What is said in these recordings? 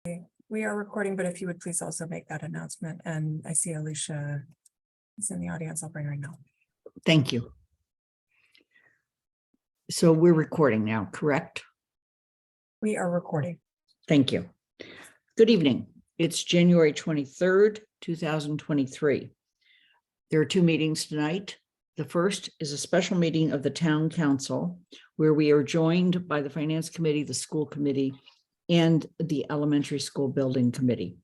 We are recording, but if you would please also make that announcement. And I see Alicia is in the audience. I'll bring her in now. Thank you. So we're recording now, correct? We are recording. Thank you. Good evening. It's January 23rd, 2023. There are two meetings tonight. The first is a special meeting of the Town Council, where we are joined by the Finance Committee, the School Committee, and the Elementary School Building Committee.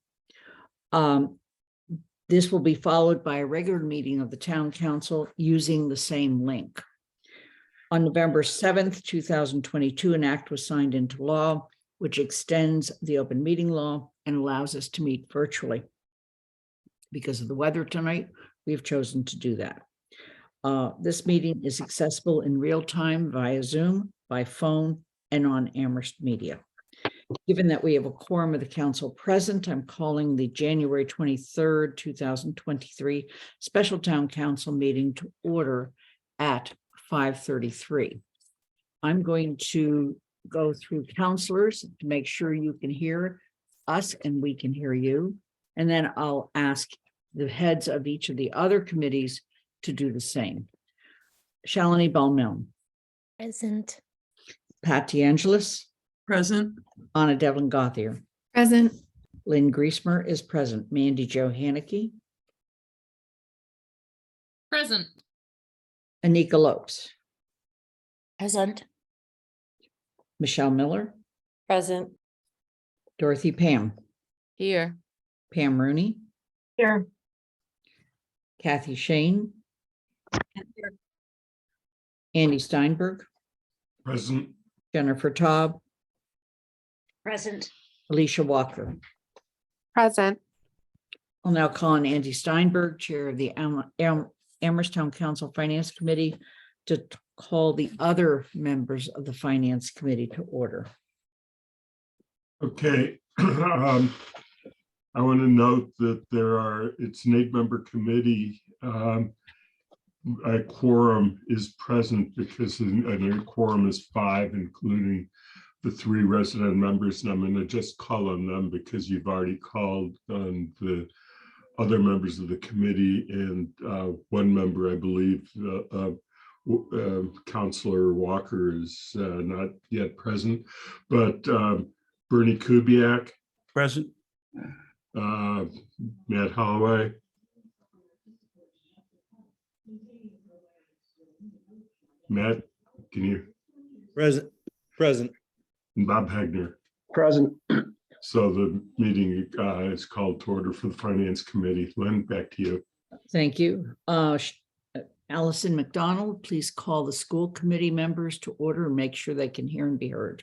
This will be followed by a regular meeting of the Town Council using the same link. On November 7th, 2022, an act was signed into law, which extends the open meeting law and allows us to meet virtually. Because of the weather tonight, we've chosen to do that. This meeting is accessible in real time via Zoom, by phone, and on Amherst Media. Given that we have a quorum of the council present, I'm calling the January 23rd, 2023 special town council meeting to order at 5:33. I'm going to go through counselors to make sure you can hear us and we can hear you. And then I'll ask the heads of each of the other committees to do the same. Shalini Bowman. Present. Pat DeAngelis. Present. Anna Devlin Gauthier. Present. Lynn Griesmer is present. Mandy Jo Haneke. Present. Anika Lopes. Present. Michelle Miller. Present. Dorothy Pam. Here. Pam Rooney. Here. Kathy Shane. Andy Steinberg. Present. Jennifer Taub. Present. Alicia Walker. Present. I'll now call on Andy Steinberg, Chair of the Amherst Town Council Finance Committee, to call the other members of the Finance Committee to order. Okay. I want to note that it's an 8-member committee. A quorum is present because a quorum is 5, including the 3 resident members. And I'm going to just call on them because you've already called on the other members of the committee, and one member, I believe, Councillor Walker, is not yet present, but Bernie Kubiak. Present. Matt Holloway. Matt, can you? Present. Present. And Bob Hagner. Present. So the meeting is called to order for the Finance Committee. Lynn, back to you. Thank you. Allison McDonald, please call the school committee members to order and make sure they can hear and be heard.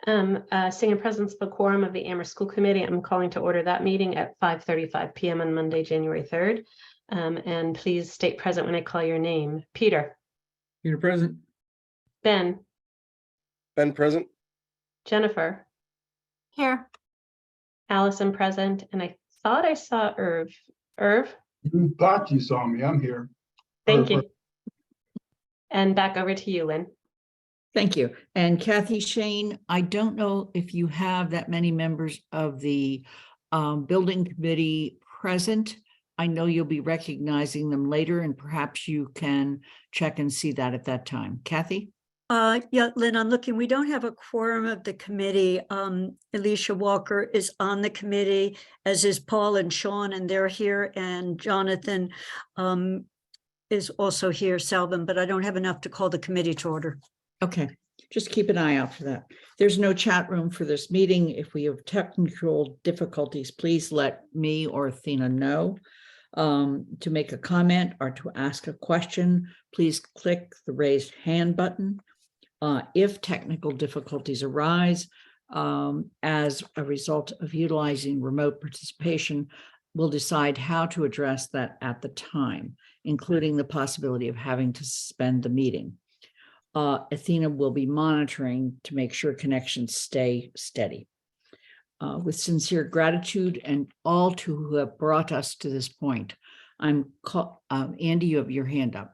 Seeing a presence of a quorum of the Amherst School Committee, I'm calling to order that meeting at 5:35 p.m. on Monday, January 3rd. And please state present when I call your name. Peter. Peter present. Ben. Ben present. Jennifer. Here. Allison present. And I thought I saw Irv. Irv? You thought you saw me. I'm here. Thank you. And back over to you, Lynn. Thank you. And Kathy Shane, I don't know if you have that many members of the building committee present. I know you'll be recognizing them later, and perhaps you can check and see that at that time. Kathy? Yeah, Lynn, I'm looking. We don't have a quorum of the committee. Alicia Walker is on the committee, as is Paul and Sean, and they're here. And Jonathan is also here, Selvin, but I don't have enough to call the committee to order. Okay, just keep an eye out for that. There's no chat room for this meeting. If we have technical difficulties, please let me or Athena know. To make a comment or to ask a question, please click the raised hand button. If technical difficulties arise as a result of utilizing remote participation, we'll decide how to address that at the time, including the possibility of having to suspend the meeting. Athena will be monitoring to make sure connections stay steady. With sincere gratitude and all to who have brought us to this point, Andy, you have your hand up.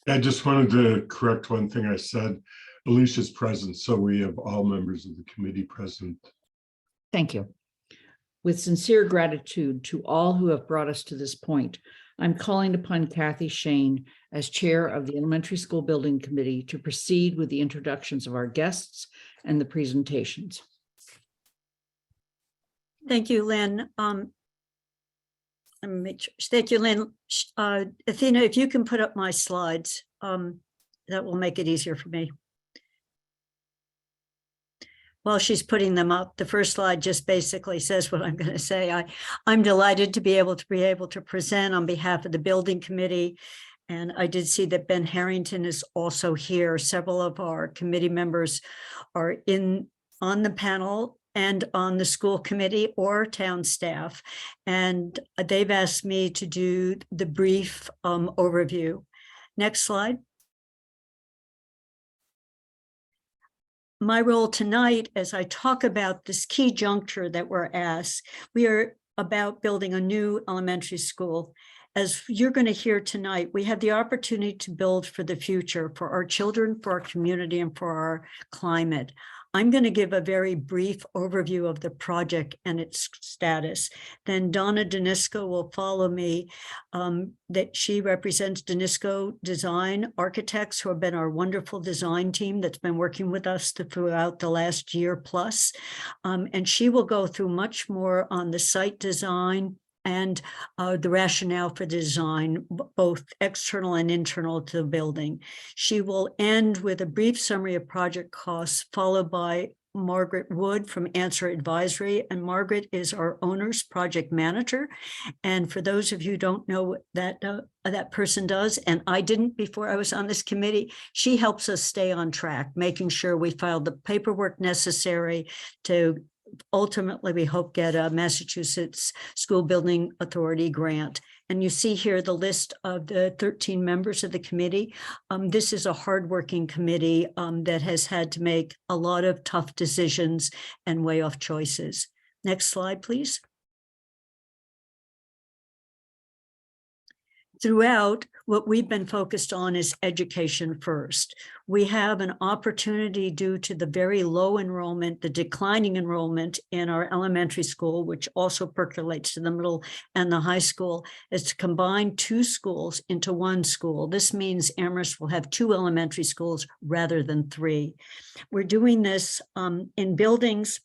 I just wanted to correct one thing I said. Alicia's present, so we have all members of the committee present. Thank you. With sincere gratitude to all who have brought us to this point, I'm calling upon Kathy Shane as Chair of the Elementary School Building Committee to proceed with the introductions of our guests and the presentations. Thank you, Lynn. Let me make sure. Thank you, Lynn. Athena, if you can put up my slides, that will make it easier for me. While she's putting them up, the first slide just basically says what I'm going to say. I'm delighted to be able to present on behalf of the building committee. And I did see that Ben Harrington is also here. Several of our committee members are on the panel and on the school committee or town staff. And they've asked me to do the brief overview. Next slide. My role tonight, as I talk about this key juncture that we're asked, we are about building a new elementary school. As you're going to hear tonight, we have the opportunity to build for the future, for our children, for our community, and for our climate. I'm going to give a very brief overview of the project and its status. Then Donna Danisco will follow me. That she represents Danisco Design Architects, who have been our wonderful design team that's been working with us throughout the last year plus. And she will go through much more on the site design and the rationale for the design, both external and internal to the building. She will end with a brief summary of project costs, followed by Margaret Wood from Answer Advisory. And Margaret is our owner's project manager. And for those of you who don't know that that person does, and I didn't before I was on this committee, she helps us stay on track, making sure we filed the paperwork necessary to ultimately, we hope, get a Massachusetts School Building Authority grant. And you see here the list of the 13 members of the committee. This is a hardworking committee that has had to make a lot of tough decisions and weigh off choices. Next slide, please. Throughout, what we've been focused on is education first. We have an opportunity due to the very low enrollment, the declining enrollment in our elementary school, which also percolates to the middle and the high school, is to combine two schools into one school. This means Amherst will have two elementary schools rather than three. We're doing this in buildings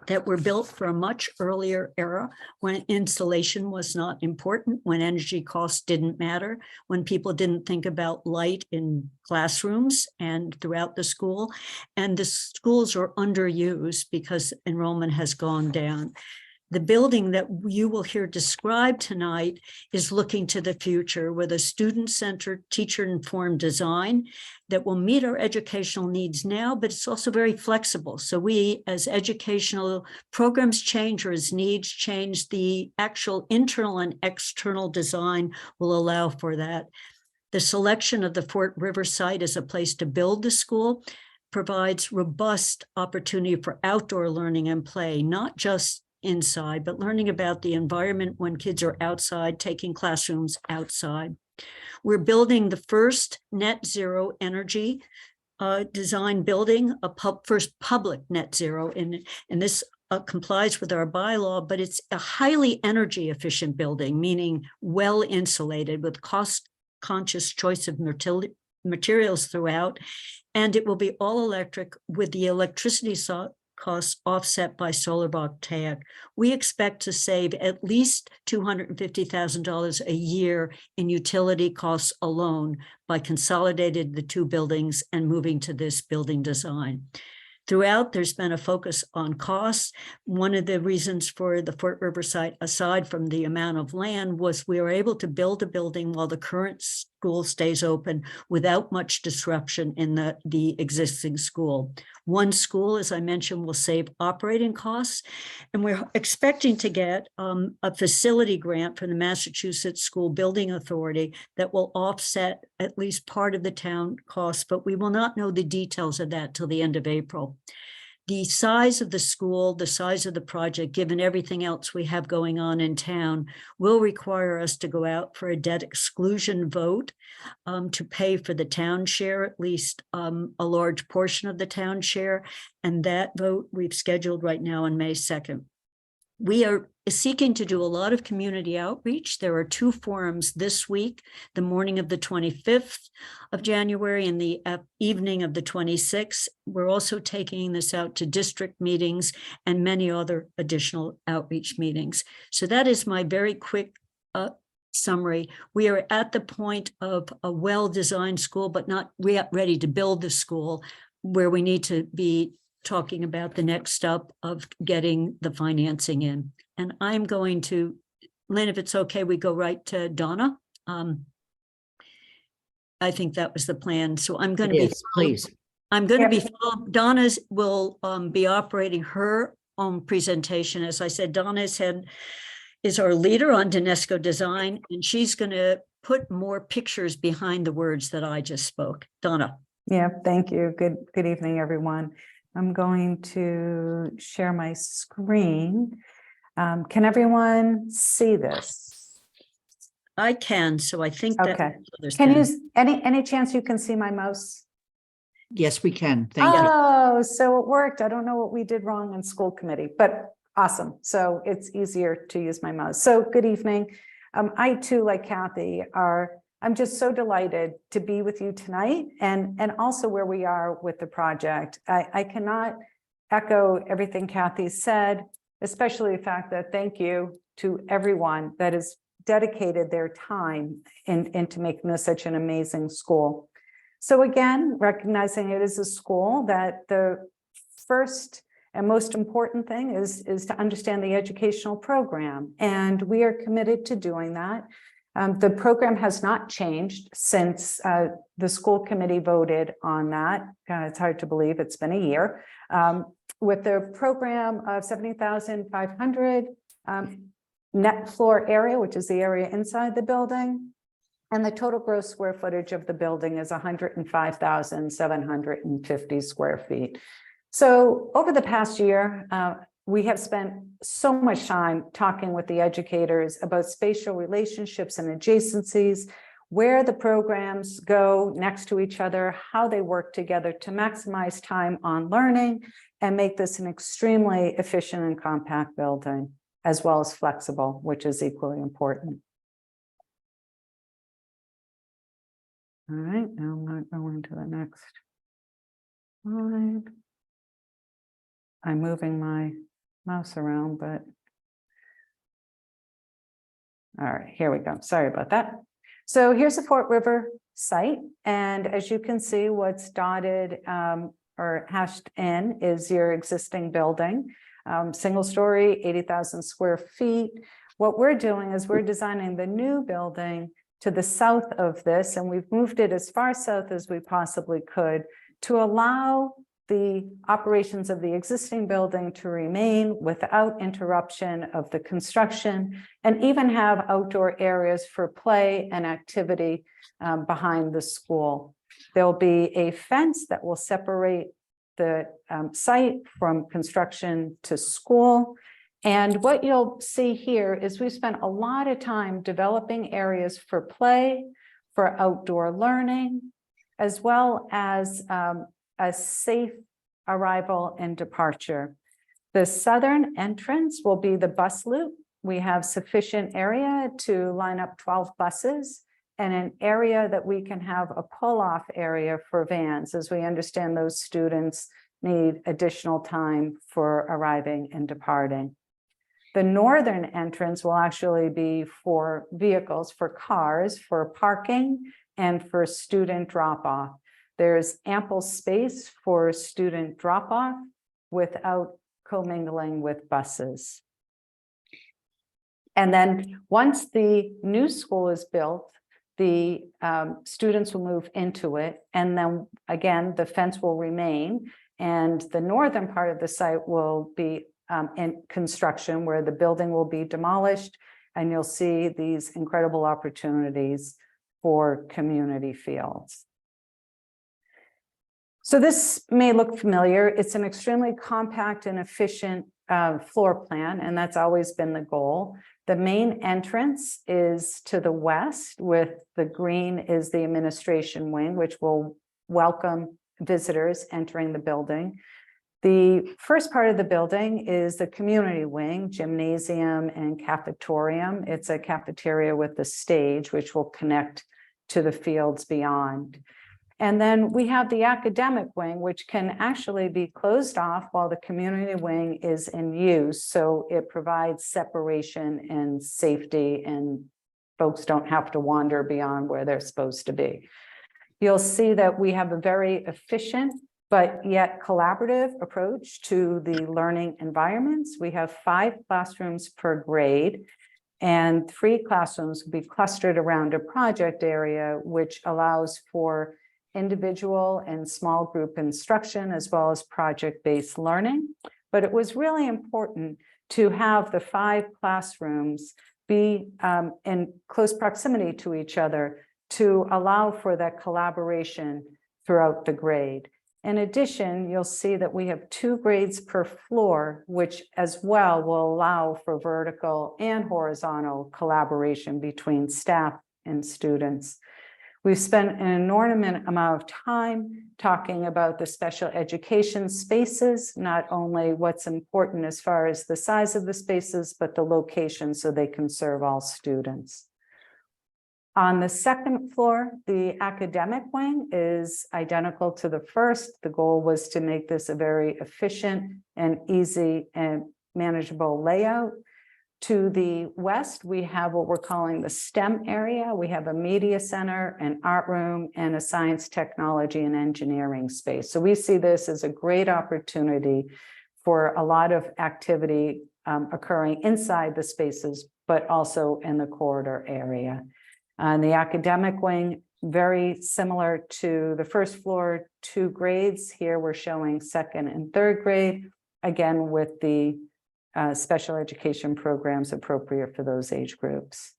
that were built for a much earlier era, when installation was not important, when energy costs didn't matter, when people didn't think about light in classrooms and throughout the school. And the schools are underused because enrollment has gone down. The building that you will hear described tonight is looking to the future with a student-centered, teacher-informed design that will meet our educational needs now, but it's also very flexible. So we, as educational programs change or as needs change, the actual internal and external design will allow for that. The selection of the Fort River site as a place to build the school provides robust opportunity for outdoor learning and play, not just inside, but learning about the environment when kids are outside, taking classrooms outside. We're building the first net zero energy design building, first public net zero, and this complies with our bylaw, but it's a highly energy efficient building, meaning well insulated with cost-conscious choice of materials throughout, and it will be all electric with the electricity costs offset by solar voltaic. We expect to save at least $250,000 a year in utility costs alone by consolidating the two buildings and moving to this building design. Throughout, there's been a focus on costs. One of the reasons for the Fort River site, aside from the amount of land, was we were able to build a building while the current school stays open without much disruption in the existing school. One school, as I mentioned, will save operating costs, and we're expecting to get a facility grant from the Massachusetts School Building Authority that will offset at least part of the town costs, but we will not know the details of that till the end of April. The size of the school, the size of the project, given everything else we have going on in town, will require us to go out for a debt exclusion vote to pay for the town share, at least a large portion of the town share. And that vote we've scheduled right now on May 2nd. We are seeking to do a lot of community outreach. There are 2 forums this week, the morning of the 25th of January and the evening of the 26th. We're also taking this out to district meetings and many other additional outreach meetings. So that is my very quick summary. We are at the point of a well-designed school, but not yet ready to build the school, where we need to be talking about the next step of getting the financing in. And I'm going to, Lynn, if it's okay, we go right to Donna. I think that was the plan. So I'm going to be, Please. I'm going to be, Donna's will be operating her own presentation. As I said, Donna's is our leader on Danesco Design, and she's going to put more pictures behind the words that I just spoke. Donna. Yeah, thank you. Good evening, everyone. I'm going to share my screen. Can everyone see this? I can, so I think that Okay. others Can you, any chance you can see my mouse? Yes, we can. Thank you. Oh, so it worked. I don't know what we did wrong in school committee, but awesome. So it's easier to use my mouse. So good evening. I too, like Kathy, I'm just so delighted to be with you tonight and also where we are with the project. I cannot echo everything Kathy said, especially the fact that thank you to everyone that has dedicated their time into making this such an amazing school. So again, recognizing it is a school, that the first and most important thing is to understand the educational program. And we are committed to doing that. The program has not changed since the school committee voted on that. It's hard to believe it's been a year. With the program of 70,500 net floor area, which is the area inside the building, and the total gross square footage of the building is 105,750 square feet. So over the past year, we have spent so much time talking with the educators about spatial relationships and adjacencies, where the programs go next to each other, how they work together to maximize time on learning and make this an extremely efficient and compact building, as well as flexible, which is equally important. All right, now I'm not going to the next slide. I'm moving my mouse around, but all right, here we go. Sorry about that. So here's the Fort River site. And as you can see, what's dotted or hashed in is your existing building, single story, 80,000 square feet. What we're doing is we're designing the new building to the south of this, and we've moved it as far south as we possibly could to allow the operations of the existing building to remain without interruption of the construction, and even have outdoor areas for play and activity behind the school. There'll be a fence that will separate the site from construction to school. And what you'll see here is we spent a lot of time developing areas for play, for outdoor learning, as well as a safe arrival and departure. The southern entrance will be the bus loop. We have sufficient area to line up 12 buses and an area that we can have a pull-off area for vans, as we understand those students need additional time for arriving and departing. The northern entrance will actually be for vehicles, for cars, for parking, and for student drop-off. There's ample space for student drop-off without commingling with buses. And then once the new school is built, the students will move into it. And then again, the fence will remain. And the northern part of the site will be in construction, where the building will be demolished. And you'll see these incredible opportunities for community fields. So this may look familiar. It's an extremely compact and efficient floor plan, and that's always been the goal. The main entrance is to the west, with the green is the administration wing, which will welcome visitors entering the building. The first part of the building is the community wing, gymnasium and cafetorium. It's a cafeteria with a stage, which will connect to the fields beyond. And then we have the academic wing, which can actually be closed off while the community wing is in use. So it provides separation and safety, and folks don't have to wander beyond where they're supposed to be. You'll see that we have a very efficient but yet collaborative approach to the learning environments. We have 5 classrooms per grade, and 3 classrooms will be clustered around a project area, which allows for individual and small group instruction as well as project-based learning. But it was really important to have the 5 classrooms be in close proximity to each other to allow for that collaboration throughout the grade. In addition, you'll see that we have 2 grades per floor, which as well will allow for vertical and horizontal collaboration between staff and students. We've spent an inordinate amount of time talking about the special education spaces, not only what's important as far as the size of the spaces, but the location so they can serve all students. On the second floor, the academic wing is identical to the first. The goal was to make this a very efficient and easy and manageable layout. To the west, we have what we're calling the STEM area. We have a media center, an art room, and a science, technology, and engineering space. So we see this as a great opportunity for a lot of activity occurring inside the spaces, but also in the corridor area. The academic wing, very similar to the first floor, 2 grades. Here we're showing 2nd and 3rd grade, again with the special education programs appropriate for those age groups.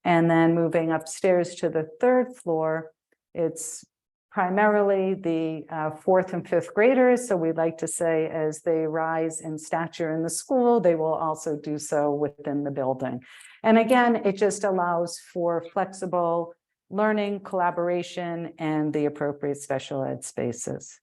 And then moving upstairs to the 3rd floor, it's primarily the 4th and 5th graders. So we'd like to say as they rise in stature in the school, they will also do so within the building. And again, it just allows for flexible learning, collaboration, and the appropriate special ed spaces.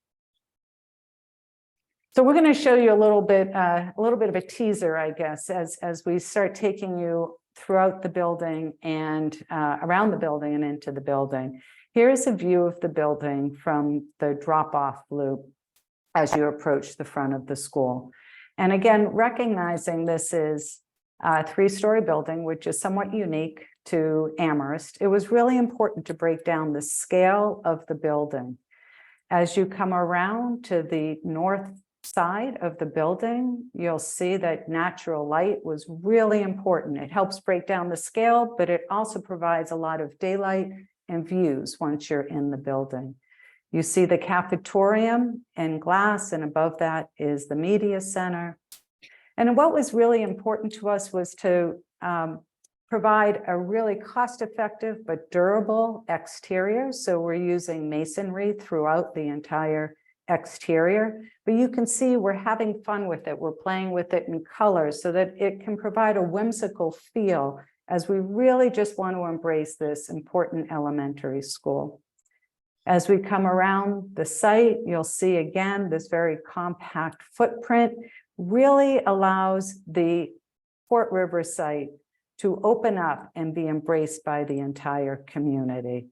So we're going to show you a little bit of a teaser, I guess, as we start taking you throughout the building and around the building and into the building. Here's a view of the building from the drop-off loop as you approach the front of the school. And again, recognizing this is a 3-story building, which is somewhat unique to Amherst, it was really important to break down the scale of the building. As you come around to the north side of the building, you'll see that natural light was really important. It helps break down the scale, but it also provides a lot of daylight and views once you're in the building. You see the cafetorium in glass, and above that is the media center. And what was really important to us was to provide a really cost-effective but durable exterior. So we're using masonry throughout the entire exterior, but you can see we're having fun with it. We're playing with it in colors so that it can provide a whimsical feel as we really just want to embrace this important elementary school. As we come around the site, you'll see again, this very compact footprint really allows the Fort River site to open up and be embraced by the entire community.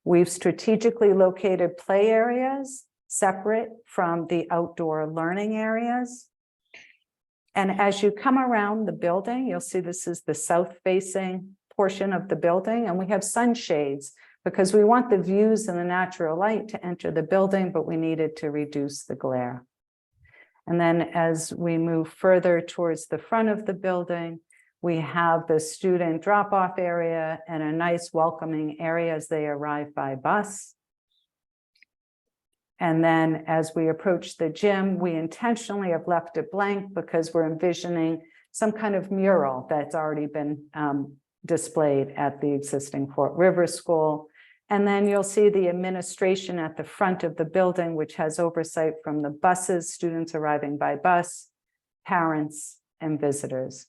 We've strategically located play areas separate from the outdoor learning areas. And as you come around the building, you'll see this is the south-facing portion of the building, and we have sunshades because we want the views and the natural light to enter the building, but we needed to reduce the glare. And then as we move further towards the front of the building, we have the student drop-off area and a nice welcoming area as they arrive by bus. And then as we approach the gym, we intentionally have left it blank because we're envisioning some kind of mural that's already been displayed at the existing Fort River School. And then you'll see the administration at the front of the building, which has oversight from the buses, students arriving by bus, parents, and visitors.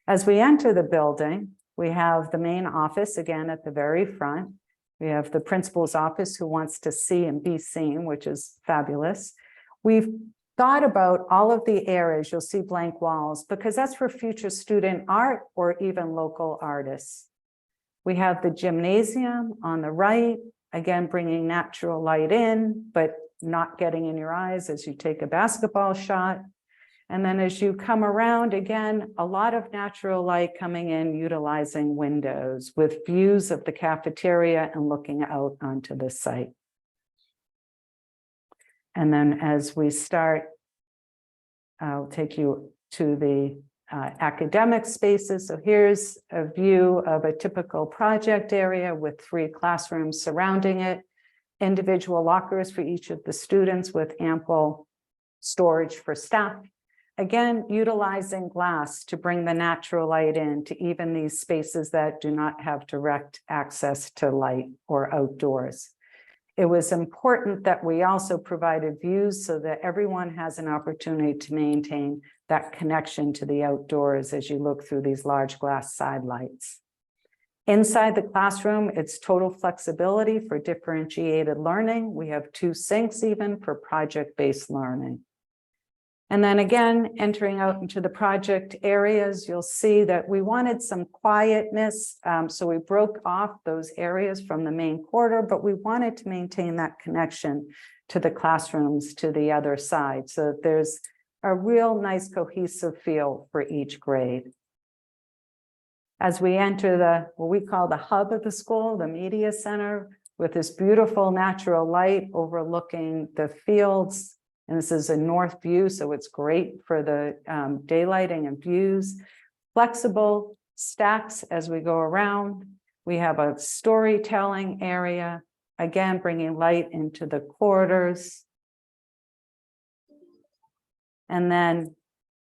As we enter the building, we have the main office again at the very front. We have the principal's office who wants to see and be seen, which is fabulous. We've thought about all of the areas, you'll see blank walls, because that's for future student art or even local artists. We have the gymnasium on the right, again, bringing natural light in, but not getting in your eyes as you take a basketball shot. And then as you come around, again, a lot of natural light coming in, utilizing windows with views of the cafeteria and looking out onto the site. And then as we start, I'll take you to the academic spaces. So here's a view of a typical project area with 3 classrooms surrounding it, individual lockers for each of the students with ample storage for staff. Again, utilizing glass to bring the natural light in to even these spaces that do not have direct access to light or outdoors. It was important that we also provided views so that everyone has an opportunity to maintain that connection to the outdoors as you look through these large glass side lights. Inside the classroom, it's total flexibility for differentiated learning. We have 2 sinks even for project-based learning. And then again, entering out into the project areas, you'll see that we wanted some quietness. So we broke off those areas from the main corridor, but we wanted to maintain that connection to the classrooms to the other side. So that there's a real nice cohesive feel for each grade. As we enter what we call the hub of the school, the media center, with this beautiful natural light overlooking the fields. And this is a north view, so it's great for the daylighting and views. Flexible stacks as we go around. We have a storytelling area, again, bringing light into the corridors. And then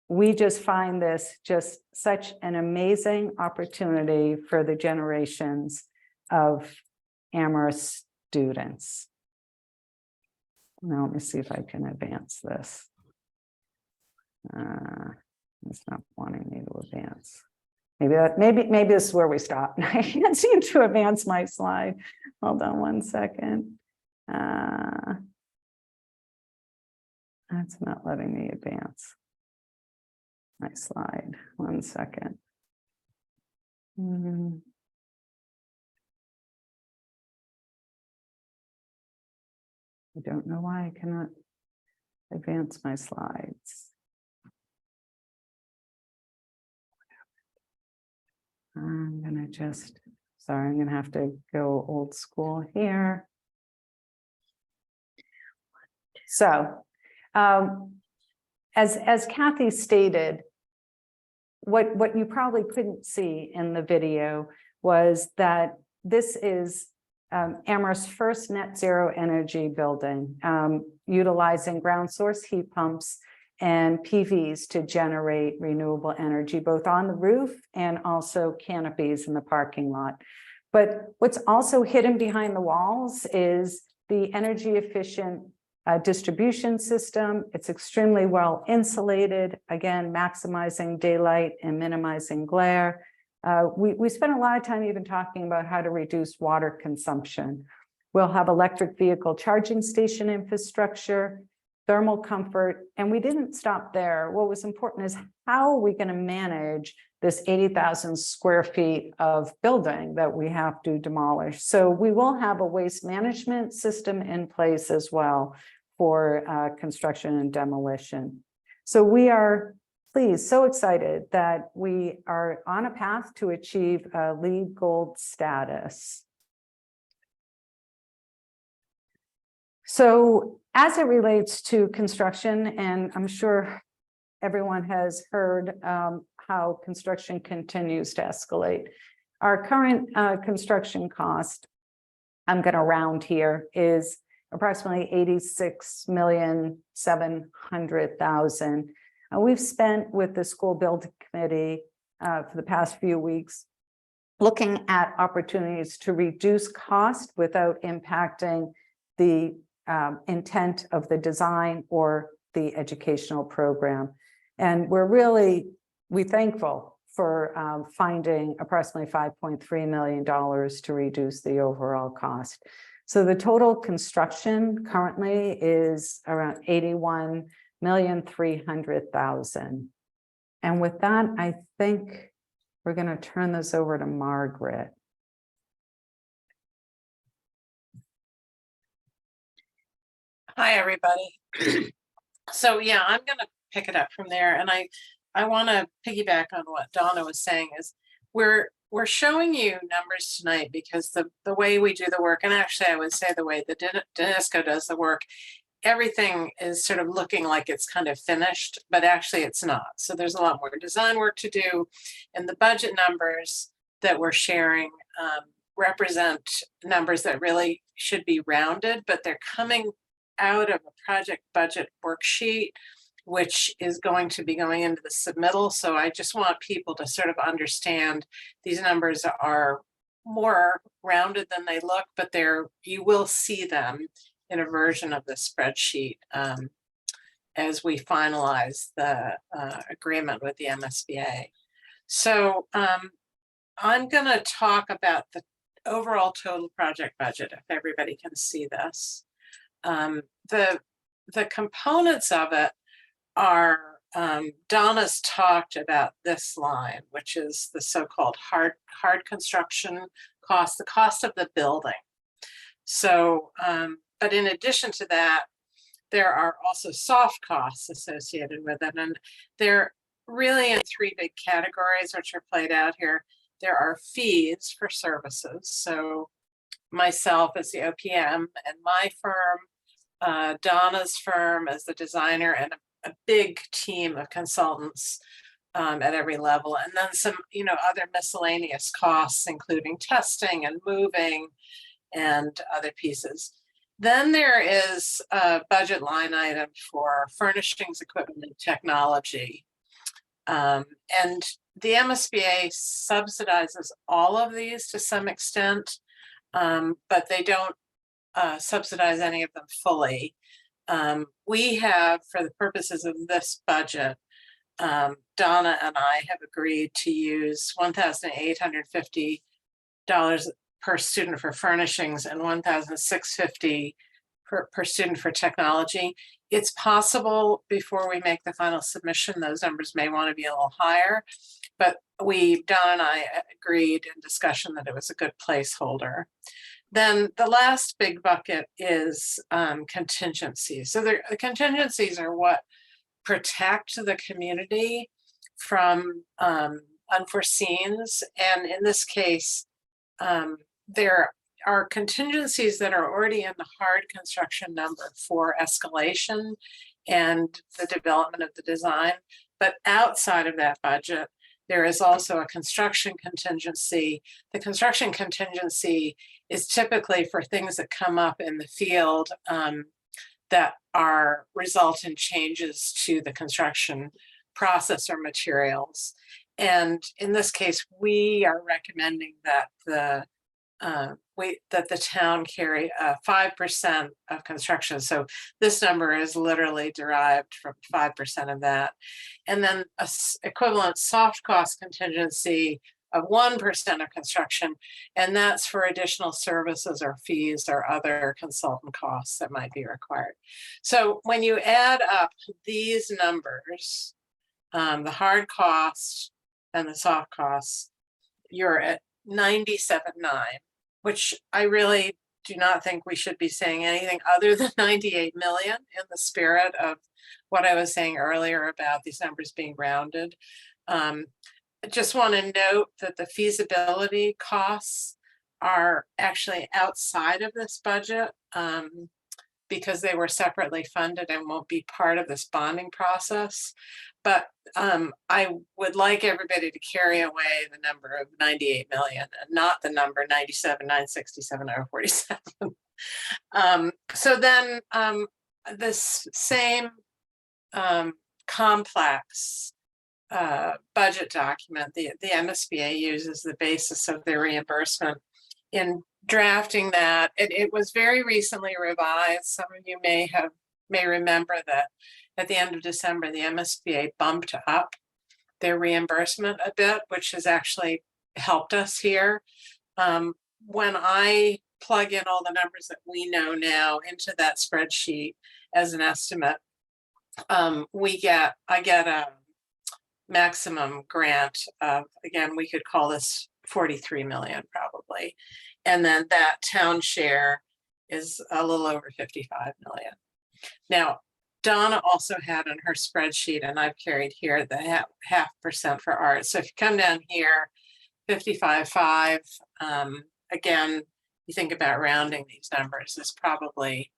we just find this just such an amazing opportunity for the generations of Amherst students. Now, let me see if I can advance this. It's not wanting me to advance. Maybe this is where we stop. I can't seem to advance my slide. Hold on one second. That's not letting me advance my slide. 1 second. I don't know why I cannot advance my slides. I'm gonna sorry, I'm gonna have to go old school here. So, as Kathy stated, what you probably couldn't see in the video was that this is Amherst's first net zero energy building, utilizing ground source heat pumps and PVs to generate renewable energy, both on the roof and also canopies in the parking lot. But what's also hidden behind the walls is the energy efficient distribution system. It's extremely well insulated, again, maximizing daylight and minimizing glare. We spent a lot of time even talking about how to reduce water consumption. We'll have electric vehicle charging station infrastructure, thermal comfort, and we didn't stop there. What was important is how are we going to manage this 80,000 square feet of building that we have to demolish? So we will have a waste management system in place as well for construction and demolition. So we are pleased, so excited that we are on a path to achieve LEED Gold status. So as it relates to construction, and I'm sure everyone has heard how construction continues to escalate. Our current construction cost, I'm going to round here, is approximately $86,700,000. We've spent with the school building committee for the past few weeks looking at opportunities to reduce cost without impacting the intent of the design or the educational program. And we're thankful for finding approximately $5.3 million to reduce the overall cost. So the total construction currently is around $81,300,000. And with that, I think we're going to turn this over to Margaret. Hi, everybody. So yeah, I'm gonna pick it up from there, and I want to piggyback on what Donna was saying. Is we're showing you numbers tonight because the way we do the work, and actually I would say the way the DNISCO does the work, everything is sort of looking like it's kind of finished, but actually it's not. So there's a lot more design work to do, and the budget numbers that we're sharing represent numbers that really should be rounded, but they're coming out of a project budget worksheet, which is going to be going into the submittal. So I just want people to sort of understand these numbers are more rounded than they look, but you will see them in a version of the spreadsheet as we finalize the agreement with the MSBA. So I'm going to talk about the overall total project budget, if everybody can see this. The components of it are, Donna's talked about this line, which is the so-called hard construction cost, the cost of the building. So, but in addition to that, there are also soft costs associated with it. And they're really in three big categories, which are played out here. There are fees for services. So myself as the OPM and my firm, Donna's firm as the designer, and a big team of consultants at every level, and then some, other miscellaneous costs, including testing and moving and other pieces. Then there is a budget line item for furnishings, equipment, and technology. And the MSBA subsidizes all of these to some extent, but they don't subsidize any of them fully. We have, for the purposes of this budget, Donna and I have agreed to use $1,850 per student for furnishings and $1,650 per student for technology. It's possible before we make the final submission, those numbers may want to be a little higher, but Donna and I agreed in discussion that it was a good placeholder. Then the last big bucket is contingencies. So the contingencies are what protect the community from unforeseens. And in this case, there are contingencies that are already in the hard construction number for escalation and the development of the design. But outside of that budget, there is also a construction contingency. The construction contingency is typically for things that come up in the field that result in changes to the construction process or materials. And in this case, we are recommending that the town carry 5% of construction. So this number is literally derived from 5% of that. And then a equivalent soft cost contingency of 1% of construction. And that's for additional services or fees or other consultant costs that might be required. So when you add up these numbers, the hard costs and the soft costs, you're at 97.9, which I really do not think we should be saying anything other than 98 million in the spirit of what I was saying earlier about these numbers being rounded. I just want to note that the feasibility costs are actually outside of this budget because they were separately funded and won't be part of this bonding process. But I would like everybody to carry away the number of 98 million and not the number 97,967,047. So then this same complex budget document, the MSBA uses the basis of their reimbursement in drafting that. It was very recently revised. Some of you may remember that at the end of December, the MSBA bumped up their reimbursement a bit, which has actually helped us here. When I plug in all the numbers that we know now into that spreadsheet as an estimate, I get a maximum grant of, again, we could call this 43 million probably. And then that town share is a little over 55 million. Now, Donna also had in her spreadsheet, and I've carried here the half percent for art. So if you come down here, 55.5, again, you think about rounding these numbers is probably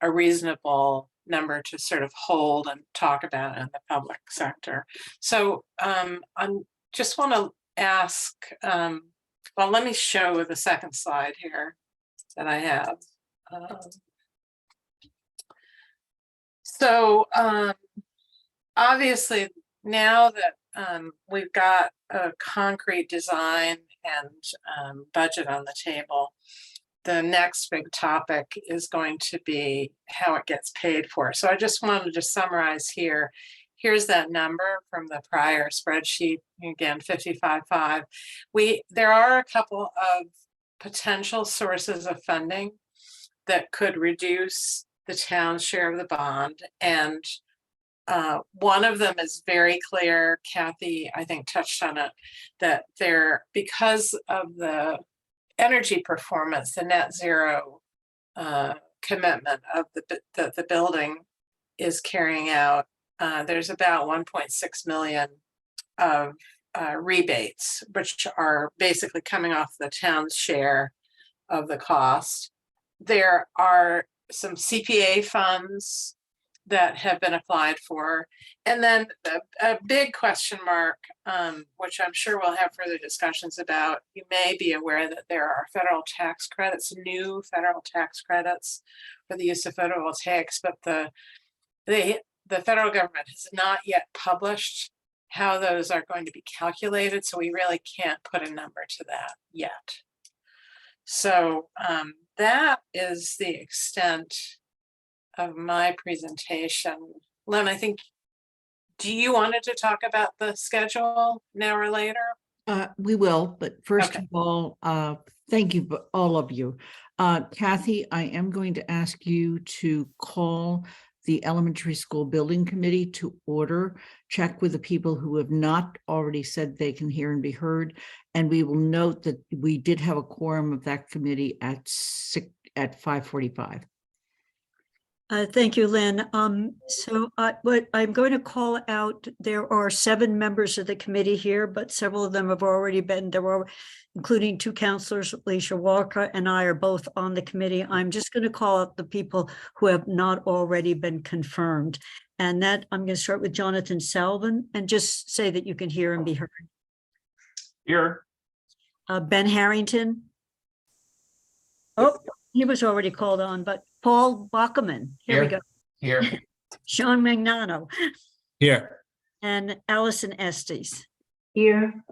a reasonable number to sort of hold and talk about in the public sector. So I just want to ask, well, let me show the second slide here that I have. So obviously now that we've got a concrete design and budget on the table, the next big topic is going to be how it gets paid for. So I just wanted to summarize here. Here's that number from the prior spreadsheet, again, 55.5. There are a couple of potential sources of funding that could reduce the town's share of the bond. And one of them is very clear. Kathy, I think, touched on it, that because of the energy performance, the net zero commitment of the building is carrying out, there's about 1.6 million of rebates, which are basically coming off the town's share of the cost. There are some CPA funds that have been applied for. And then a big question mark, which I'm sure we'll have further discussions about. You may be aware that there are federal tax credits, new federal tax credits for the use of photovoltaics, but the federal government has not yet published how those are going to be calculated. So we really can't put a number to that yet. So that is the extent of my presentation. Len, I think, do you wanted to talk about the schedule now or later? We will, but first Okay. of all, thank you, all of you. Kathy, I am going to ask you to call the elementary school building committee to order, check with the people who have not already said they can hear and be heard. And we will note that we did have a quorum of that committee at 5:45. Thank you, Lynn. So what I'm going to call out, there are 7 members of the committee here, but several of them have already been, including 2 counselors, Alicia Walker and I are both on the committee. I'm just going to call out the people who have not already been confirmed. And that I'm going to start with Jonathan Salvin and just say that you can hear and be heard. Here. Ben Harrington. Oh, he was already called on, but Paul Bockerman. Here we go. Here. Sean Magnano Here. and Allison Estes. Here.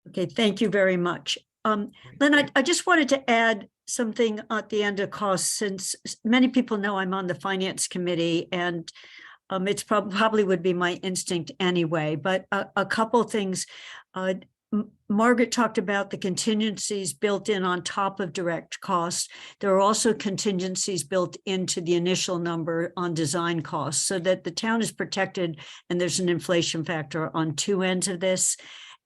Okay, thank you very much. Lynn, I just wanted to add something at the end of costs, since many people know I'm on the finance committee, and it's probably would be my instinct anyway, but a couple things. Margaret talked about the contingencies built in on top of direct costs. There are also contingencies built into the initial number on design costs, so that the town is protected and there's an inflation factor on 2 ends of this.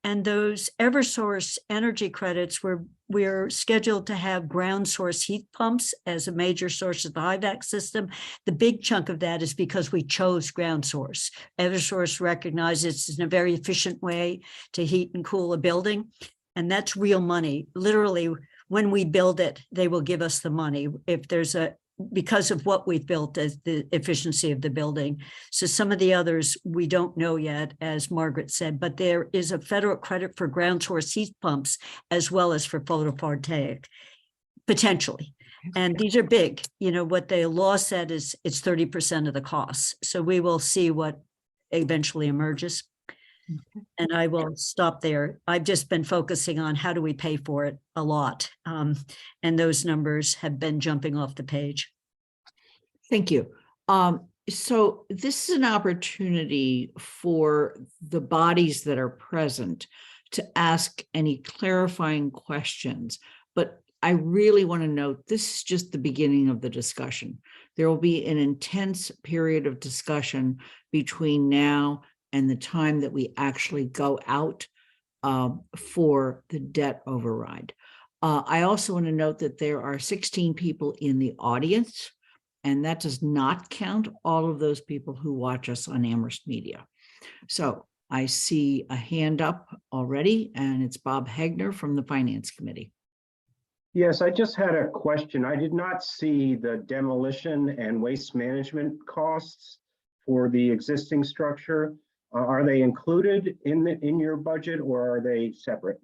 And those Eversource energy credits, we're scheduled to have ground source heat pumps as a major source of the HIVAC system. The big chunk of that is because we chose ground source. Eversource recognizes it's a very efficient way to heat and cool a building. And that's real money. Literally, when we build it, they will give us the money if there's because of what we've built as the efficiency of the building. So some of the others we don't know yet, as Margaret said, but there is a federal credit for ground source heat pumps as well as for photovoltaic, potentially. And these are big. You know, what the law said is it's 30% of the costs. So we will see what eventually emerges. And I will stop there. I've just been focusing on how do we pay for it a lot. And those numbers have been jumping off the page. Thank you. So this is an opportunity for the bodies that are present to ask any clarifying questions. But I really want to note, this is just the beginning of the discussion. There will be an intense period of discussion between now and the time that we actually go out for the debt override. I also want to note that there are 16 people in the audience, and that does not count all of those people who watch us on Amherst Media. So I see a hand up already, and it's Bob Hegner from the Finance Committee. Yes, I just had a question. I did not see the demolition and waste management costs for the existing structure. Are they included in your budget, or are they separate?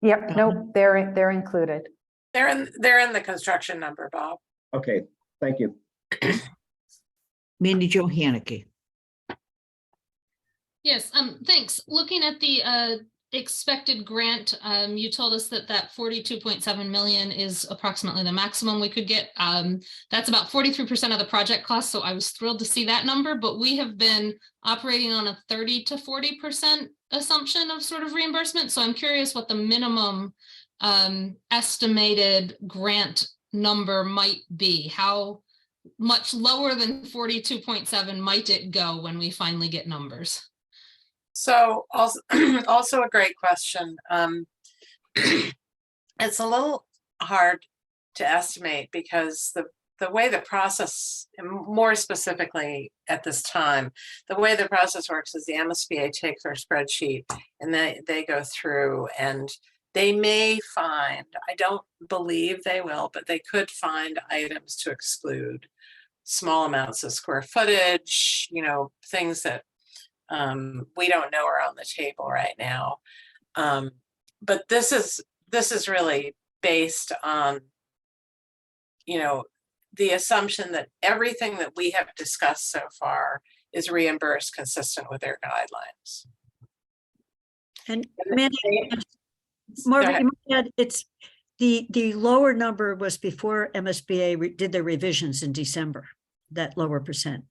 Yep, nope, they're included. They're in the construction number, Bob. Okay, thank you. Mandy Jo Haneke. Yes, thanks. Looking at the expected grant, you told us that 42.7 million is approximately the maximum we could get. That's about 43% of the project cost. So I was thrilled to see that number, but we have been operating on a 30 to 40% assumption of sort of reimbursement. So I'm curious what the minimum estimated grant number might be. How much lower than 42.7 might it go when we finally get numbers? So also a great question. It's a little hard to estimate because the way the process, more specifically at this time, the way the process works is the MSBA takes our spreadsheet and they go through, and they may find, I don't believe they will, but they could find items to exclude, small amounts of square footage, you know, things that we don't know are on the table right now. But this is really based on, you know, the assumption that everything that we have discussed so far is reimbursed consistent with their guidelines. And Mandy, Margaret, you might add, it's the lower number was before MSBA did their revisions in December, that lower percent.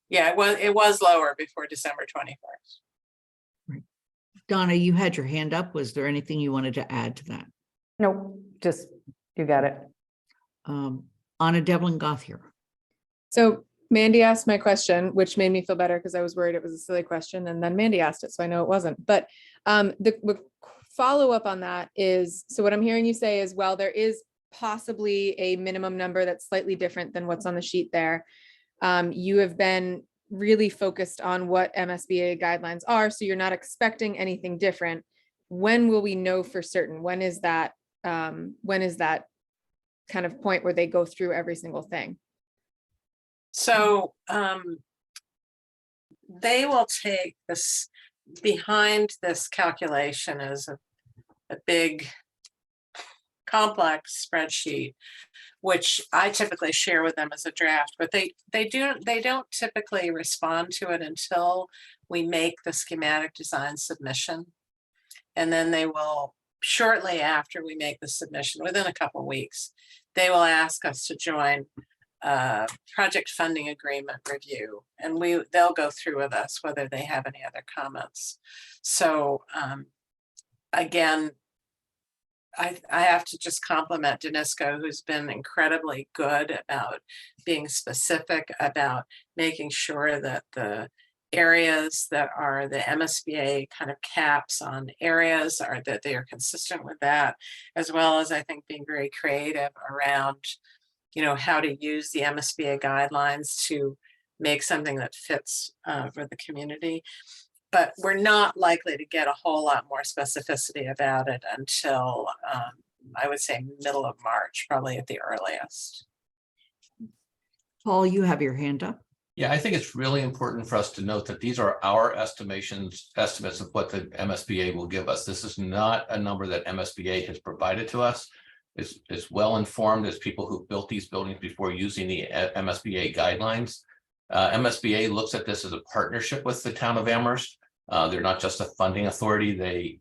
Yeah, it was lower before December 21st. Right. Donna, you had your hand up. Was there anything you wanted to add to that? Nope, just, you got it. Anna Devlin Gothier. So Mandy asked my question, which made me feel better because I was worried it was a silly question, and then Mandy asked it, so I know it wasn't. But the follow up on that is, so what I'm hearing you say is, well, there is possibly a minimum number that's slightly different than what's on the sheet there. You have been really focused on what MSBA guidelines are, so you're not expecting anything different. When will we know for certain? When is that kind of point where they go through every single thing? So they will take this, behind this calculation is a big complex spreadsheet, which I typically share with them as a draft, but they don't typically respond to it until we make the schematic design submission. And then they will, shortly after we make the submission, within a couple of weeks, they will ask us to join project funding agreement review, and they'll go through with us whether they have any other comments. So again, I have to just compliment Danisco, who's been incredibly good about being specific about making sure that the areas that are the MSBA kind of caps on areas are that they are consistent with that, as well as I think being very creative around, you know, how to use the MSBA guidelines to make something that fits for the community. But we're not likely to get a whole lot more specificity about it until I would say middle of March, probably at the earliest. Paul, you have your hand up. Yeah, I think it's really important for us to note that these are our estimates of what the MSBA will give us. This is not a number that MSBA has provided to us. It's well informed as people who built these buildings before using the MSBA guidelines. MSBA looks at this as a partnership with the town of Amherst. They're not just a funding authority. They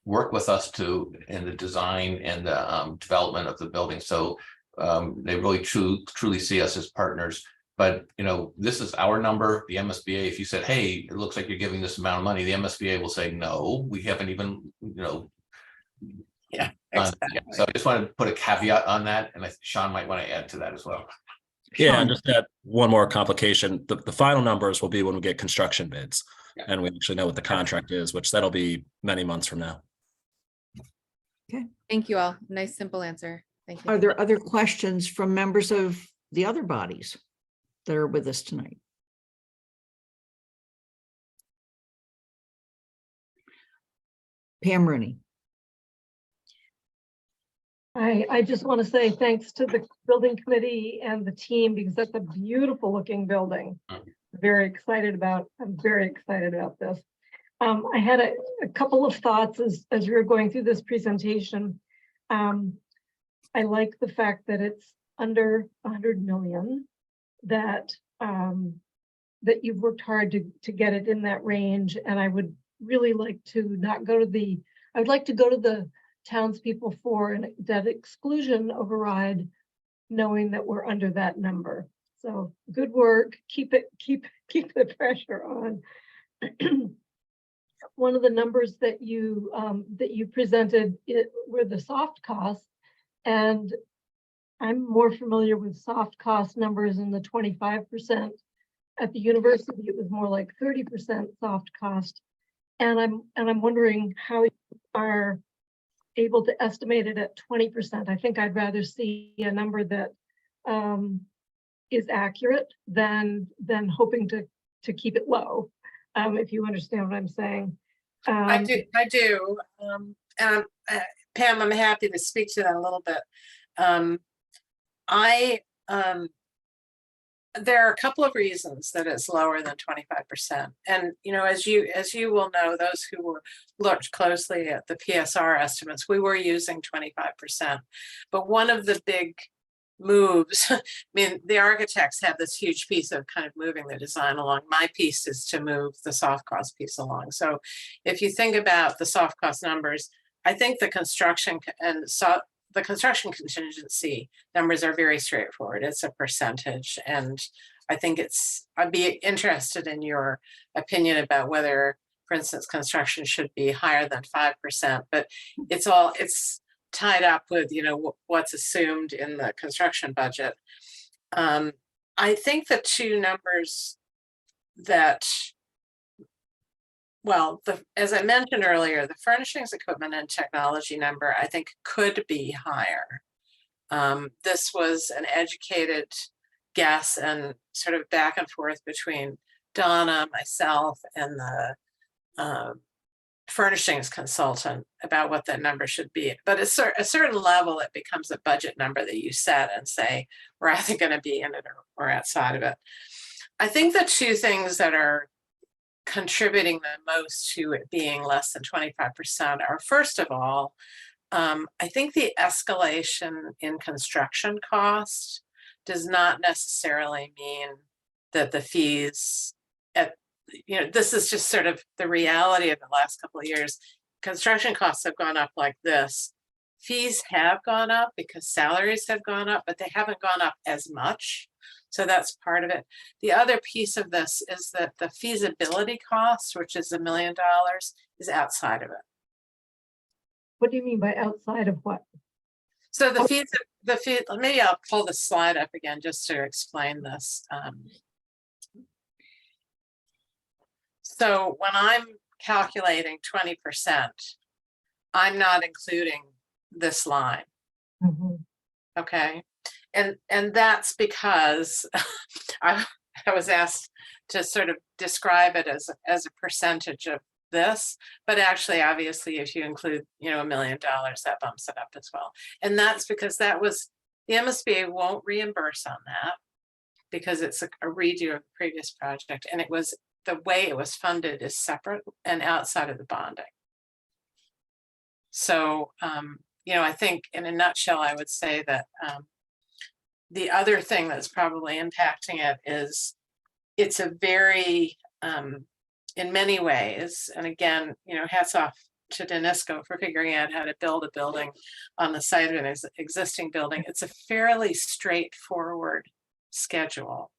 work with us in the design and the development of the building. So they really truly see us as partners. But, you know, this is our number. The MSBA, if you said, hey, it looks like you're giving this amount of money, the MSBA will say, no, we haven't even, you know. Yeah, done it yet. So I just wanted to put a caveat on that. And Sean might want to add to that as well. Yeah, Sean. and just add one more complication. The final numbers will be when we get construction bids. Yeah. And we actually know what the contract is, which that'll be many months from now. Thank you all. Nice, simple answer. Thank you. Are there other questions from members of the other bodies that are with us tonight? Pam Rooney. I just want to say thanks to the building committee and the team, because that's a beautiful looking building. I'm very excited about this. I had a couple of thoughts as we were going through this presentation. I like the fact that it's under 100 million, that that you've worked hard to get it in that range. And I would really like to not go to I would like to go to the townspeople for that exclusion override, knowing that we're under that number. So good work. Keep the pressure on. One of the numbers that you presented were the soft costs, and I'm more familiar with soft cost numbers in the 25%. At the university, it was more like 30% soft cost, and I'm wondering how you are able to estimate it at 20%. I think I'd rather see a number that is accurate than hoping to keep it low. If you understand what I'm saying. I do. And Pam, I'm happy to speak to that a little bit. There are a couple of reasons that it's lower than 25%. And, you know, as you will know, those who looked closely at the PSR estimates, we were using 25%. But one of the big moves, I mean, the architects have this huge piece of kind of moving the design along. My piece is to move the soft cost piece along. So if you think about the soft cost numbers, I think the construction the construction contingency numbers are very straightforward. It's a percentage. And I think I'd be interested in your opinion about whether, for instance, construction should be higher than 5%, but it's tied up with, you know, what's assumed in the construction budget. I think the two numbers that, well, as I mentioned earlier, the furnishings, equipment, and technology number, I think, could be higher. This was an educated guess and sort of back and forth between Donna, myself, and the furnishings consultant about what that number should be. But at a certain level, it becomes a budget number that you set and say, we're either going to be in it or outside of it. I think the two things that are contributing the most to it being less than 25% are, first of all, I think the escalation in construction cost does not necessarily mean that the fees this is just sort of the reality of the last couple of years. Construction costs have gone up like this. Fees have gone up because salaries have gone up, but they haven't gone up as much. So that's part of it. The other piece of this is that the feasibility cost, which is $1 million, is outside of it. What do you mean by outside of what? So the fees, maybe I'll pull the slide up again just to explain this. So when I'm calculating 20%, I'm not including this line. Mm-hmm. Okay. And that's because I was asked to sort of describe it as a percentage of this, but actually, obviously, if you include, you know, $1 million, that bumps it up as well. And that's because the MSBA won't reimburse on that because it's a redo of the previous project, and it was the way it was funded is separate and outside of the bonding. So, you know, I think in a nutshell, I would say that the other thing that's probably impacting it is it's a very in many ways, and again, hats off to Danisco for figuring out how to build a building on the site of an existing building. It's a fairly straightforward schedule,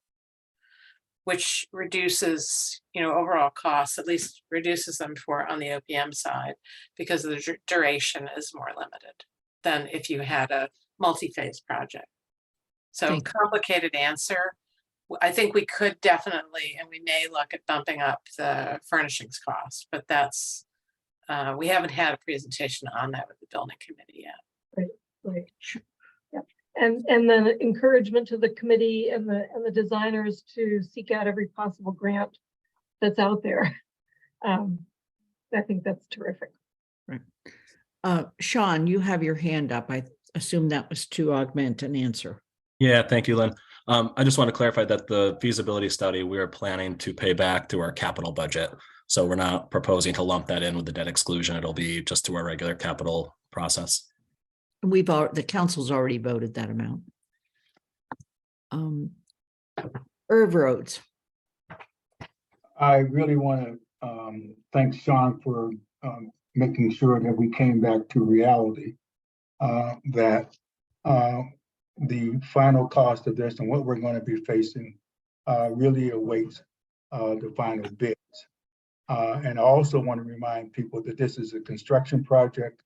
which reduces, overall costs, at least reduces them on the OPM side, because the duration is more limited than if you had a multi-phase project. So Thank you. complicated answer. I think we could definitely, and we may look at bumping up the furnishings cost, but that's, we haven't had a presentation on that with the building committee yet. Right. Yep. And then encouragement to the committee and the designers to seek out every possible grant that's out there. I think that's terrific. Right. Sean, you have your hand up. I assume that was to augment an answer. Yeah, thank you, Lynn. I just want to clarify that the feasibility study, we are planning to pay back through our capital budget. So we're not proposing to lump that in with the debt exclusion. It'll be just through our regular capital process. The council's already voted that amount. Irv Rhodes. I really want to thank Sean for making sure that we came back to reality, that the final cost of this and what we're going to be facing really awaits the final bids. And I also want to remind people that this is a construction project.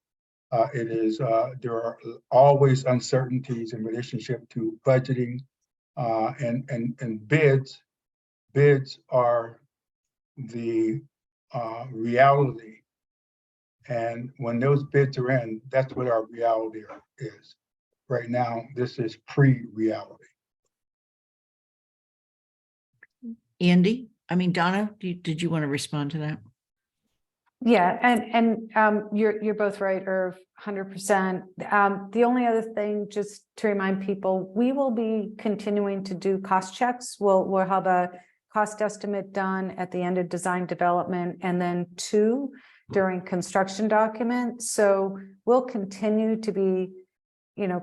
It is, there are always uncertainties in relationship to budgeting and bids. Bids are the reality. And when those bids are in, that's what our reality is. Right now, this is pre-reality. Donna, did you want to respond to that? Yeah, and you're both right, Irv, 100%. The only other thing, just to remind people, we will be continuing to do cost checks. We'll have a cost estimate done at the end of design development, and then 2 during construction documents. So we'll continue to be,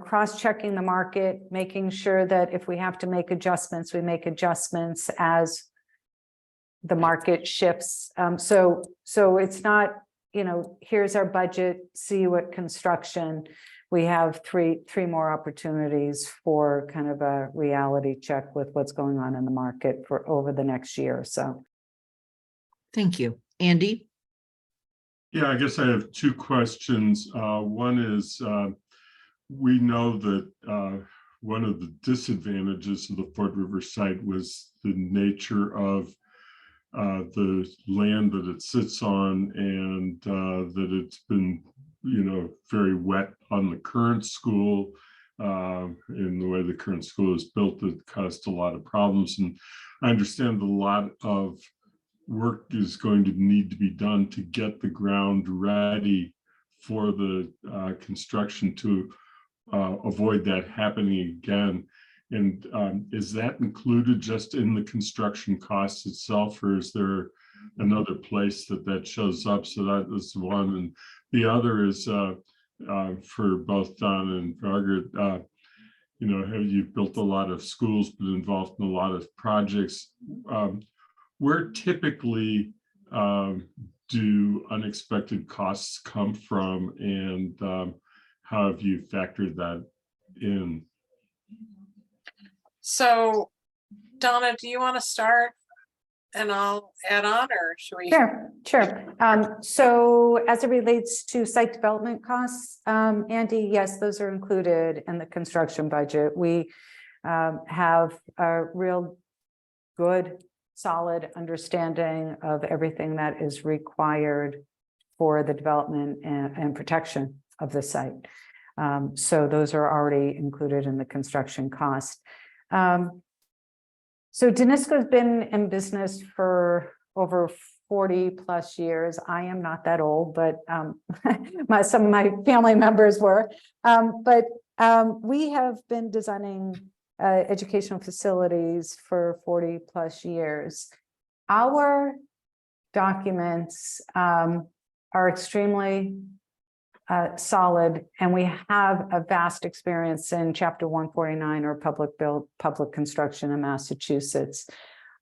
cross-checking the market, making sure that if we have to make adjustments, we make adjustments as the market shifts. So it's not, here's our budget, see you at construction. We have three more opportunities for kind of a reality check with what's going on in the market for over the next year or so. Thank you. Andy? Yeah, I guess I have 2 questions. One is, we know that one of the disadvantages of the Fort River site was the nature of the land that it sits on, and that it's been, very wet on the current school. In the way the current school is built, it caused a lot of problems. And I understand a lot of work is going to need to be done to get the ground ready for the construction to avoid that happening again. And is that included just in the construction costs itself, or is there another place that shows up? So that is one. And the other is for both Don and Margaret, have you built a lot of schools, been involved in a lot of projects? Where typically do unexpected costs come from, and how have you factored that in? So, Donna, do you want to start and I'll add on, or should we? Sure. So as it relates to site development costs, Andy, yes, those are included in the construction budget. We have a real good, solid understanding of everything that is required for the development and protection of the site. So those are already included in the construction cost. So Danisco's been in business for over 40 plus years. I am not that old, but some of my family members were. But we have been designing educational facilities for 40 plus years. Our documents are extremely solid, and we have a vast experience in Chapter 149 or public construction in Massachusetts.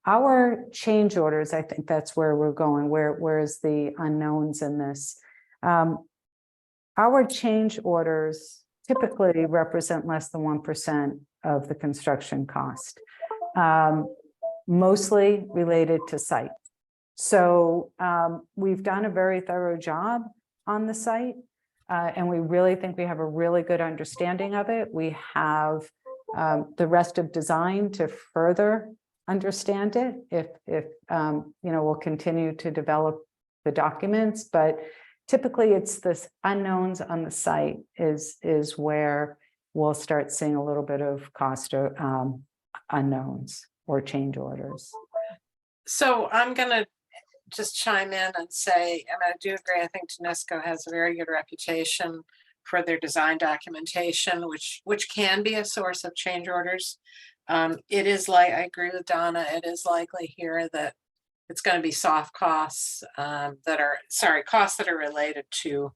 our change orders, I think that's where we're going, where's the unknowns in this? Our change orders typically represent less than 1% of the construction cost, mostly related to site. So we've done a very thorough job on the site, and we really think we have a really good understanding of it. We have the rest of design to further understand it if we'll continue to develop the documents, but typically it's this unknowns on the site is where we'll start seeing a little bit of cost unknowns or change orders. So I'm gonna just chime in and say, and I do agree, I think TANESCO has a very good reputation for their design documentation, which can be a source of change orders. It is like, I agree with Donna, it is likely here that it's going to be soft costs costs that are related to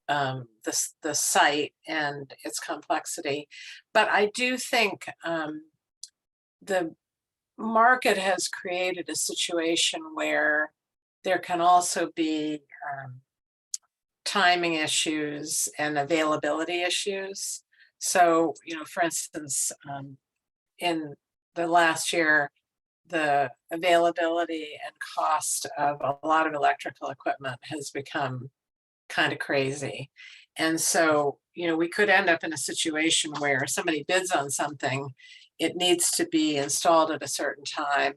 the site and its complexity. But I do think the market has created a situation where there can also be timing issues and availability issues. So, for instance, in the last year, the availability and cost of a lot of electrical equipment has become kind of crazy. And so, we could end up in a situation where somebody bids on something, it needs to be installed at a certain time,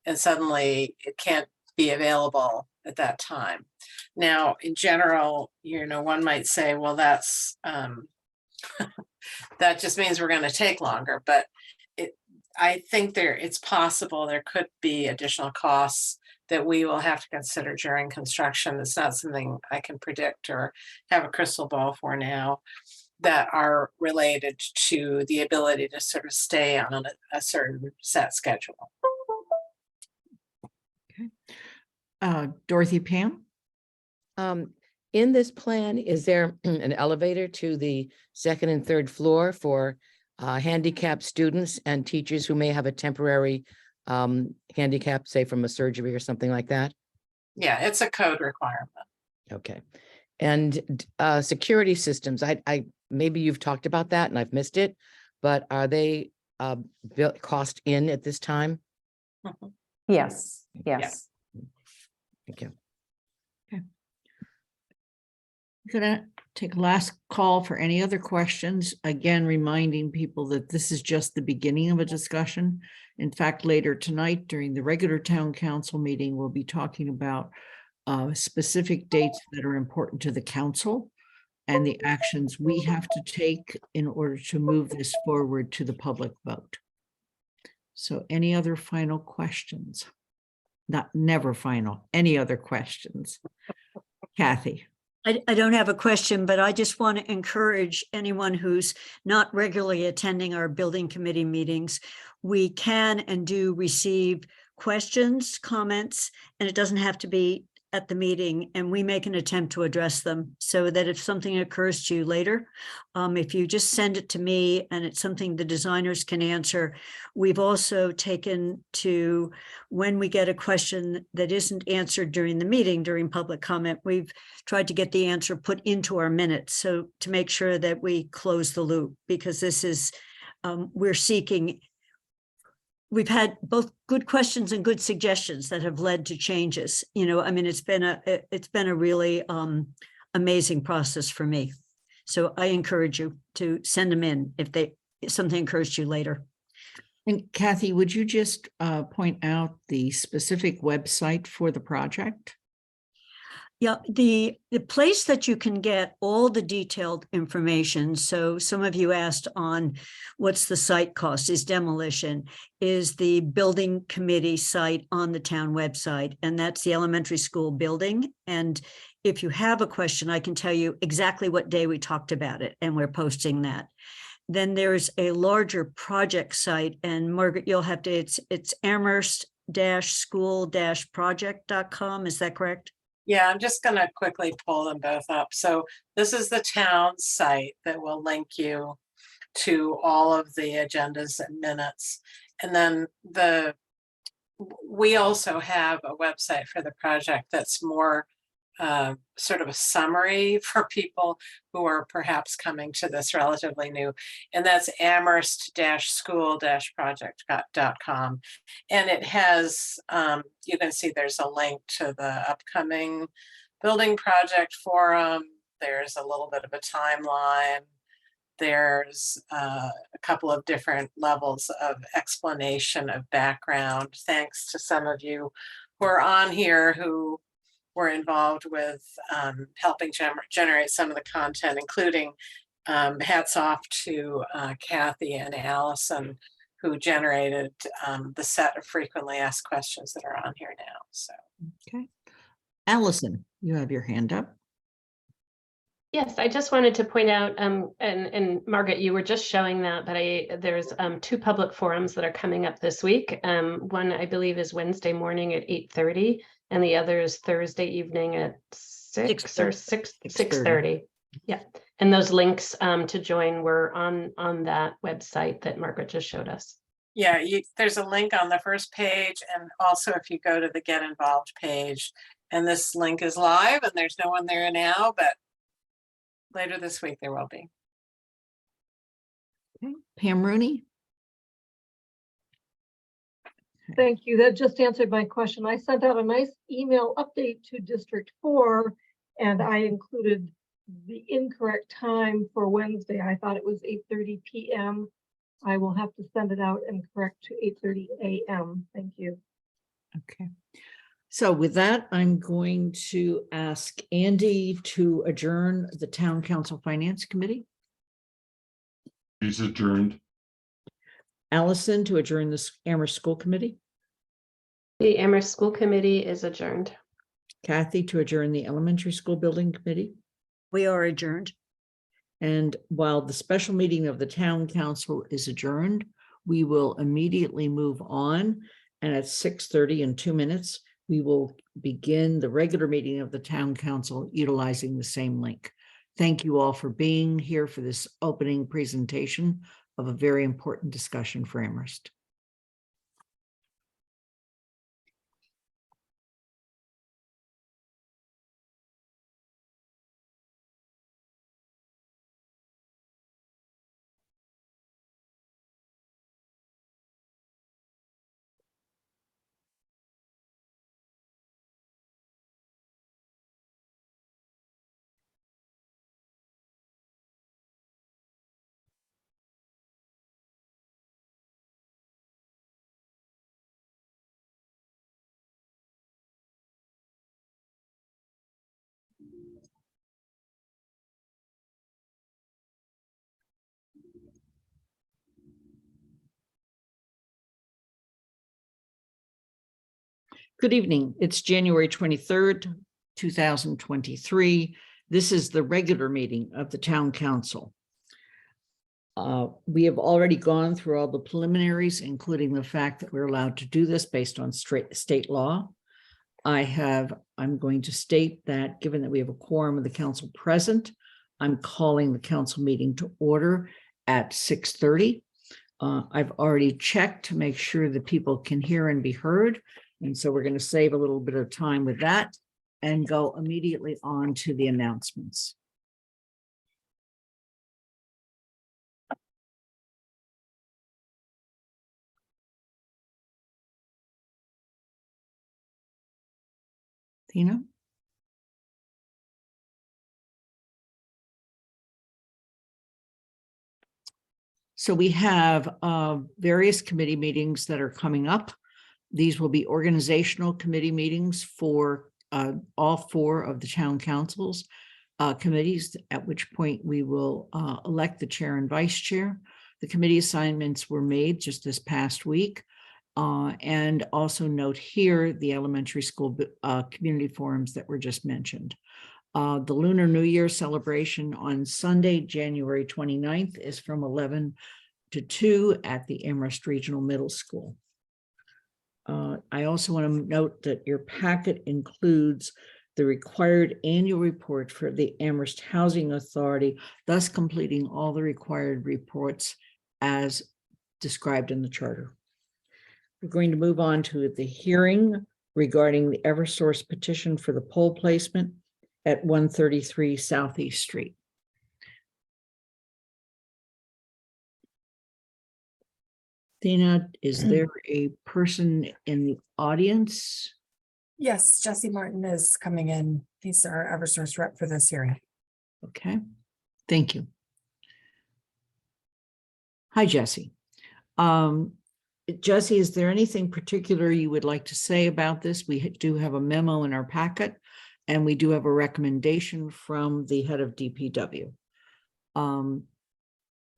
and suddenly it can't be available at that time. Now, in general, one might say, well, that's that just means we're going to take longer, but I think it's possible there could be additional costs that we will have to consider during construction. It's not something I can predict or have a crystal ball for now, that are related to the ability to sort of stay on a certain set schedule. Okay. Dorothy Pam? In this plan, is there an elevator to the second and third floor for handicapped students and teachers who may have a temporary handicap, say from a surgery or something like that? Yeah, it's a code requirement. Okay. And security systems, I maybe you've talked about that and I've missed it, but are they cost in at this time? Mhm. Yes. Thank you. Gonna take a last call for any other questions. Again, reminding people that this is just the beginning of a discussion. In fact, later tonight during the regular town council meeting, we'll be talking about specific dates that are important to the council and the actions we have to take in order to move this forward to the public vote. So any other final questions? Never final. Any other questions? Kathy? I don't have a question, but I just want to encourage anyone who's not regularly attending our building committee meetings. We can and do receive questions, comments, and it doesn't have to be at the meeting, and we make an attempt to address them so that if something occurs to you later, if you just send it to me and it's something the designers can answer. We've also taken to, when we get a question that isn't answered during the meeting, during public comment, we've tried to get the answer put into our minutes. So to make sure that we close the loop, because this is, we're seeking, we've had both good questions and good suggestions that have led to changes. It's been a really amazing process for me. So I encourage you to send them in if something occurs to you later. And Kathy, would you just point out the specific website for the project? Yeah, the place that you can get all the detailed information. So some of you asked on what's the site cost, is demolition, is the building committee site on the town website. And that's the elementary school building. And if you have a question, I can tell you exactly what day we talked about it, and we're posting that. Then there's a larger project site, and Margaret, you'll have to, it's amherst-school-project.com. Is that correct? Yeah, I'm just going to quickly pull them both up. So this is the town site that will link you to all of the agendas and minutes. And then the we also have a website for the project that's more sort of a summary for people who are perhaps coming to this relatively new, and that's amherst-school-project.com. And it has, you can see there's a link to the upcoming building project forum. There's a little bit of a timeline. There's a couple of different levels of explanation of background. Thanks to some of you who are on here who were involved with helping generate some of the content, including hats off to Kathy and Allison, who generated the set of frequently asked questions that are on here now. So, Okay. Allison, you have your hand up. Yes, I just wanted to point out, and Margaret, you were just showing that, but there's 2 public forums that are coming up this week. One, I believe, is Wednesday morning at 8:30, and the other is Thursday evening at 6:30. Yeah, and those links to join were on that website that Margaret just showed us. yeah, there's a link on the first page, and also if you go to the Get Involved page, and this link is live, and there's no one there now, but later this week there will be. Okay. Pam Rooney. Thank you. That just answered my question. I sent out a nice email update to District 4, and I included the incorrect time for Wednesday. I thought it was 8:30 p.m. I will have to send it out and correct to 8:30 a.m. Thank you. Okay. So with that, I'm going to ask Andy to adjourn the Town Council Finance Committee. He's adjourned. Allison to adjourn the Amherst School Committee. The Amherst School Committee is adjourned. Kathy to adjourn the Elementary School Building Committee. We are adjourned. And while the special meeting of the Town Council is adjourned, we will immediately move on. And at 6:30 in 2 minutes, we will begin the regular meeting of the Town Council utilizing the same link. Thank you all for being here for this opening presentation of a very important discussion for Amherst. Good evening. It's January 23rd, 2023. This is the regular meeting of the Town Council. We have already gone through all the preliminaries, including the fact that we're allowed to do this based on state law. I'm going to state that given that we have a quorum of the council present, I'm calling the council meeting to order at 6:30. I've already checked to make sure that people can hear and be heard. And so we're going to save a little bit of time with that and go immediately on to the announcements. Tina? So we have various committee meetings that are coming up. These will be organizational committee meetings for all 4 of the town councils committees, at which point we will elect the chair and vice chair. The committee assignments were made just this past week. And also note here the elementary school community forums that were just mentioned. The Lunar New Year celebration on Sunday, January 29th is from 11 to 2 at the Amherst Regional Middle School. I also want to note that your packet includes the required annual report for the Amherst Housing Authority, thus completing all the required reports as described in the charter. We're going to move on to the hearing regarding the Eversource petition for the pole placement at 133 Southeast Street. Dina, is there a person in the audience? Yes, Jesse Martin is coming in. He's our Eversource rep for this hearing. Okay, thank you. Hi, Jesse. Jesse, is there anything particular you would like to say about this? We do have a memo in our packet, and we do have a recommendation from the head of DPW.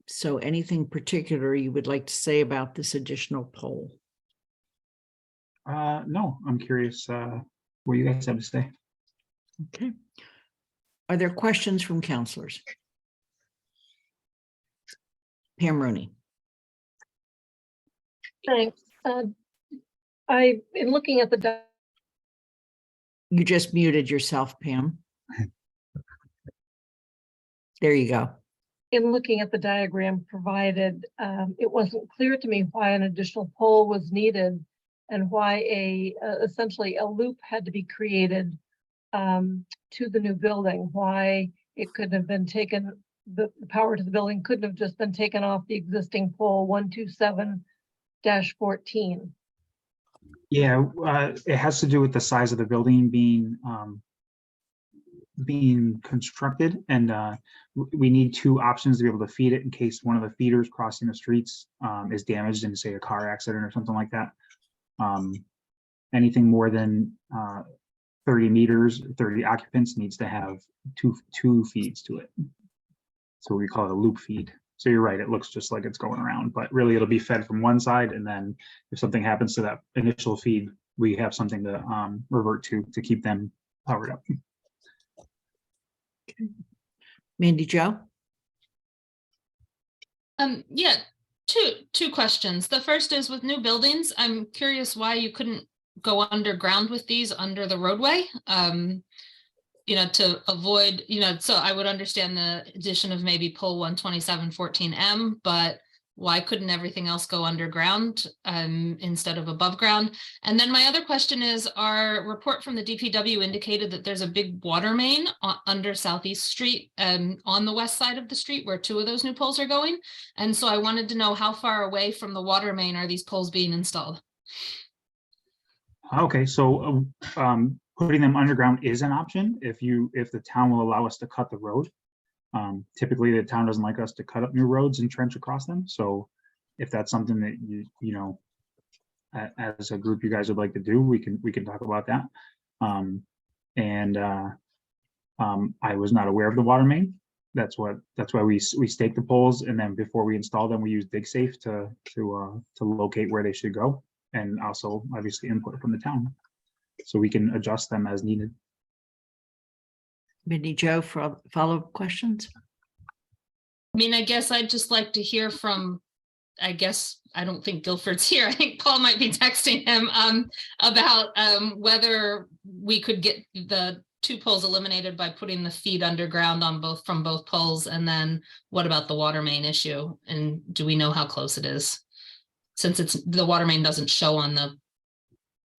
So anything particular you would like to say about this additional poll? No, I'm curious what you guys have to say. Okay. Are there questions from counselors? Pam Rooney. Thanks. I, in looking at the, You just muted yourself, Pam. There you go. in looking at the diagram provided, it wasn't clear to me why an additional pole was needed and why essentially a loop had to be created to the new building, why it couldn't have been taken, the power to the building couldn't have just been taken off the existing pole 127-14. Yeah, it has to do with the size of the building being constructed, and we need two options to be able to feed it in case one of the feeders crossing the streets is damaged in, say, a car accident or something like that. Anything more than 30 meters, 30 occupants needs to have two feeds to it. So we call it a loop feed. So you're right, it looks just like it's going around, but really it'll be fed from one side, and then if something happens to that initial feed, we have something to revert to keep them powered up. Okay. Mandy Jo? Yeah, two questions. The first is with new buildings, I'm curious why you couldn't go underground with these under the roadway. To avoid, so I would understand the addition of maybe pole 127-14M, but why couldn't everything else go underground instead of above ground? And then my other question is, our report from the DPW indicated that there's a big water main under Southeast Street on the west side of the street where two of those new poles are going. And so I wanted to know how far away from the water main are these poles being installed? Okay, so putting them underground is an option if the town will allow us to cut the road. Typically, the town doesn't like us to cut up new roads and trench across them. So if that's something that as a group you guys would like to do, we can talk about that. I was not aware of the water main. That's why we stake the poles, and then before we install them, we use DigSafe to locate where they should go, and also obviously input from the town, so we can adjust them as needed. Mandy Jo, for follow-up questions? I guess I'd just like to hear from, I don't think Guilford's here. I think Paul might be texting him about whether we could get the two poles eliminated by putting the feed underground from both poles. And then what about the water main issue? And do we know how close it is? Since the water main doesn't show on the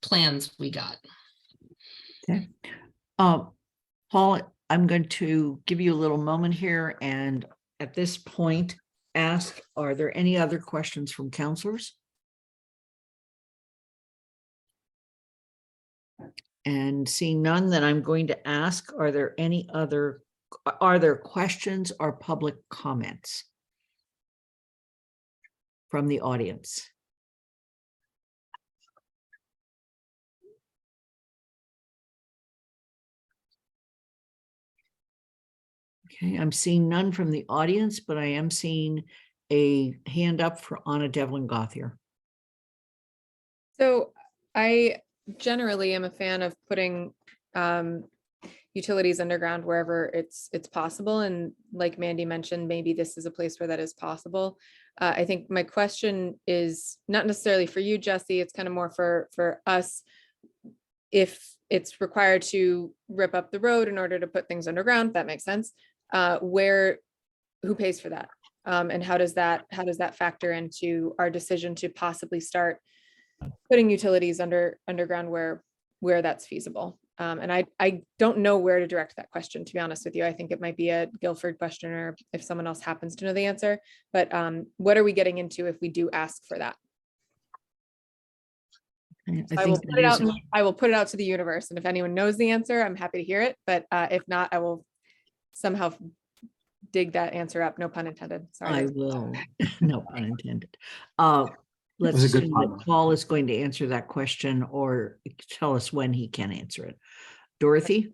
plans we got. Okay. Paul, I'm going to give you a little moment here, and at this point ask, are there any other questions from counselors? And seeing none, then I'm going to ask, are there questions or public comments from the audience? Okay, I'm seeing none from the audience, but I am seeing a hand up for Anna Devlin Gothier. So I generally am a fan of putting utilities underground wherever it's possible. And like Mandy mentioned, maybe this is a place where that is possible. I think my question is not necessarily for you, Jesse, it's kind of more for us. If it's required to rip up the road in order to put things underground, that makes sense. Who pays for that? And how does that factor into our decision to possibly start putting utilities underground where that's feasible. And I don't know where to direct that question, to be honest with you. I think it might be a Guilford question, or if someone else happens to know the answer. But what are we getting into if we do ask for that? I will put it out. I will put it out to the universe, and if anyone knows the answer, I'm happy to hear it. But if not, I will somehow dig that answer up. No pun intended. Sorry. I will, no pun intended. Let's was a good assume pun. that Paul is going to answer that question or tell us when he can answer it. Dorothy?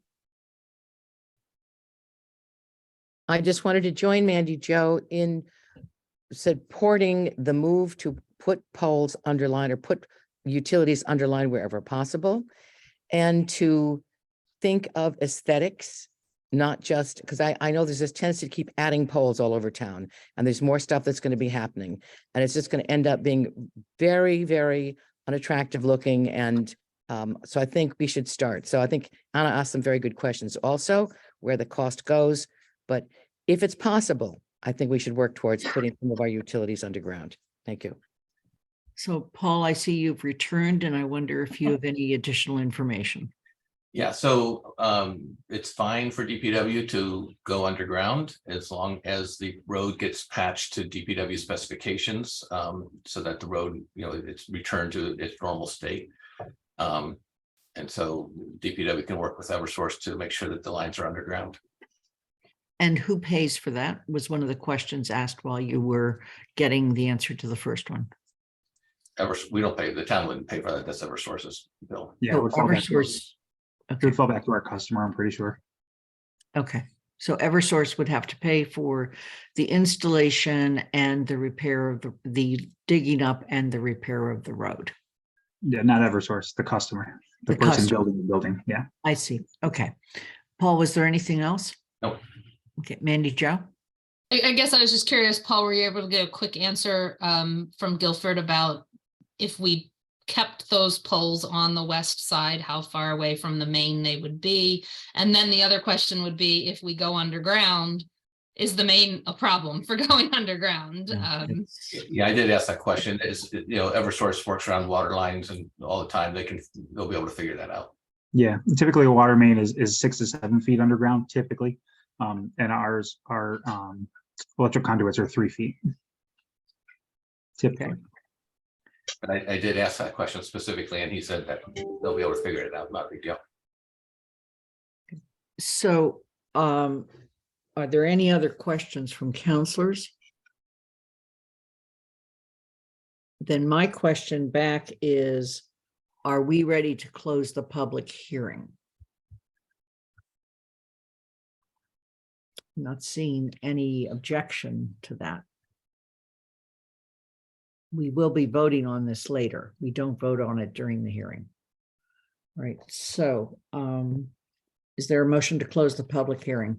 I just wanted to join Mandy Jo in supporting the move to put poles underline or put utilities underline wherever possible, and to think of aesthetics, not just because I know there's this tendency to keep adding poles all over town, and there's more stuff that's going to be happening, and it's just going to end up being very, very unattractive looking. And so I think we should start. So I think Anna asked some very good questions also, where the cost goes, but if it's possible, I think we should work towards putting some of our utilities underground. Thank you. So Paul, I see you've returned, and I wonder if you have any additional information. Yeah, so it's fine for DPW to go underground as long as the road gets patched to DPW specifications, so that the road, it's returned to its normal state. And so DPW can work with Eversource to make sure that the lines are underground. And who pays for that was one of the questions asked while you were getting the answer to the first one. We don't pay, the town wouldn't pay for that. That's Eversource's bill. Yeah, it would fall back to Eversource. it would fall back to our customer, I'm pretty sure. Okay, so Eversource would have to pay for the installation and the repair of the digging up and the repair of the road. Yeah, not Eversource, the customer, the The person customer. building the building. Yeah. I see. Okay. Paul, was there anything else? No. Okay, Mandy Jo? I guess I was just curious, Paul, were you able to get a quick answer from Guilford about if we kept those poles on the west side, how far away from the main they would be? And then the other question would be, if we go underground, is the main a problem for going underground? Yeah, I did ask that question. Eversource works around water lines and all the time. They'll be able to figure that out. Yeah, typically a water main is 6 to 7 feet underground typically. And our electric conduits are 3 feet. Typically. But I did ask that question specifically, and he said that they'll be able to figure it out. Not a big deal. So are there any other questions from counselors? Then my question back is, are we ready to close the public hearing? Not seeing any objection to that. We will be voting on this later. We don't vote on it during the hearing. All right, so is there a motion to close the public hearing?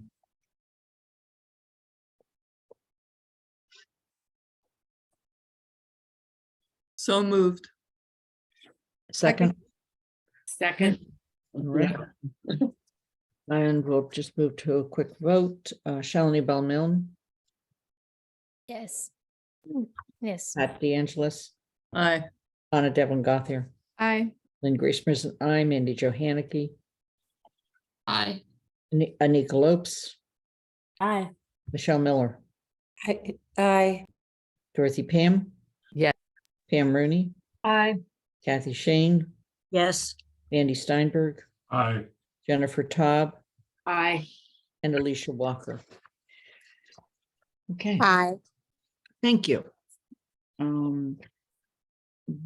So moved. Second? Second. All right. And we'll just move to a quick vote. Shalini Bal-Milne, Yes. Yes. Pat DeAngelis, Aye. Anna Devlin Gothier, Aye. Lynn Griesemer is an aye, Mandy Jo Haneke, Aye. Anika Lopes, Aye. Michelle Miller, Aye. Dorothy Pam. Yes. Pam Rooney, Aye. Kathy Shane, Yes. Andy Steinberg, Aye. Jennifer Taub, Aye. and Alicia Walker. Okay. Aye. Thank you.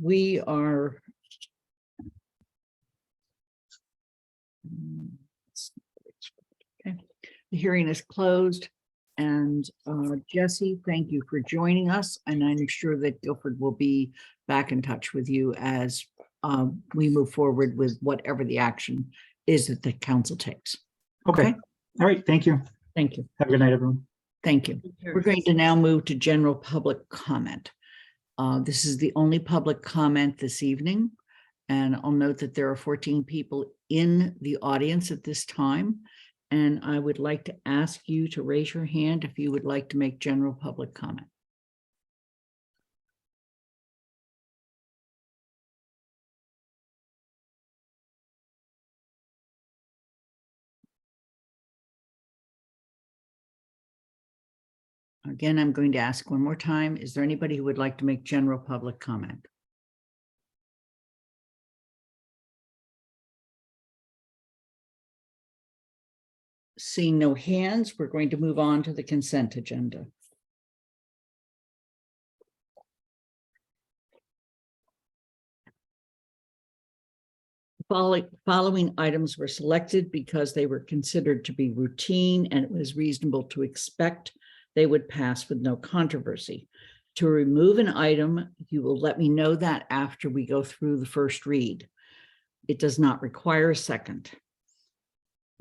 We are. Okay, the hearing is closed. And Jesse, thank you for joining us. And I'm sure that Guilford will be back in touch with you as we move forward with whatever the action is that the council takes. Okay. All right. Thank you. Thank you. Have a good night, everyone. Thank you. We're going to now move to general public comment. This is the only public comment this evening. And I'll note that there are 14 people in the audience at this time. And I would like to ask you to raise your hand if you would like to make general public comment. Again, I'm going to ask one more time. Is there anybody who would like to make general public comment? Seeing no hands, we're going to move on to the consent agenda. Following items were selected because they were considered to be routine and it was reasonable to expect they would pass with no controversy. To remove an item, you will let me know that after we go through the first read. It does not require a second.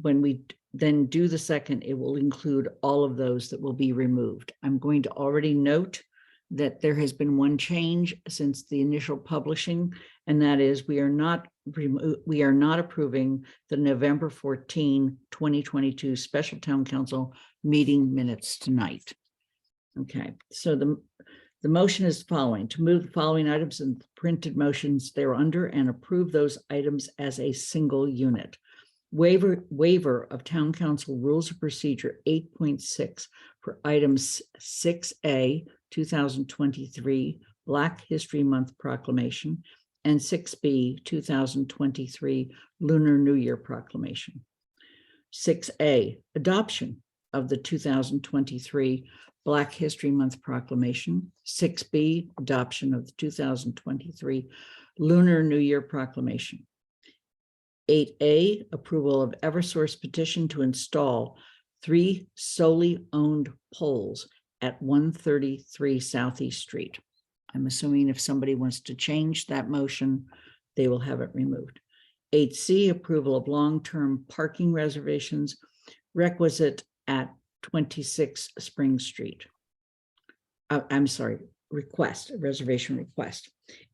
When we then do the second, it will include all of those that will be removed. I'm going to already note that there has been one change since the initial publishing, and that is we are not approving the November 14, 2022 Special Town Council meeting minutes tonight. Okay, so the motion is following: to move the following items and printed motions thereunder and approve those items as a single unit. Waiver of Town Council Rules of Procedure 8.6 for items 6A 2023 Black History Month Proclamation and 6B 2023 Lunar New Year Proclamation. 6A, adoption of the 2023 Black History Month Proclamation. 6B, adoption of the 2023 Lunar New Year Proclamation. 8A, approval of Eversource petition to install 3 solely owned poles at 133 Southeast Street. I'm assuming if somebody wants to change that motion, they will have it removed. 8C, approval of long-term parking reservations requisite at 26 Spring Street. Reservation request.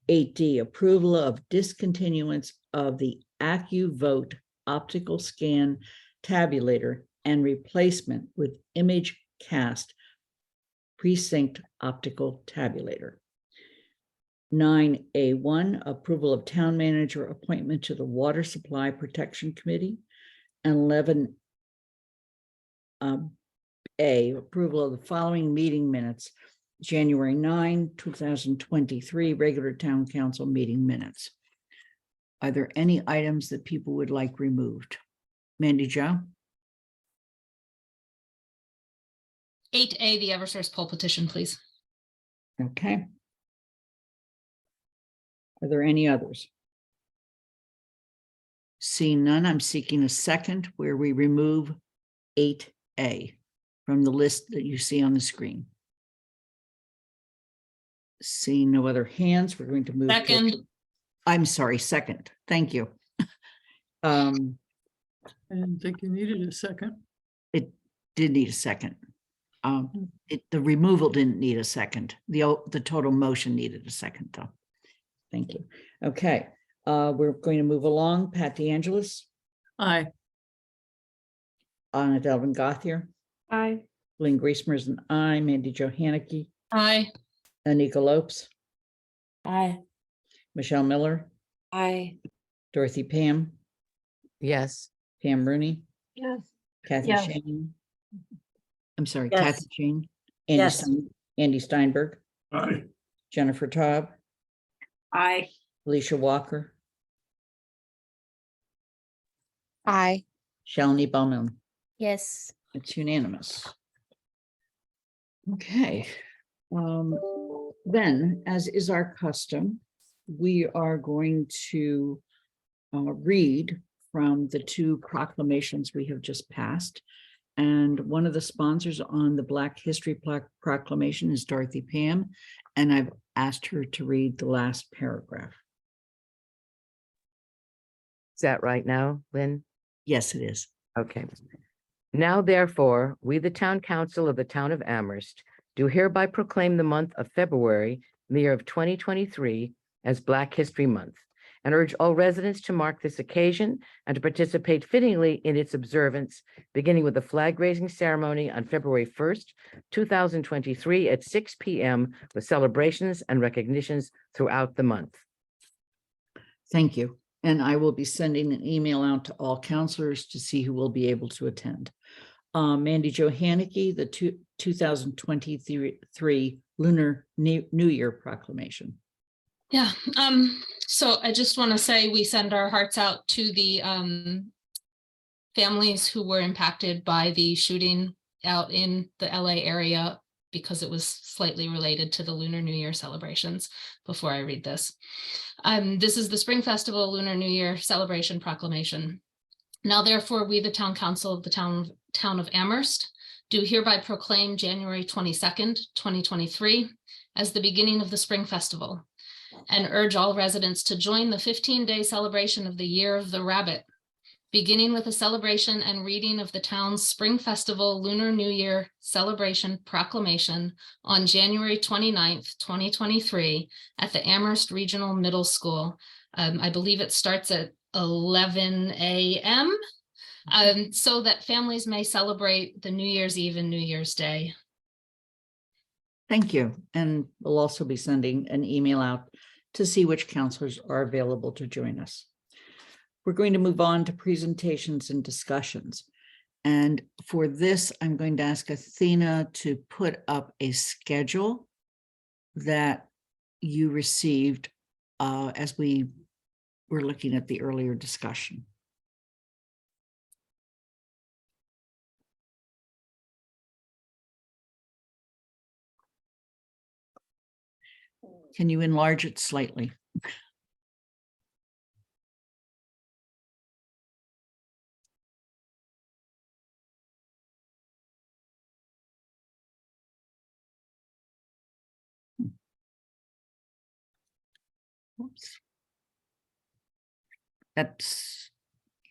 8D, approval of discontinuance of the AccuVote optical scan tabulator and replacement with ImageCast precinct optical tabulator. 9A1, approval of town manager appointment to the Water Supply Protection Committee. And 11A, approval of the following meeting minutes: January 9, 2023, regular town council meeting minutes. Are there any items that people would like removed? Mandy Jo? 8A, the Eversource poll petition, please. Okay. Are there any others? Seeing none, I'm seeking a second where we remove 8A from the list that you see on the screen. Seeing no other hands, we're going to move. Second. I'm sorry, second. Thank you. I didn't think you needed a second. It did need a second. The removal didn't need a second. The total motion needed a second, though. Thank you. Okay, we're going to move along. Pat DeAngelis. Aye. Anna Delvin Gothier. Aye. Lynn Griesemer is an aye. Mandy Jo Haneke. Aye. Anika Lopes. Aye. Michelle Miller. Aye. Dorothy Pam. Yes. Pam Rooney. Yes. Kathy Yes. Shane. I'm sorry, Yes. Kathy Shane. Yes. Andy Steinberg. Aye. Jennifer Taub. Aye. Alicia Walker. Aye. Shalini Bowman. Yes. It's unanimous. Okay. Then, as is our custom, we are going to read from the 2 proclamations we have just passed. And one of the sponsors on the Black History Proclamation is Dorothy Pam, and I've asked her to read the last paragraph. Is that right now, Lynn? Yes, it is. Okay. Now therefore, we, the town council of the town of Amherst, do hereby proclaim the month of February in the year of 2023 as Black History Month, and urge all residents to mark this occasion and to participate fittingly in its observance, beginning with the flag raising ceremony on February 1st, 2023 at 6 p.m. with celebrations and recognitions throughout the month. Thank you. And I will be sending an email out to all counselors to see who will be able to attend. Mandy Jo Hannicky, the 2023 Lunar New Year proclamation. Yeah, so I just want to say we send our hearts out to the families who were impacted by the shooting out in the LA area, because it was slightly related to the Lunar New Year celebrations. Before I read this, this is the Spring Festival Lunar New Year celebration proclamation. Now therefore, we, the Town Council of the town of Amherst, do hereby proclaim January 22nd, 2023 as the beginning of the Spring Festival, and urge all residents to join the 15-day celebration of the Year of the Rabbit, beginning with a celebration and reading of the town's Spring Festival Lunar New Year celebration proclamation on January 29th, 2023 at the Amherst Regional Middle School. I believe it starts at 11 a.m. So that families may celebrate the New Year's Eve and New Year's Day. Thank you. And we'll also be sending an email out to see which counselors are available to join us. We're going to move on to presentations and discussions. And for this, I'm going to ask Athena to put up a schedule that you received as we were looking at the earlier discussion. Can you enlarge it slightly? Oops. That's,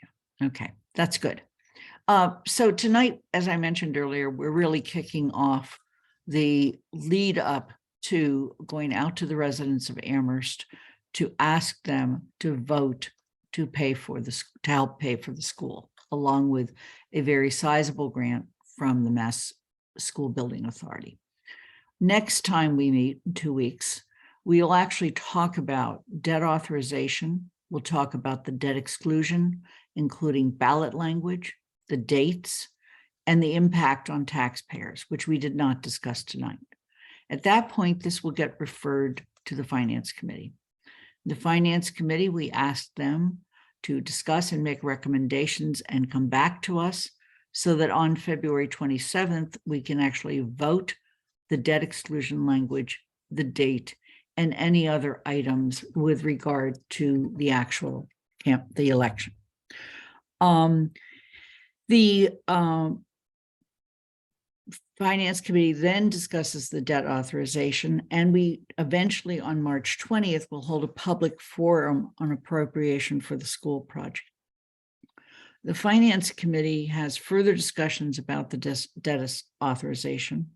yeah, okay, that's good. So tonight, as I mentioned earlier, we're really kicking off the lead up to going out to the residents of Amherst to ask them to vote to pay for this, to help pay for the school, along with a very sizable grant from the Mass School Building Authority. Next time we meet in 2 weeks, we'll actually talk about debt authorization. We'll talk about the debt exclusion, including ballot language, the dates, and the impact on taxpayers, which we did not discuss tonight. At that point, this will get referred to the Finance Committee. The Finance Committee, we asked them to discuss and make recommendations and come back to us so that on February 27th, we can actually vote the debt exclusion language, the date, and any other items with regard to the actual the election. The Finance Committee then discusses the debt authorization, and we eventually on March 20th will hold a public forum on appropriation for the school project. The Finance Committee has further discussions about the debt authorization,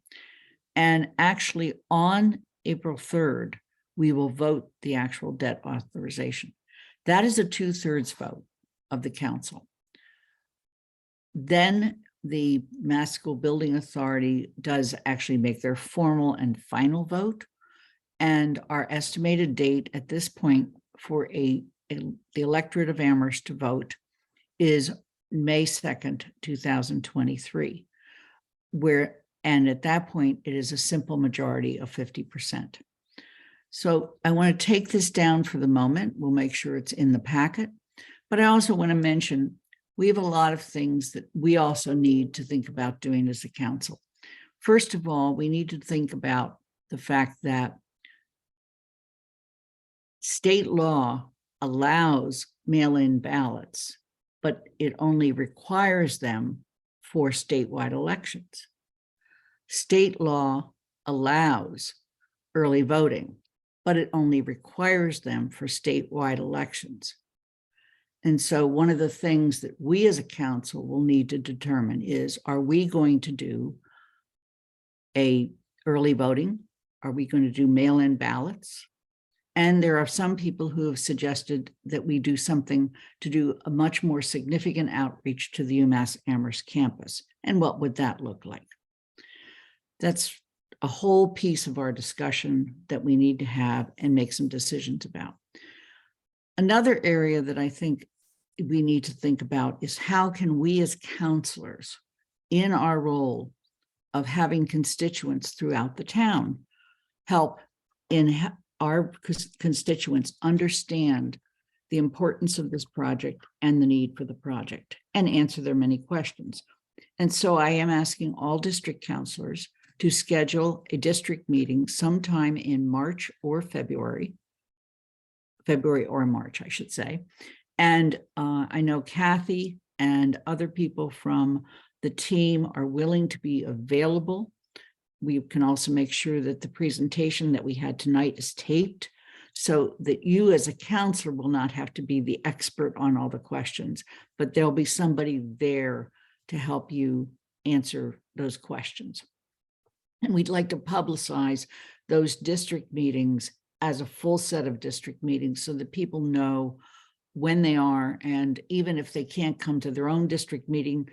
and actually on April 3rd, we will vote the actual debt authorization. That is a 2/3 vote of the council. Then the Mass School Building Authority does actually make their formal and final vote. And our estimated date at this point for the electorate of Amherst to vote is May 2nd, 2023, and at that point, it is a simple majority of 50%. So I want to take this down for the moment. We'll make sure it's in the packet, but I also want to mention we have a lot of things that we also need to think about doing as a council. First of all, we need to think about the fact that state law allows mail-in ballots, but it only requires them for statewide elections. State law allows early voting, but it only requires them for statewide elections. And so one of the things that we as a council will need to determine is, are we going to do early voting? Are we going to do mail-in ballots? And there are some people who have suggested that we do something to do a much more significant outreach to the UMass Amherst campus. And what would that look like? That's a whole piece of our discussion that we need to have and make some decisions about. Another area that I think we need to think about is how can we as counselors in our role of having constituents throughout the town help in our constituents understand the importance of this project and the need for the project and answer their many questions. And so I am asking all district councilors to schedule a district meeting sometime in March or February or March, I should say. And I know Kathy and other people from the team are willing to be available. We can also make sure that the presentation that we had tonight is taped so that you as a counselor will not have to be the expert on all the questions, but there'll be somebody there to help you answer those questions. And we'd like to publicize those district meetings as a full set of district meetings so that people know when they are, and even if they can't come to their own district meeting,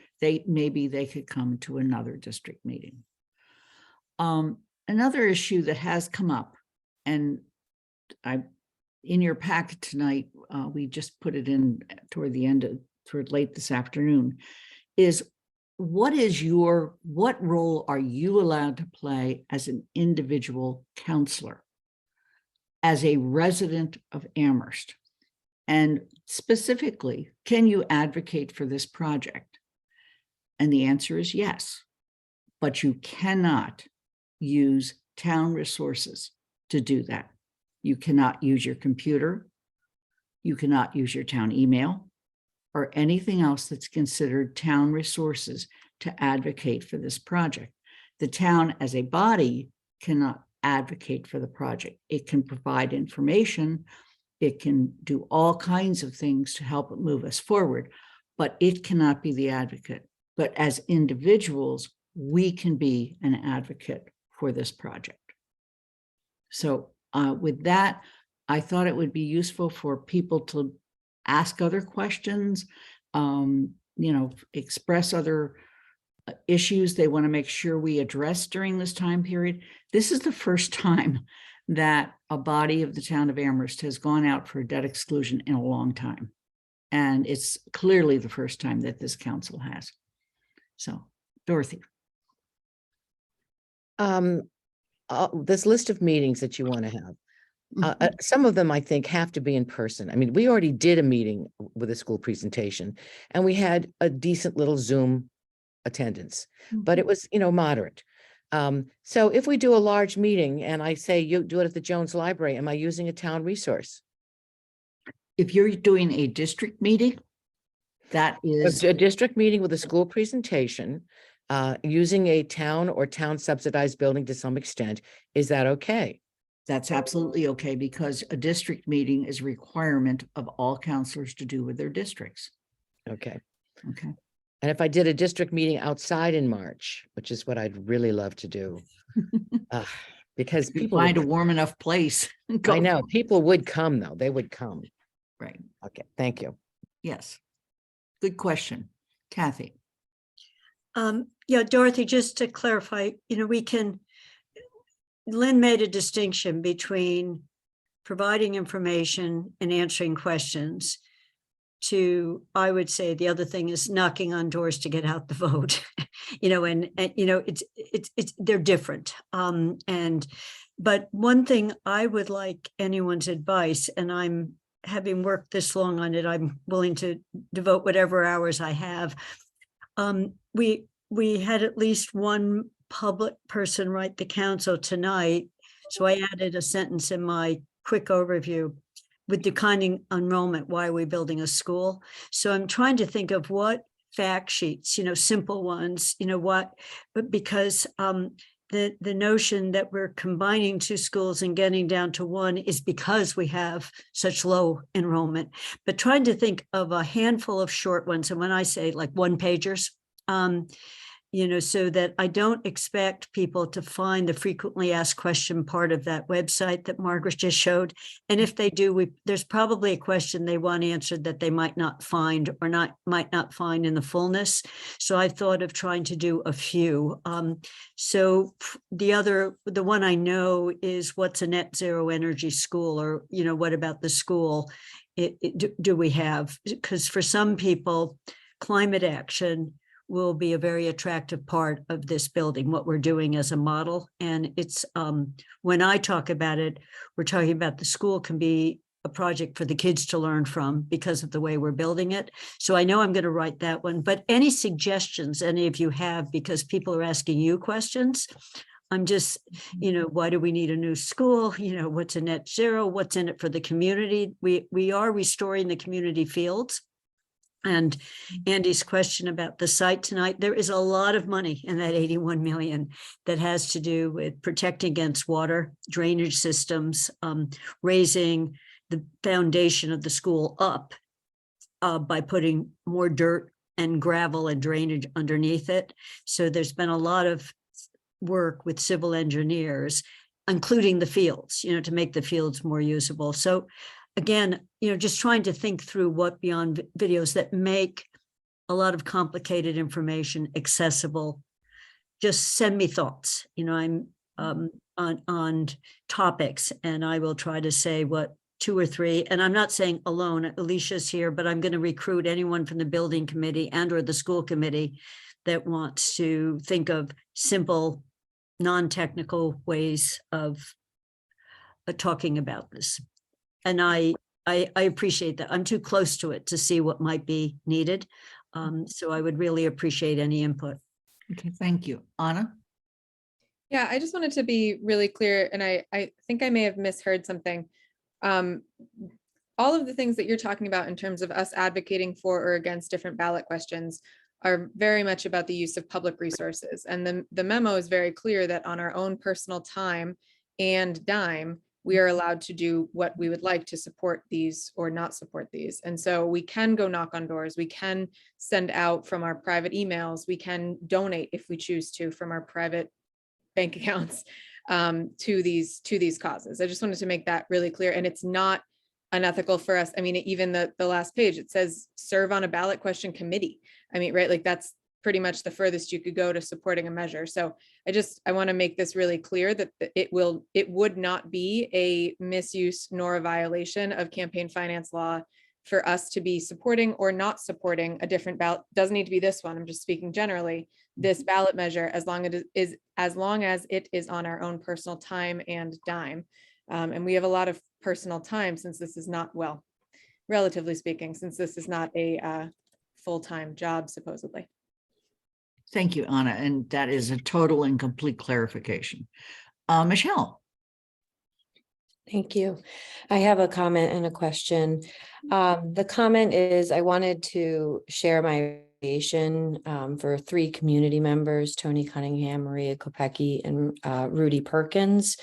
maybe they could come to another district meeting. Another issue that has come up, and in your packet tonight, we just put it in toward late this afternoon, is what role are you allowed to play as an individual counselor, as a resident of Amherst? And specifically, can you advocate for this project? And the answer is yes, but you cannot use town resources to do that. You cannot use your computer. You cannot use your town email or anything else that's considered town resources to advocate for this project. The town as a body cannot advocate for the project. It can provide information. It can do all kinds of things to help it move us forward, but it cannot be the advocate. But as individuals, we can be an advocate for this project. So with that, I thought it would be useful for people to ask other questions, express other issues they want to make sure we address during this time period. This is the first time that a body of the town of Amherst has gone out for a debt exclusion in a long time. And it's clearly the first time that this council has. So, Dorothy. This list of meetings that you want to have, some of them I think have to be in person. I mean, we already did a meeting with a school presentation and we had a decent little Zoom attendance, but it was, moderate. So if we do a large meeting and I say you do it at the Jones Library, am I using a town resource? If you're doing a district meeting, that is a district meeting with a school presentation, using a town or town subsidized building to some extent, is that okay? That's absolutely okay, because a district meeting is a requirement of all counselors to do with their districts. Okay. Okay. And if I did a district meeting outside in March, which is what I'd really love to do, because people find a warm enough place. I know people would come though. They would come. Right. Okay. Thank you. Yes. Good question. Kathy. Yeah, Dorothy, just to clarify, Lynn made a distinction between providing information and answering questions to, I would say the other thing is knocking on doors to get out the vote, they're different. But one thing I would like anyone's advice, and I'm having worked this long on it, I'm willing to devote whatever hours I have. We had at least one public person write the council tonight. So I added a sentence in my quick overview with declining enrollment, why are we building a school? So I'm trying to think of what fact sheets, simple ones, because the notion that we're combining two schools and getting down to one is because we have such low enrollment, but trying to think of a handful of short ones. And when I say like one pagers, so that I don't expect people to find the frequently asked question part of that website that Margaret just showed. And if they do, there's probably a question they want answered that they might not find or might not find in the fullness. So I thought of trying to do a few. So the one I know is what's a net zero energy school, or, what about the school? Do we have, because for some people, climate action will be a very attractive part of this building, what we're doing as a model. And it's, when I talk about it, we're talking about the school can be a project for the kids to learn from because of the way we're building it. So I know I'm going to write that one, but any suggestions any of you have, because people are asking you questions, I'm just, why do we need a new school? What's a net zero? What's in it for the community? We are restoring the community fields. And Andy's question about the site tonight, there is a lot of money in that 81 million that has to do with protecting against water, drainage systems, raising the foundation of the school up by putting more dirt and gravel and drainage underneath it. So there's been a lot of work with civil engineers, including the fields, to make the fields more usable. So again, just trying to think through what beyond videos that make a lot of complicated information accessible. Just send me thoughts. I'm on topics, and I will try to say what 2 or 3. And I'm not saying alone. Alicia's here, but I'm going to recruit anyone from the building committee and or the school committee that wants to think of simple, non-technical ways of talking about this. And I appreciate that. I'm too close to it to see what might be needed. So I would really appreciate any input. Okay, thank you. Anna? Yeah, I just wanted to be really clear, and I think I may have misheard something. All of the things that you're talking about in terms of us advocating for or against different ballot questions are very much about the use of public resources. And the memo is very clear that on our own personal time and dime, we are allowed to do what we would like to support these or not support these. And so we can go knock on doors, we can send out from our private emails, we can donate if we choose to from our private bank accounts to these causes. I just wanted to make that really clear. And it's not unethical for us. I mean, even the last page, it says serve on a ballot question committee. I mean, right, like that's pretty much the furthest you could go to supporting a measure. So I want to make this really clear that it would not be a misuse nor a violation of campaign finance law for us to be supporting or not supporting a different ballot. Doesn't need to be this one. I'm just speaking generally, this ballot measure, as long as it is on our own personal time and dime. And we have a lot of personal time since this is not, well, relatively speaking, since this is not a full-time job, supposedly. Thank you, Anna. And that is a total and complete clarification. Michelle. Thank you. I have a comment and a question. The comment is I wanted to share my appreciation for 3 community members, Tony Cunningham, Maria Kopecki, and Rudy Perkins,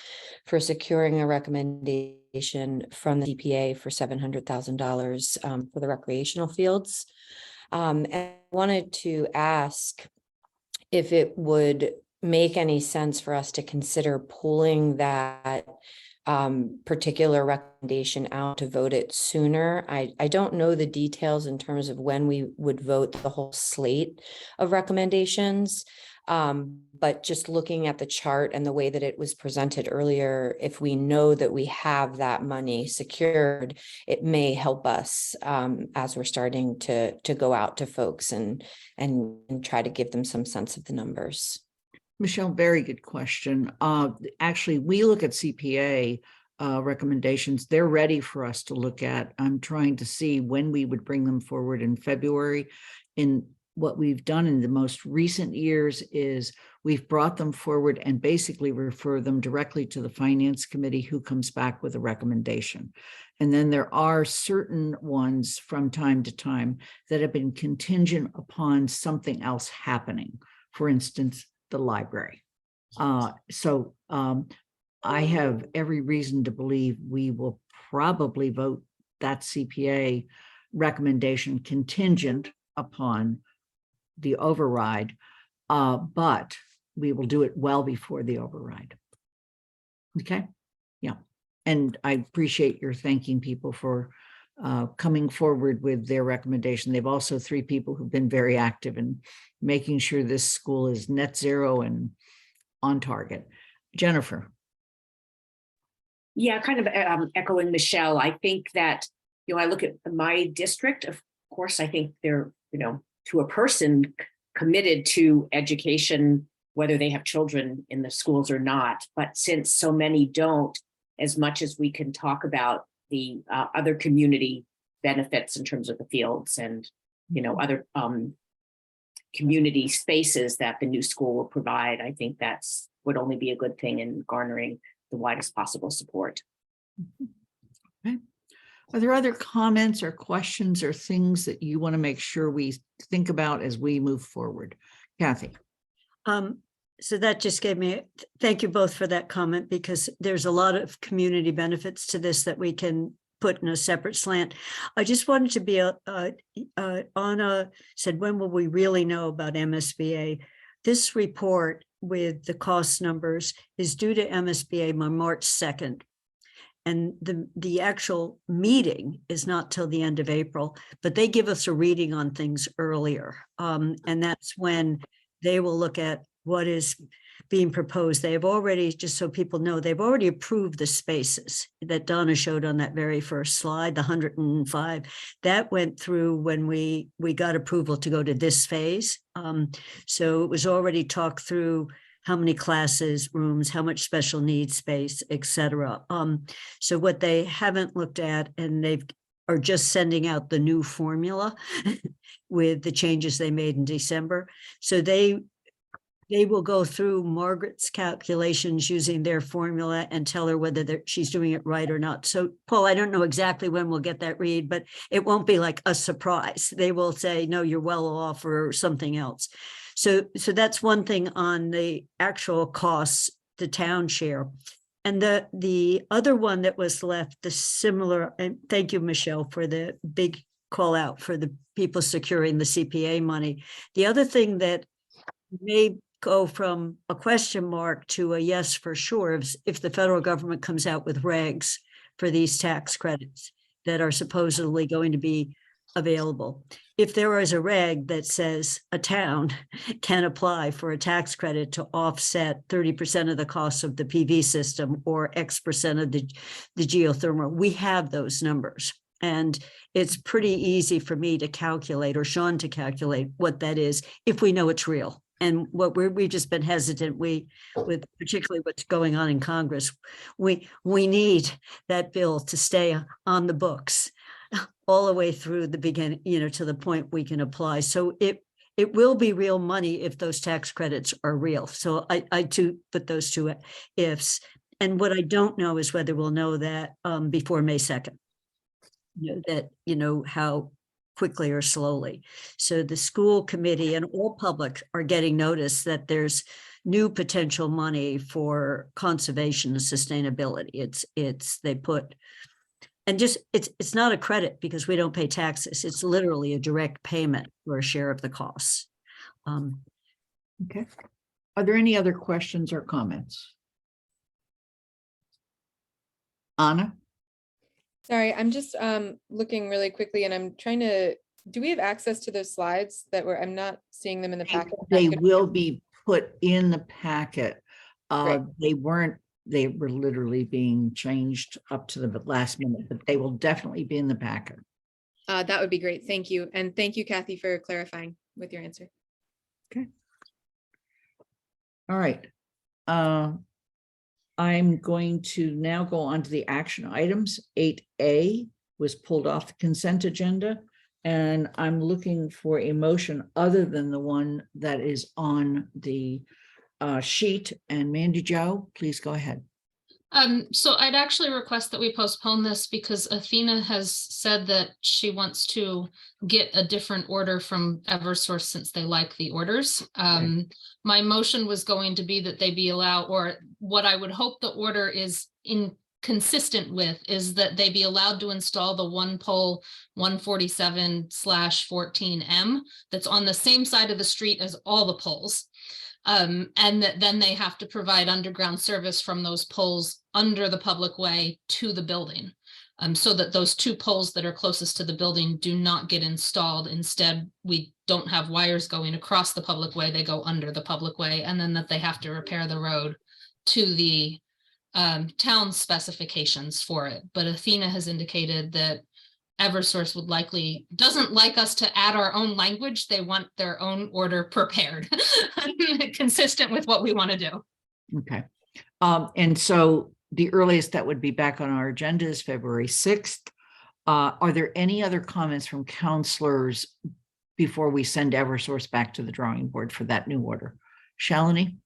for securing a recommendation from the CPA for $700,000 for the recreational fields. And I wanted to ask if it would make any sense for us to consider pulling that particular recommendation out to vote it sooner. I don't know the details in terms of when we would vote the whole slate of recommendations, but just looking at the chart and the way that it was presented earlier, if we know that we have that money secured, it may help us as we're starting to go out to folks and try to give them some sense of the numbers. Michelle, very good question. Actually, we look at CPA recommendations. They're ready for us to look at. I'm trying to see when we would bring them forward in February. In what we've done in the most recent years is we've brought them forward and basically refer them directly to the Finance Committee, who comes back with a recommendation. And then there are certain ones from time to time that have been contingent upon something else happening. For instance, the library. So I have every reason to believe we will probably vote that CPA recommendation contingent upon the override, but we will do it well before the override. Okay, yeah. And I appreciate your thanking people for coming forward with their recommendation. They've also 3 people who've been very active in making sure this school is net zero and on target. Jennifer. Yeah, kind of echoing Michelle. I think that, I look at my district, of course, I think they're, to a person, committed to education, whether they have children in the schools or not. But since so many don't, as much as we can talk about the other community benefits in terms of the fields and, other community spaces that the new school will provide, I think that's would only be a good thing in garnering the widest possible support. Okay. Are there other comments or questions or things that you want to make sure we think about as we move forward? Kathy? So that just gave me, thank you both for that comment, because there's a lot of community benefits to this that we can put in a separate slant. I just wanted to be Anna said, when will we really know about MSBA? This report with the cost numbers is due to MSBA on March 2nd. And the actual meeting is not till the end of April, but they give us a reading on things earlier. And that's when they will look at what is being proposed. They have already, just so people know, they've already approved the spaces that Donna showed on that very first slide, the 105. That went through when we got approval to go to this phase. So it was already talked through how many classes, rooms, how much special needs space, et cetera. So what they haven't looked at, and they are just sending out the new formula with the changes they made in December. So they will go through Margaret's calculations using their formula and tell her whether she's doing it right or not. So Paul, I don't know exactly when we'll get that read, but it won't be like a surprise. They will say, no, you're well off or something else. So that's one thing on the actual costs, the town share. And the other one that was left, the similar, and thank you, Michelle, for the big call out for the people securing the CPA money. The other thing that may go from a question mark to a yes for sure if the federal government comes out with regs for these tax credits that are supposedly going to be available. If there is a reg that says a town can apply for a tax credit to offset 30% of the cost of the PV system or X% of the geothermal, we have those numbers. And it's pretty easy for me to calculate, or Sean to calculate, what that is if we know it's real. And what we've just been hesitant, with particularly what's going on in Congress, we need that bill to stay on the books all the way through the beginning, to the point we can apply. So it will be real money if those tax credits are real. So I do put those two ifs. And what I don't know is whether we'll know that before May 2nd, how quickly or slowly. So the school committee and all public are getting notice that there's new potential money for conservation and sustainability. They put, and just, it's not a credit because we don't pay taxes. It's literally a direct payment for a share of the costs. Okay. Are there any other questions or comments? Anna? Sorry, I'm just looking really quickly and I'm trying to, do we have access to those slides I'm not seeing them in the packet? They will be put in the packet. They were literally being changed up to the last minute, but they will definitely be in the packet. That would be great. Thank you. And thank you, Kathy, for clarifying with your answer. Okay. All right. I'm going to now go on to the action items. 8A was pulled off the consent agenda, and I'm looking for a motion other than the one that is on the sheet. And Mandy Jo, please go ahead. So I'd actually request that we postpone this because Athena has said that she wants to get a different order from Eversource since they like the orders. My motion was going to be that they be allowed, or what I would hope the order is consistent with, is that they be allowed to install the one pole 147/14M that's on the same side of the street as all the poles. And that then they have to provide underground service from those poles under the public way to the building, so that those two poles that are closest to the building do not get installed. Instead, we don't have wires going across the public way, they go under the public way, and then that they have to repair the road to the town specifications for it. But Athena has indicated that Eversource would doesn't like us to add our own language. They want their own order prepared, consistent with what we want to do. Okay. And so the earliest that would be back on our agenda is February 6th. Are there any other comments from counselors before we send Eversource back to the drawing board for that new order? Shalini?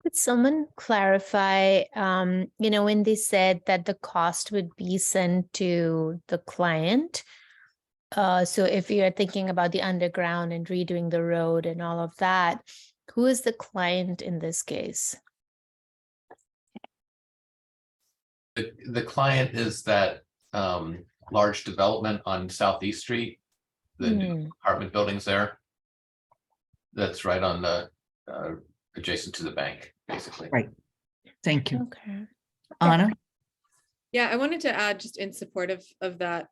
Could someone clarify, when they said that the cost would be sent to the client? So if you're thinking about the underground and redoing the road and all of that, who is the client in this case? The client is that large development on Southeast Street, the new apartment buildings there. That's right on the adjacent to the bank, basically. Right. Thank you. Okay. Anna? Yeah, I wanted to add just in support of that,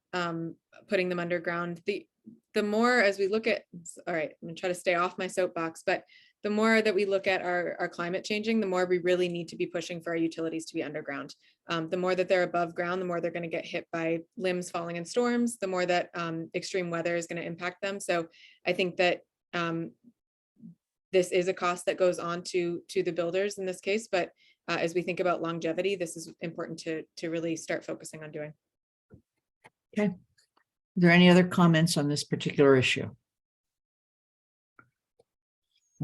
putting them underground. The more as we look at, all right, I'm gonna try to stay off my soapbox, but the more that we look at our climate changing, the more we really need to be pushing for our utilities to be underground. The more that they're above ground, the more they're going to get hit by limbs falling in storms, the more that extreme weather is going to impact them. So I think that this is a cost that goes on to the builders in this case, but as we think about longevity, this is important to really start focusing on doing. Okay. Are there any other comments on this particular issue?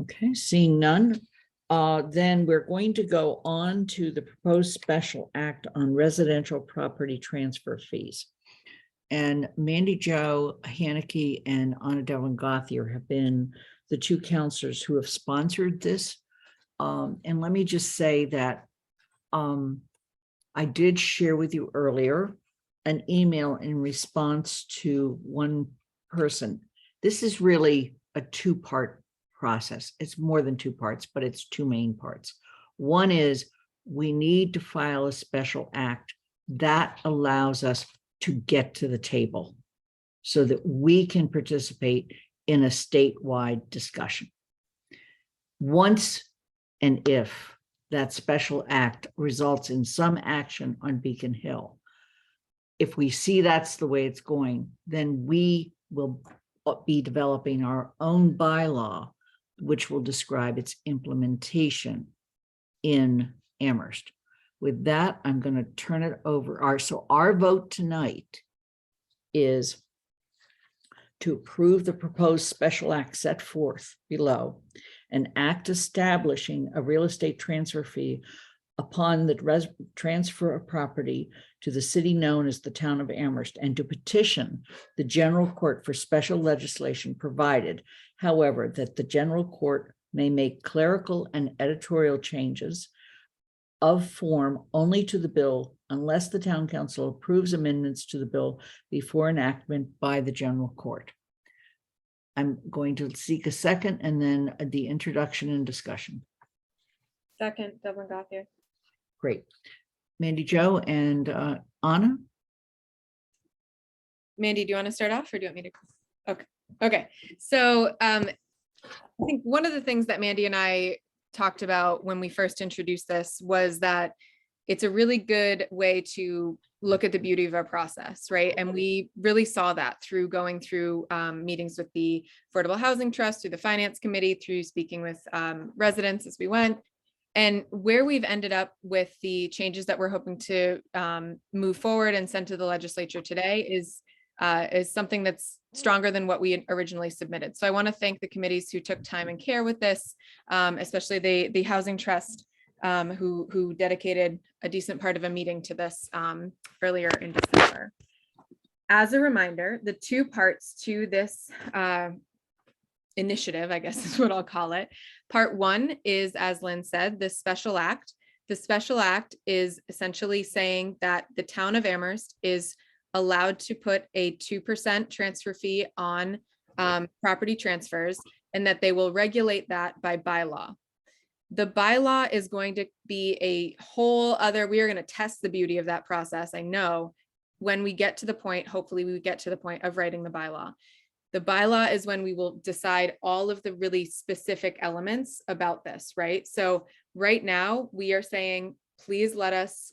Okay, seeing none, then we're going to go on to the proposed special act on residential property transfer fees. And Mandy Jo Haneke and Anna Delvin Gauthier have been the two counselors who have sponsored this. And let me just say that I did share with you earlier an email in response to one person. This is really a two-part process. It's more than two parts, but it's two main parts. One is we need to file a special act that allows us to get to the table so that we can participate in a statewide discussion. Once and if that special act results in some action on Beacon Hill, if we see that's the way it's going, then we will be developing our own bylaw, which will describe its implementation in Amherst. With that, I'm going to turn it over. So our vote tonight is to approve the proposed special act set forth below, an act establishing a real estate transfer fee upon the transfer of property to the city known as the town of Amherst, and to petition the general court for special legislation, provided, however, that the general court may make clerical and editorial changes of form only to the bill unless the town council approves amendments to the bill before enactment by the general court. I'm going to seek a second and then the introduction and discussion. Second, Delvin Gauthier. Great. Mandy Jo and Anna? Mandy, do you want to start off or do you want me to? Okay. So I think one of the things that Mandy and I talked about when we first introduced this was that it's a really good way to look at the beauty of our process, right? And we really saw that through going through meetings with the Affordable Housing Trust, through the Finance Committee, through speaking with residents as we went. And where we've ended up with the changes that we're hoping to move forward and send to the legislature today is something that's stronger than what we originally submitted. So I want to thank the committees who took time and care with this, especially the Housing Trust, who dedicated a decent part of a meeting to this earlier in December. As a reminder, the two parts to this initiative, I guess is what I'll call it. Part one is, as Lynn said, the special act. The special act is essentially saying that the town of Amherst is allowed to put a 2% transfer fee on property transfers, and that they will regulate that by bylaw. The bylaw is going to be a whole other, we are going to test the beauty of that process. I know when we get to the point, hopefully we get to the point of writing the bylaw. The bylaw is when we will decide all of the really specific elements about this, right? So right now we are saying, please let us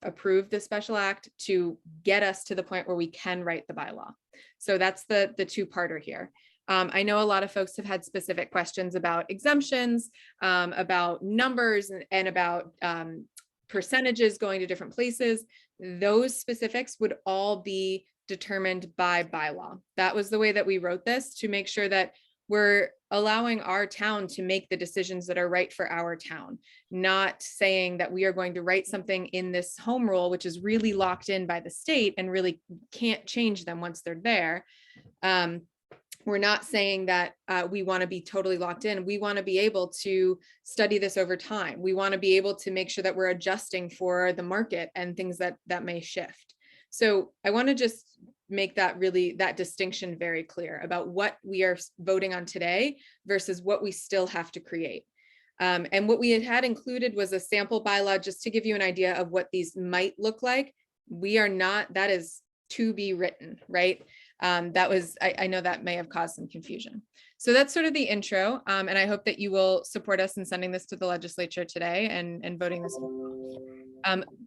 approve the special act to get us to the point where we can write the bylaw. So that's the two-parter here. I know a lot of folks have had specific questions about exemptions, about numbers and about percentages going to different places. Those specifics would all be determined by bylaw. That was the way that we wrote this, to make sure that we're allowing our town to make the decisions that are right for our town, not saying that we are going to write something in this home rule, which is really locked in by the state and really can't change them once they're there. We're not saying that we want to be totally locked in. We want to be able to study this over time. We want to be able to make sure that we're adjusting for the market and things that may shift. So I want to just make that distinction very clear about what we are voting on today versus what we still have to create. And what we had included was a sample bylaw, just to give you an idea of what these might look like. We are not, that is to be written, right? I know that may have caused some confusion. So that's sort of the intro. And I hope that you will support us in sending this to the legislature today and voting this.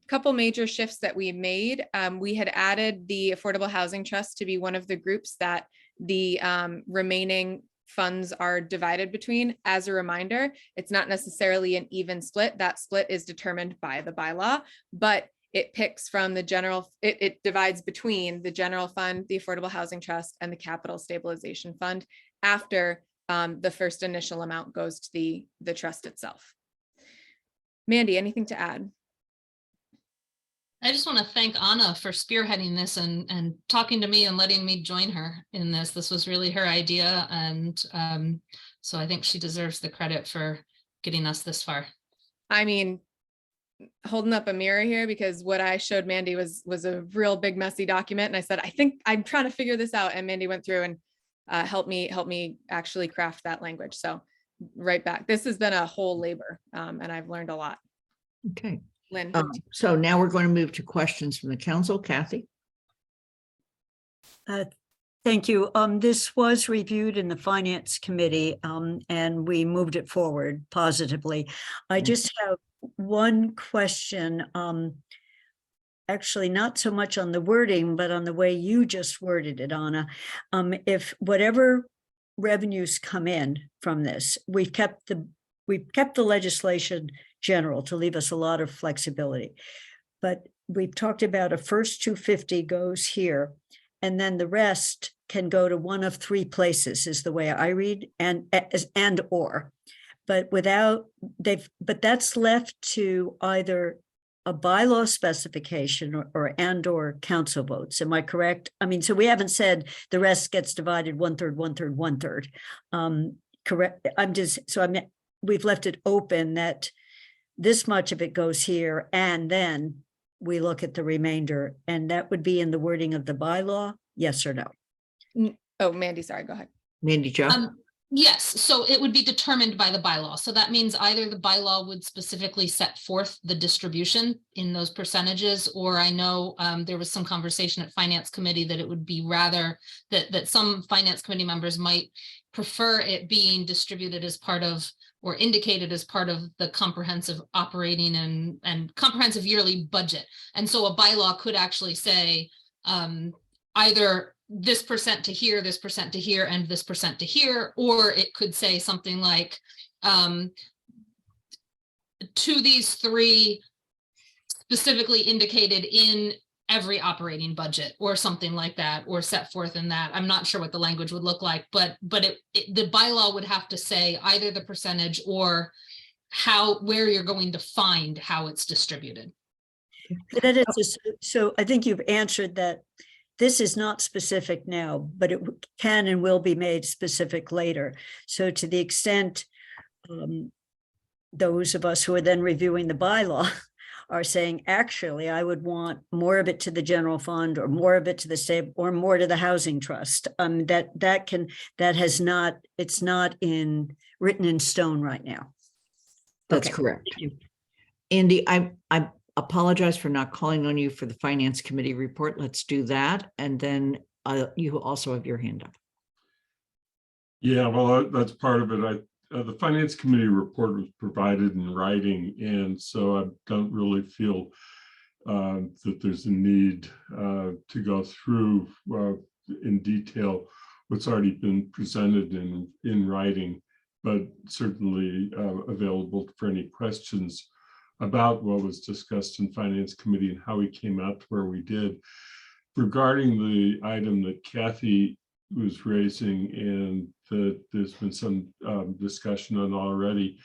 Couple major shifts that we made. We had added the Affordable Housing Trust to be one of the groups that the remaining funds are divided between. As a reminder, it's not necessarily an even split. That split is determined by the bylaw, but it picks from the general, it divides between the general fund, the Affordable Housing Trust, and the Capital Stabilization Fund after the first initial amount goes to the trust itself. Mandy, anything to add? I just want to thank Anna for spearheading this and talking to me and letting me join her in this. This was really her idea. And so I think she deserves the credit for getting us this far. I mean, holding up a mirror here, because what I showed Mandy was a real big messy document. And I said, I think I'm trying to figure this out. And Mandy went through and helped me actually craft that language. So right back, this has been a whole labor and I've learned a lot. Okay. Lynn. So now we're going to move to questions from the council. Kathy? Thank you. This was reviewed in the Finance Committee, and we moved it forward positively. I just have one question, actually not so much on the wording, but on the way you just worded it, Anna. If whatever revenues come in from this, we've kept the legislation general to leave us a lot of flexibility. But we've talked about a first 250 goes here, and then the rest can go to one of three places, is the way I read, and or. But but that's left to either a bylaw specification or council votes. Am I correct? I mean, so we haven't said the rest gets divided 1/3, 1/3, 1/3. Correct. We've left it open that this much of it goes here, and then we look at the remainder, and that would be in the wording of the bylaw, yes or no? Oh, Mandy, sorry, go ahead. Mandy, Jo? Yes, so it would be determined by the bylaw. So that means either the bylaw would specifically set forth the distribution in those percentages, or I know there was some conversation at Finance Committee that it would be rather that some Finance Committee members might prefer it being distributed as part of or indicated as part of the comprehensive operating and comprehensive yearly budget. And so a bylaw could actually say either this percent to here, this percent to here, and this percent to here, or it could say something like to these three specifically indicated in every operating budget or something like that, or set forth in that. I'm not sure what the language would look like, but the bylaw would have to say either the percentage or where you're going to find how it's distributed. So I think you've answered that. This is not specific now, but it can and will be made specific later. So to the extent those of us who are then reviewing the bylaw are saying, actually, I would want more of it to the general fund, or more of it to the state, or more to the housing trust. It's not written in stone right now. That's Okay. correct. Andy, I apologize for not calling on you for the Finance Committee report. Let's do that. And then you also have your hand up. Yeah, well, that's part of it. The Finance Committee report was provided in writing, and so I don't really feel that there's a need to go through in detail what's already been presented in writing, but certainly available for any questions about what was discussed in Finance Committee and how we came out to where we did. Regarding the item that Kathy was raising and that there's been some discussion on already,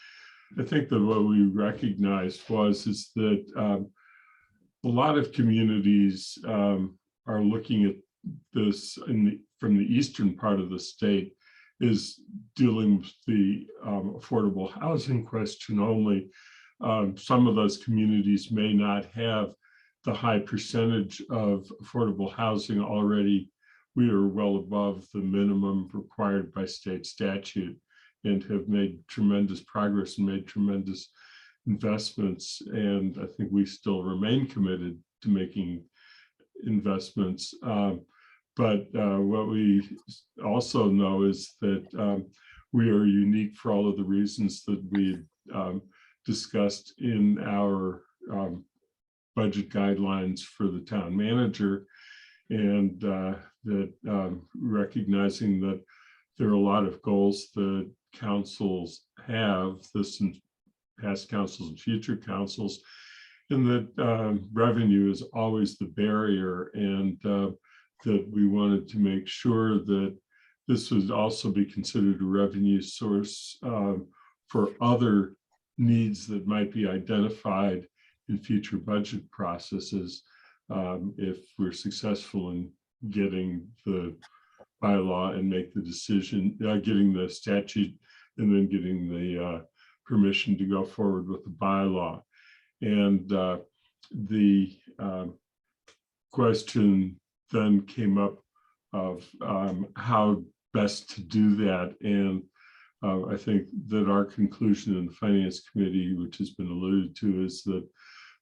I think that what we recognized is that a lot of communities are looking at this from the eastern part of the state is dealing with the affordable housing question only. Some of those communities may not have the high percentage of affordable housing already. We are well above the minimum required by state statute and have made tremendous progress and made tremendous investments. And I think we still remain committed to making investments. But what we also know is that we are unique for all of the reasons that we discussed in our budget guidelines for the town manager, and that recognizing that there are a lot of goals that councils have, this and past councils and future councils, and that revenue is always the barrier, and that we wanted to make sure that this would also be considered a revenue source for other needs that might be identified in future budget processes if we're successful in getting the bylaw and make the decision, getting the statute, and then getting the permission to go forward with the bylaw. And the question then came up of how best to do that. And I think that our conclusion in the Finance Committee, which has been alluded to, is that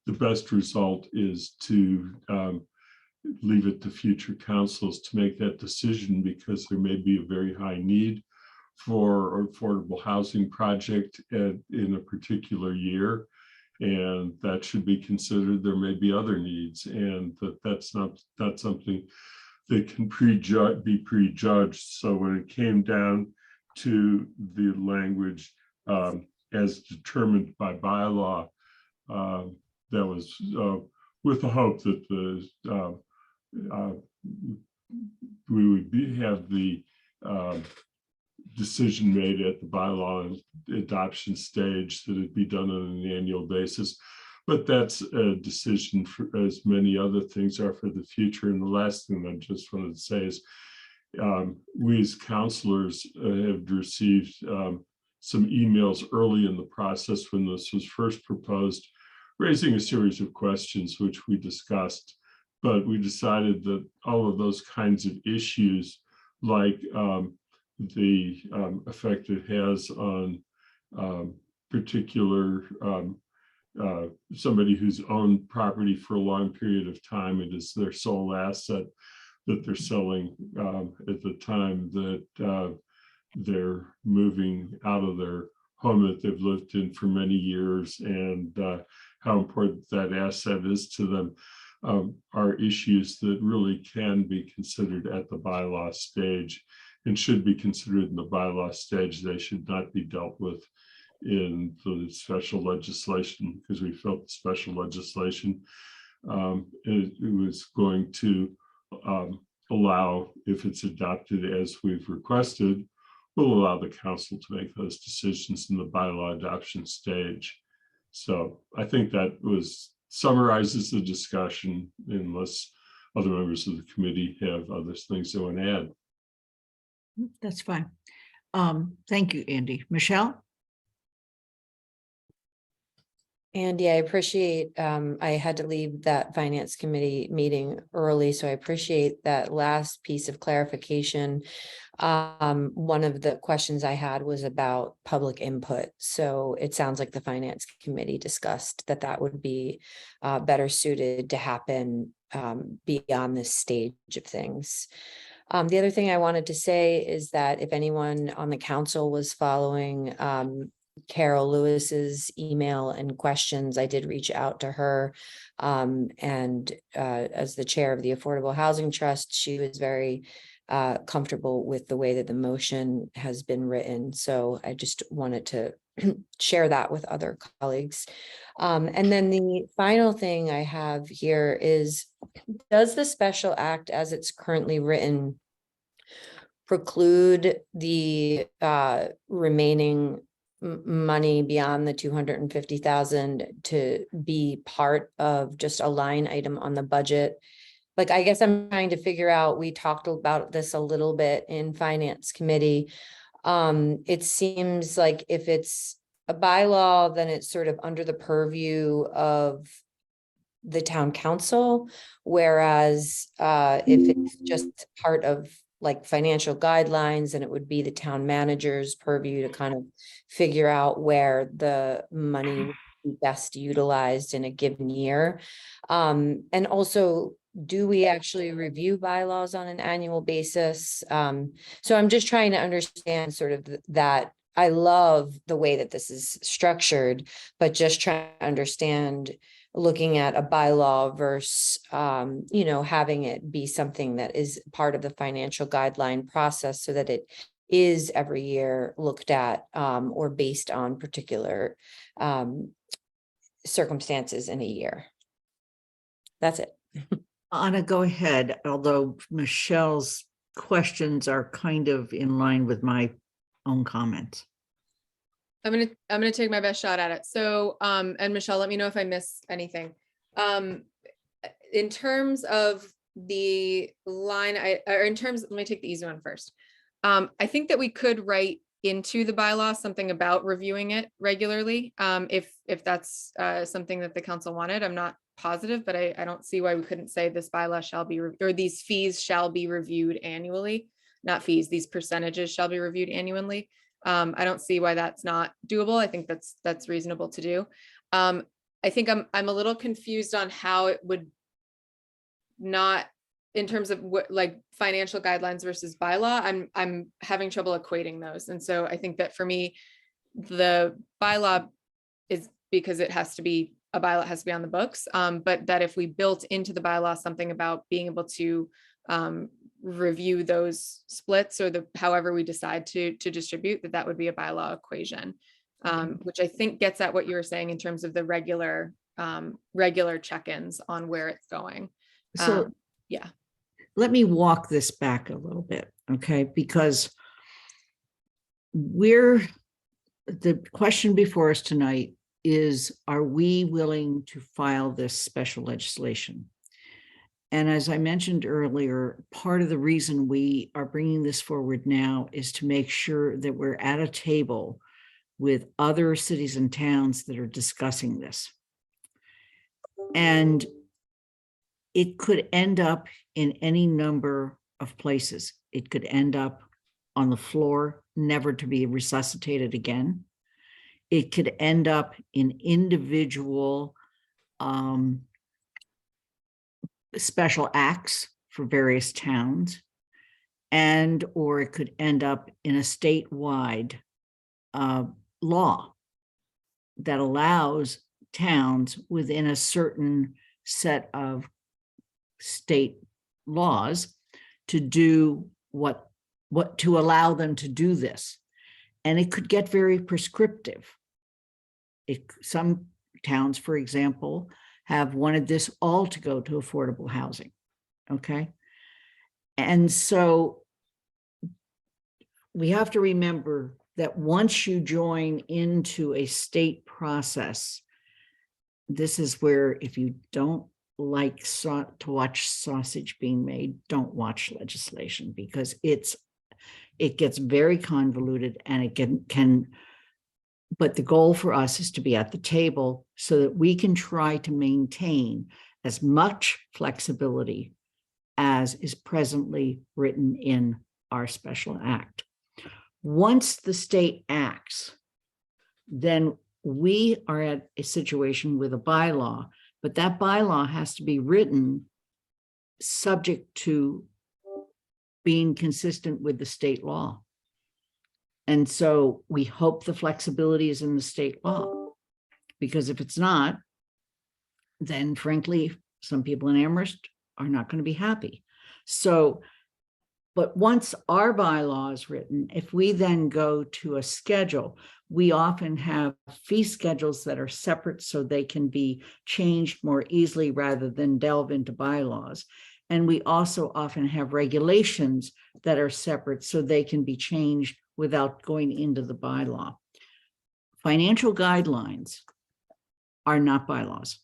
the best result is to leave it to future councils to make that decision, because there may be a very high need for an affordable housing project in a particular year, and that should be considered. There may be other needs, and that's not something that can be prejudged. So when it came down to the language as determined by bylaw, that was with the hope that we would have the decision made at the bylaw adoption stage, that it'd be done on an annual basis. But that's a decision, for, as many other things are, for the future. And the last thing I just wanted to say is we as counselors have received some emails early in the process when this was first proposed, raising a series of questions which we discussed. But we decided that all of those kinds of issues, like the effect it has on particular somebody who's owned property for a long period of time, it is their sole asset that they're selling at the time that they're moving out of their home that they've lived in for many years, and how important that asset is to them, are issues that really can be considered at the bylaw stage and should be considered in the bylaw stage. They should not be dealt with in the special legislation, because we felt the special legislation it was going to allow, if it's adopted as we've requested, will allow the council to make those decisions in the bylaw adoption stage. So I think that summarizes the discussion, unless other members of the committee have other things they want to add. That's fine. Thank you, Andy. Michelle? Andy, I appreciate, I had to leave that Finance Committee meeting early, so I appreciate that last piece of clarification. One of the questions I had was about public input. So it sounds like the Finance Committee discussed that would be better suited to happen beyond this stage of things. The other thing I wanted to say is that if anyone on the council was following Carol Lewis's email and questions, I did reach out to her. And as the chair of the Affordable Housing Trust, she was very comfortable with the way that the motion has been written. So I just wanted to share that with other colleagues. And then the final thing I have here is, does the special act as it's currently written preclude the remaining money beyond the 250,000 to be part of just a line item on the budget? Like, I guess I'm trying to figure out, we talked about this a little bit in Finance Committee. It seems like if it's a bylaw, then it's sort of under the purview of the town council. Whereas if it's just part of like financial guidelines, and it would be the town manager's purview to kind of figure out where the money would be best utilized in a given year. And also, do we actually review bylaws on an annual basis? So I'm just trying to understand sort of that. I love the way that this is structured, but just trying to understand, looking at a bylaw versus, having it be something that is part of the financial guideline process, so that it is every year looked at or based on particular circumstances in a year. That's it. Anna, go ahead, although Michelle's questions are kind of in line with my own comments. I'm gonna take my best shot at it. So, and Michelle, let me know if I miss anything. In terms of the line, let me take the easy one first. I think that we could write into the bylaw something about reviewing it regularly. If that's something that the council wanted. I'm not positive, but I don't see why we couldn't say this bylaw shall be, or these fees shall be reviewed annually, not fees, these percentages shall be reviewed annually. I don't see why that's not doable. I think that's reasonable to do. I think I'm a little confused on how it would not, in terms of what, like financial guidelines versus bylaw, I'm having trouble equating those. And so I think that for me, the bylaw is because it has to be a bylaw, it has to be on the books. But that if we built into the bylaw something about being able to review those splits, or however we decide to distribute, that would be a bylaw equation, which I think gets at what you were saying in terms of the regular check-ins on where it's going. So yeah, let me walk this back a little bit, okay? Because the question before us tonight is, are we willing to file this special legislation? And as I mentioned earlier, part of the reason we are bringing this forward now is to make sure that we're at a table with other cities and towns that are discussing this. And it could end up in any number of places. It could end up on the floor, never to be resuscitated again. It could end up in individual special acts for various towns, or it could end up in a statewide law that allows towns within a certain set of state laws to do what to allow them to do this. And it could get very prescriptive. Some towns, for example, have wanted this all to go to affordable housing, okay? And so we have to remember that once you join into a state process, this is where, if you don't like to watch sausage being made, don't watch legislation, because it gets very convoluted, and it can, but the goal for us is to be at the table so that we can try to maintain as much flexibility as is presently written in our special act. Once the state acts, then we are at a situation with a bylaw, but that bylaw has to be written subject to being consistent with the state law. And so we hope the flexibility is in the state law, because if it's not, then frankly, some people in Amherst are not going to be happy. So, but once our bylaw is written, if we then go to a schedule, we often have fee schedules that are separate so they can be changed more easily rather than delve into bylaws. And we also often have regulations that are separate so they can be changed without going into the bylaw. Financial guidelines are not bylaws.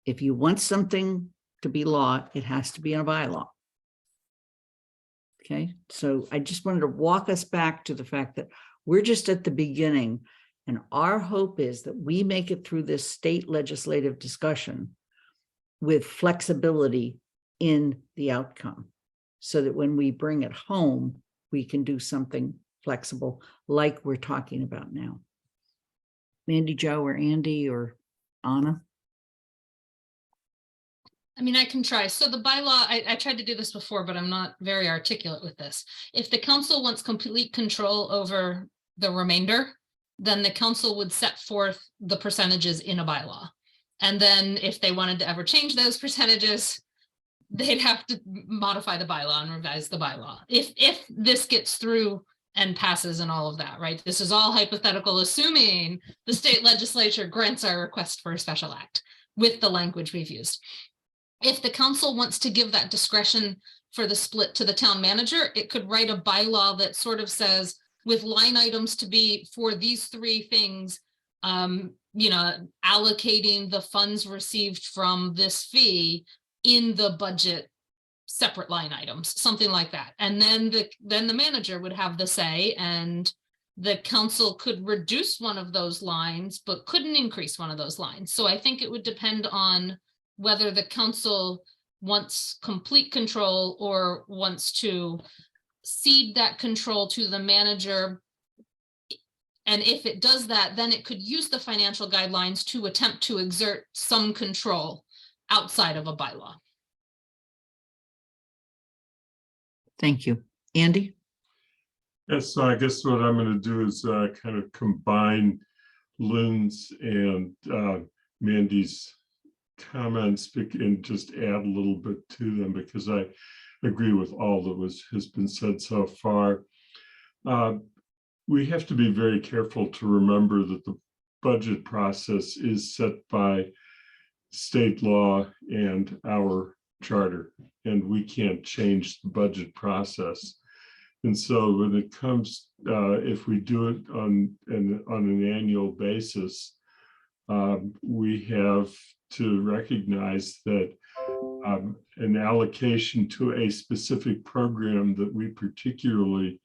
If you want something to be law, it has to be in a bylaw. Okay, so I just wanted to walk us back to the fact that we're just at the beginning, and our hope is that we make it through this state legislative discussion with flexibility in the outcome, so that when we bring it home, we can do something flexible like we're talking about now. Mandy Jo or Andy or Anna? I mean, I can try. So the bylaw, I tried to do this before, but I'm not very articulate with this. If the council wants complete control over the remainder, then the council would set forth the percentages in a bylaw. And then if they wanted to ever change those percentages, they'd have to modify the bylaw and revise the bylaw. If this gets through and passes and all of that, right? This is all hypothetical, assuming the state legislature grants our request for a special act with the language we've used. If the council wants to give that discretion for the split to the town manager, it could write a bylaw that sort of says, with line items to be for these three things, you know, allocating the funds received from this fee in the budget, separate line items, something like that. And then the manager would have the say, and the council could reduce one of those lines, but couldn't increase one of those lines. So I think it would depend on whether the council wants complete control or wants to cede that control to the manager. And if it does that, then it could use the financial guidelines to attempt to exert some control outside of a bylaw. Thank you. Andy? Yes, so I guess what I'm going to do is kind of combine Lynn's and Mandy's comments and just add a little bit to them, because I agree with all that has been said so far. We have to be very careful to remember that the budget process is set by state law and our charter, and we can't change the budget process. And so when it comes, if we do it on an annual basis, we have to recognize that an allocation to a specific program that we particularly,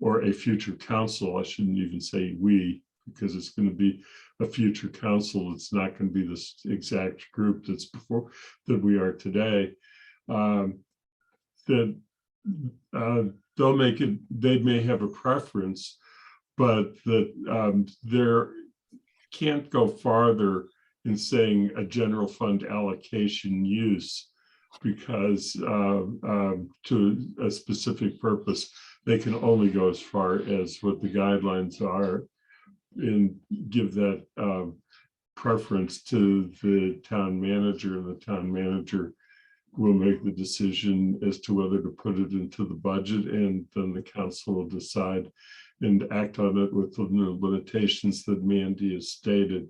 or a future council, I shouldn't even say we, because it's going to be a future council. It's not going to be this exact group that's before that we are today. That they'll make it, they may have a preference, but that there can't go farther in saying a general fund allocation use, because to a specific purpose, they can only go as far as what the guidelines are and give that preference to the town manager, and the town manager will make the decision as to whether to put it into the budget, and then the council will decide and act on it with the limitations that Mandy has stated.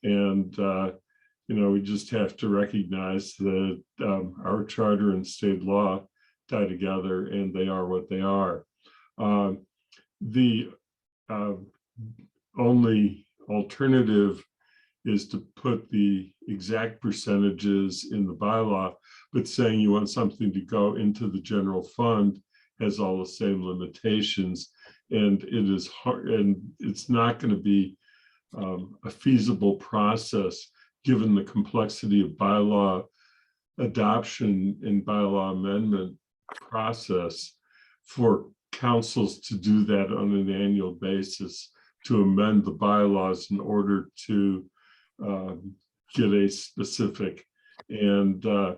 And you know, we just have to recognize that our charter and state law tie together, and they are what they are. The only alternative is to put the exact percentages in the bylaw, but saying you want something to go into the general fund has all the same limitations, and it is hard, and it's not going to be a feasible process given the complexity of bylaw adoption and bylaw amendment process for councils to do that on an annual basis, to amend the bylaws in order to get a specific. And I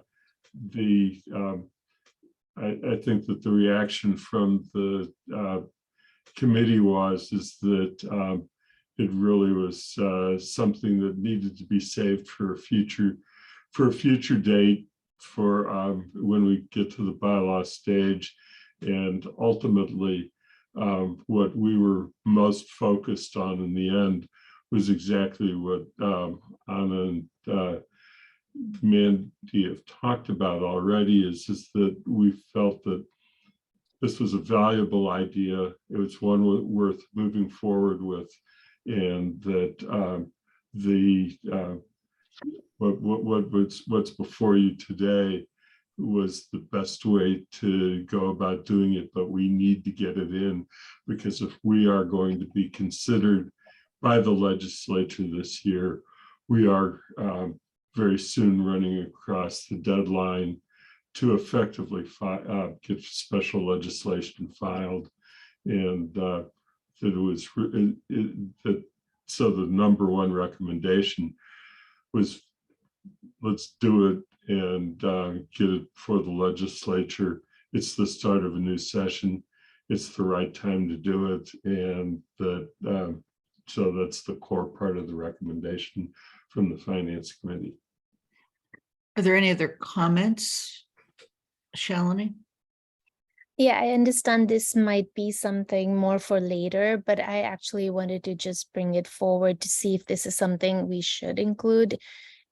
think that the reaction from the committee was, is that it really was something that needed to be saved for a future date for when we get to the bylaw stage. And ultimately, what we were most focused on in the end was exactly what Anna and Mandy have talked about already, is that we felt that this was a valuable idea. It was one worth moving forward with, and that what's before you today was the best way to go about doing it. But we need to get it in, because if we are going to be considered by the legislature this year, we are very soon running across the deadline to effectively get special legislation filed. And that it was that, so the number one recommendation was, let's do it and get it for the legislature. It's the start of a new session. It's the right time to do it. And that so that's the core part of the recommendation from the Finance Committee. Are there any other comments, Shalini? Yeah, I understand this might be something more for later, but I actually wanted to just bring it forward to see if this is something we should include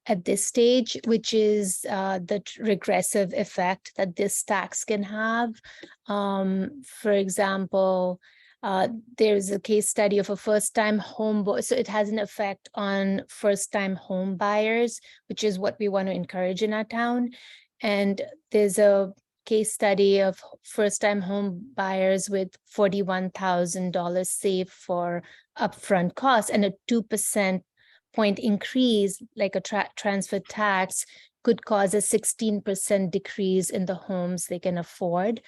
at this stage, which is the regressive effect that this tax can have. For example, there's a case study of a first-time home, so it has an effect on first-time home buyers, which is what we want to encourage in our town. And there's a case study of first-time home buyers with $41,000 saved for upfront costs, and a 2% point increase, like a transfer tax, could cause a 16% decrease in the homes they can afford.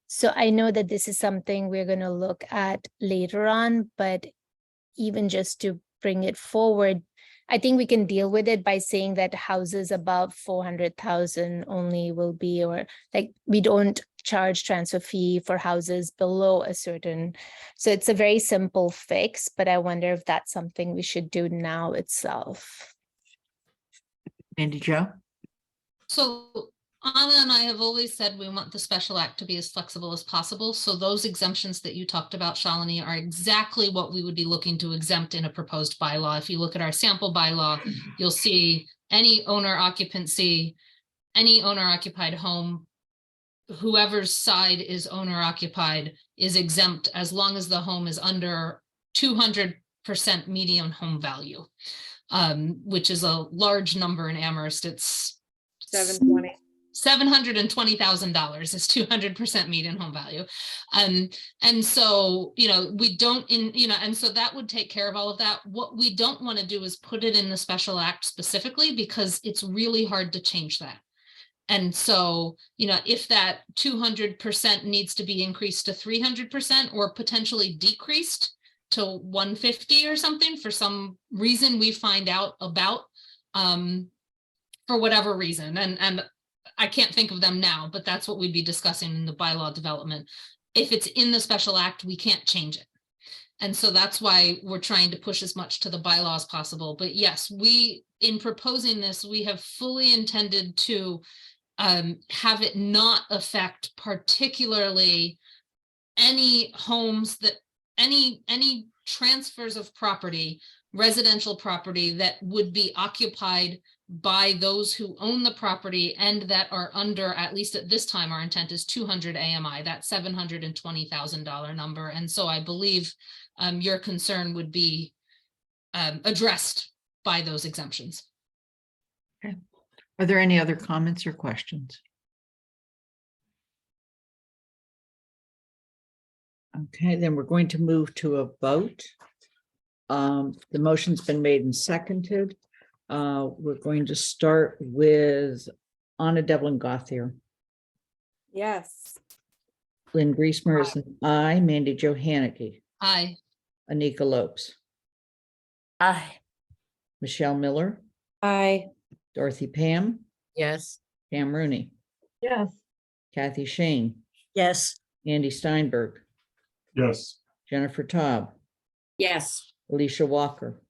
So I know that this is something we're going to look at later on, but even just to bring it forward, I think we can deal with it by saying that houses above 400,000 only will be, or like we don't charge transfer fee for houses below a certain. So it's a very simple fix, but I wonder if that's something we should do now itself. Mandy Jo? So Anna and I have always said we want the special act to be as flexible as possible. So those exemptions that you talked about, Shalini, are exactly what we would be looking to exempt in a proposed bylaw. If you look at our sample bylaw, you'll see any owner occupancy, any owner occupied home, whoever's side is owner occupied is exempt as long as the home is under 200% median home value, which is a large number in Amherst. It's $720,000 is 200% median home value. And so, we don't and so that would take care of all of that. What we don't want to do is put it in the special act specifically, because it's really hard to change that. And so, if that 200% needs to be increased to 300% or potentially decreased to 150 or something for some reason we find out about, for whatever reason, and I can't think of them now, but that's what we'd be discussing in the bylaw development. If it's in the special act, we can't change it. And so that's why we're trying to push as much to the bylaw as possible. But yes, in proposing this, we have fully intended to have it not affect particularly any homes that any transfers of property, residential property that would be occupied by those who own the property and that are under, at least at this time, our intent is 200 AMI, that $720,000 number. And so I believe your concern would be addressed by those exemptions. Okay. Are there any other comments or questions? Okay, then we're going to move to a vote. The motion's been made and seconded. We're going to start with Anna Devlin Gauthier. Yes. Lynn Griesmer is an aye. Mandy Jo Hannicky. Aye. Anika Lopes. Aye. Michelle Miller. Aye. Dorothy Pam. Yes. Pam Rooney. Yes. Kathy Shane. Yes. Andy Steinberg. Yes. Jennifer Taub, Yes. Alicia Walker.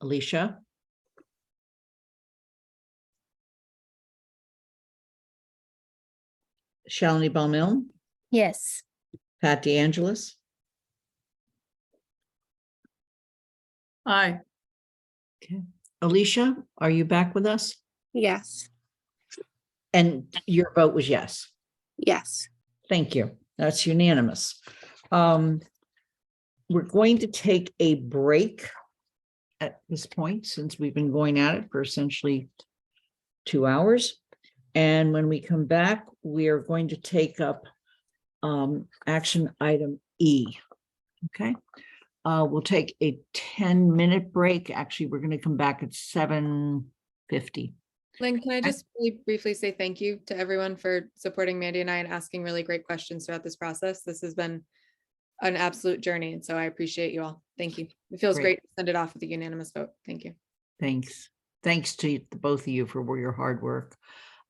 Alicia? Shalini Baumil, Yes. Pat DeAngelis, Aye. okay. Alicia, are you back with us? Yes. And your vote was yes. Yes. Thank you. That's unanimous. We're going to take a break at this point, since we've been going at it for essentially 2 hours. And when we come back, we are going to take up action item E. Okay. We'll take a 10-minute break. Actually, we're going to come back at 7:50. Lynn, can I just really briefly say thank you to everyone for supporting Mandy and I and asking really great questions throughout this process. This has been an absolute journey, and so I appreciate you all. Thank you. It feels Great. great to send it off with a unanimous vote. Thank you. Thanks. Thanks to the both of you for your hard work.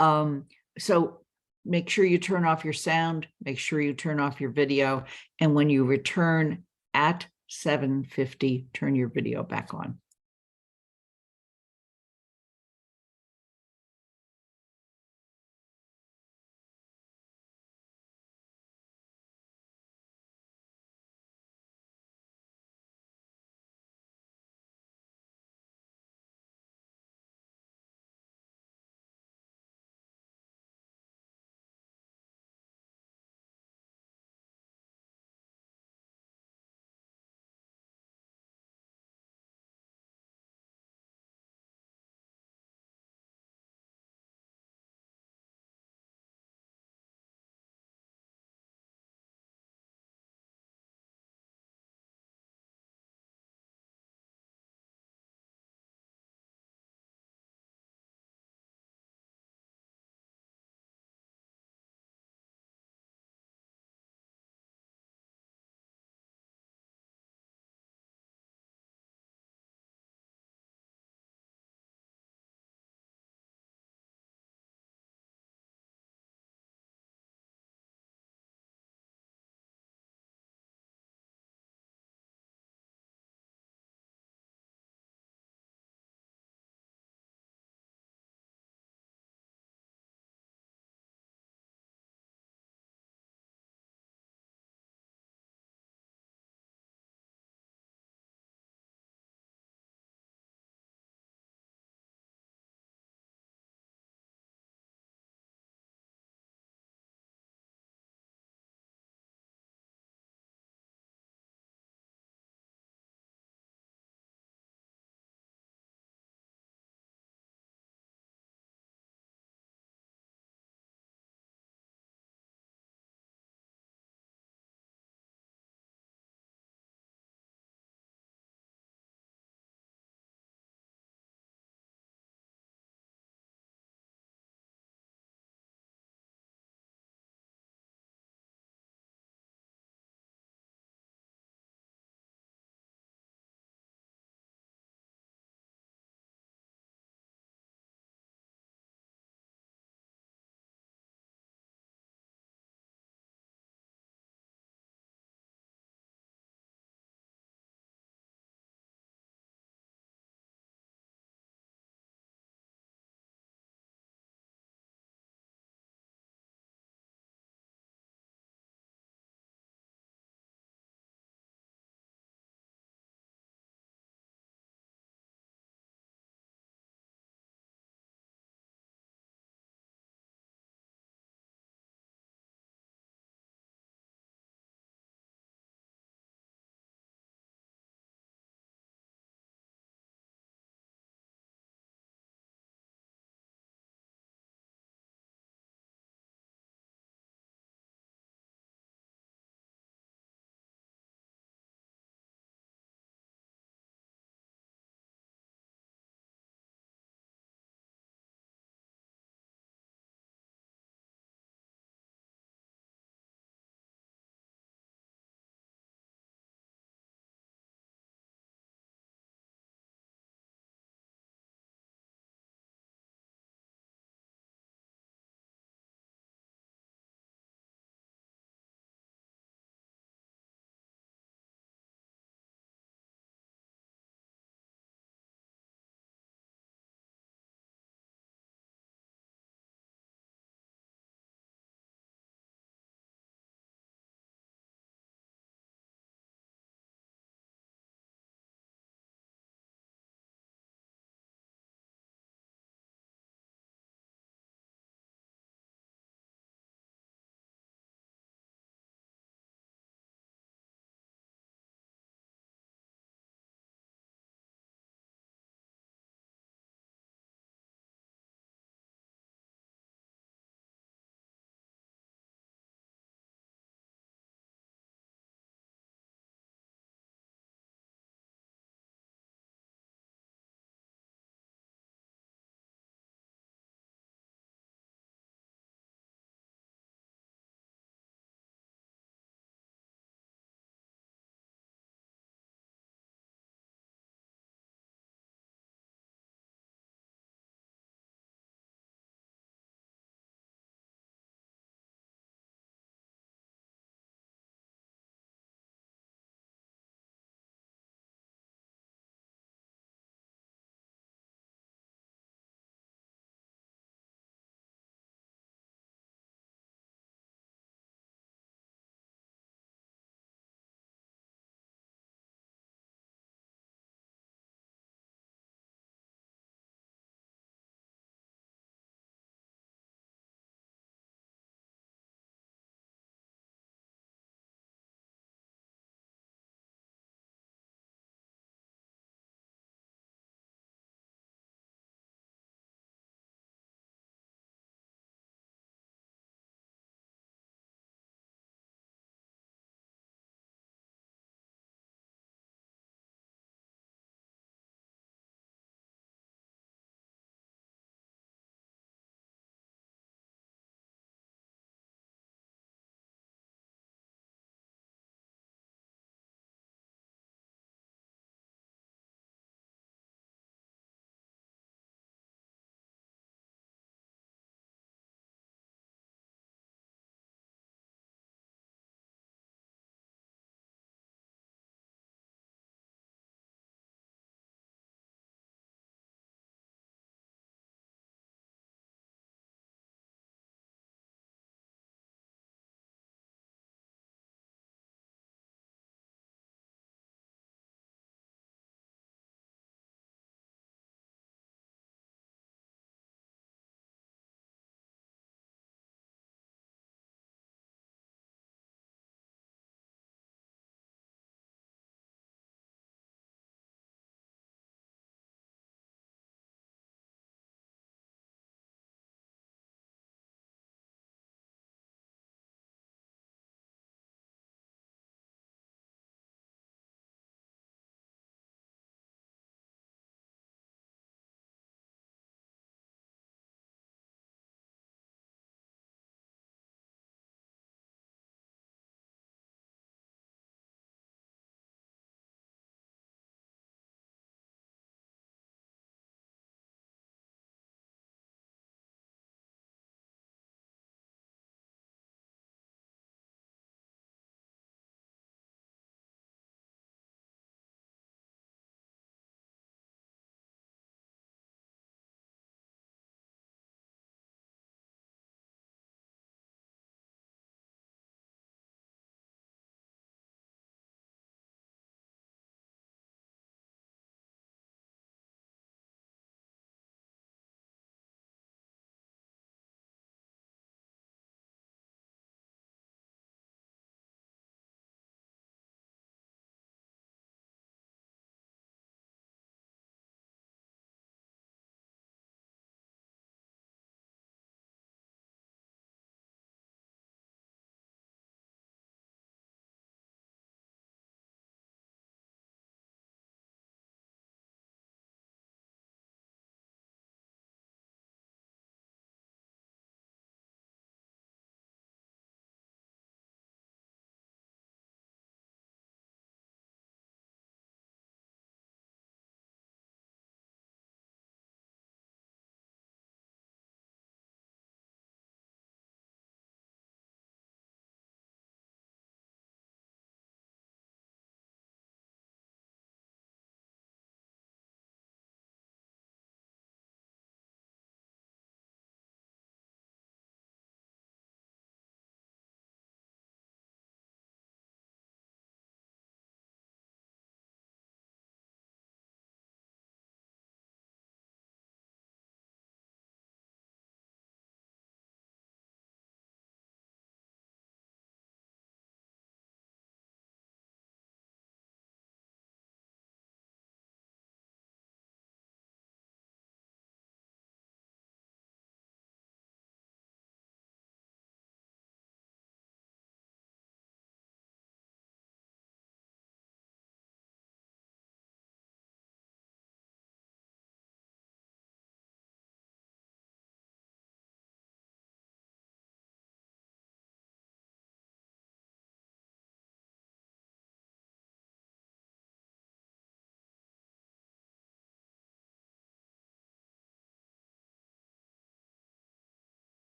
So make sure you turn off your sound, make sure you turn off your video, and when you return at 7:50, turn your video back on.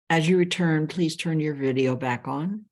As you return, please turn your video back on.